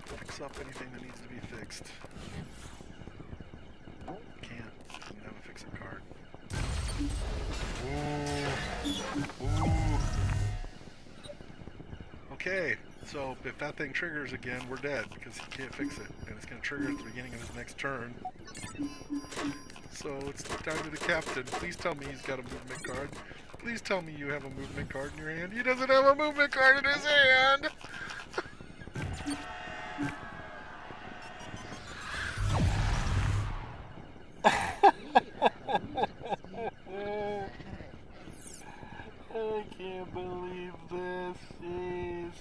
Fix up anything that needs to be fixed. Can't. Doesn't have a fix-it card. Ooh. Ooh. Okay, so if that thing triggers again, we're dead because he can't fix it. And it's going to trigger at the beginning of his next turn. So it's time to the captain. Please tell me he's got a movement card. Please tell me you have a movement card in your hand. He doesn't have a movement card in his hand! I can't believe this is...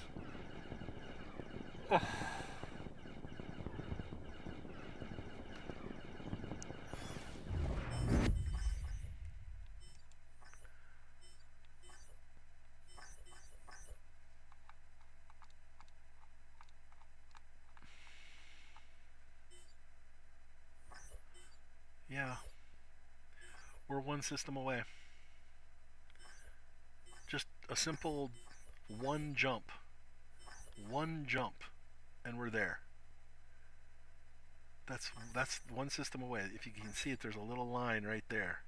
Yeah. We're 1 system away. Just a simple 1 jump. 1 jump. And we're there. That's 1 system away. If you can see it, there's a little line right there.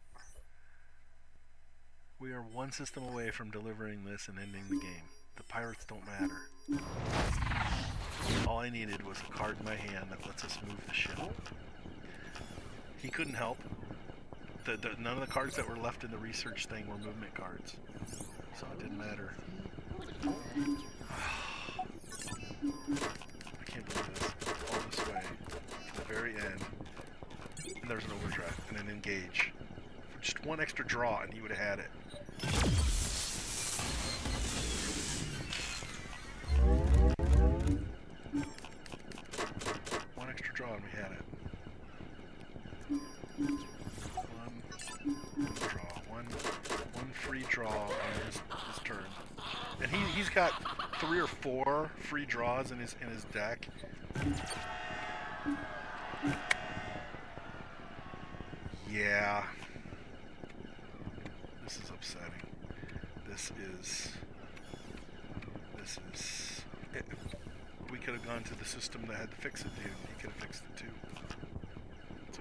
We are one system away from delivering this and ending the game. The pirates don't matter. All I needed was a card in my hand that lets us move the ship. He couldn't help. None of the cards that were left in the research thing were movement cards. So it didn't matter. I can't believe this. All this way to the very end. And there's an overdrive and an engage. Just one extra draw and he would have had it. One extra draw and we had it. One draw. One free draw on his turn. And he's got 3 or 4 free draws in his deck. Yeah. This is upsetting. We could have gone to the system that had the fix-it dude. He could have fixed it too. So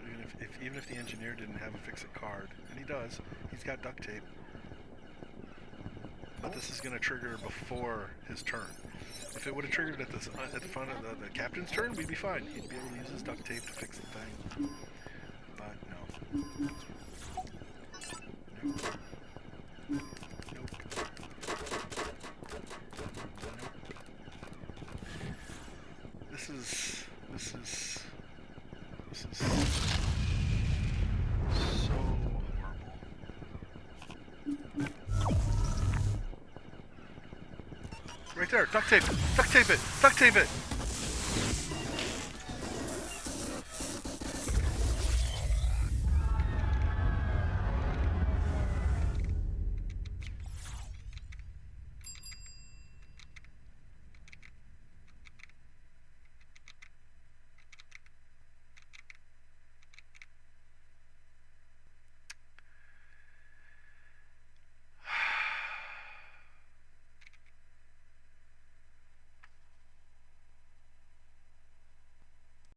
even if the engineer didn't have a fix-it card, and he does, he's got duct tape. But this is going to trigger before his turn. If it would have triggered at the front of the captain's turn, we'd be fine. He'd be able to use his duct tape to fix the thing. But no. Nope. This is so horrible. Right there, duct tape it, duct tape it, duct tape it.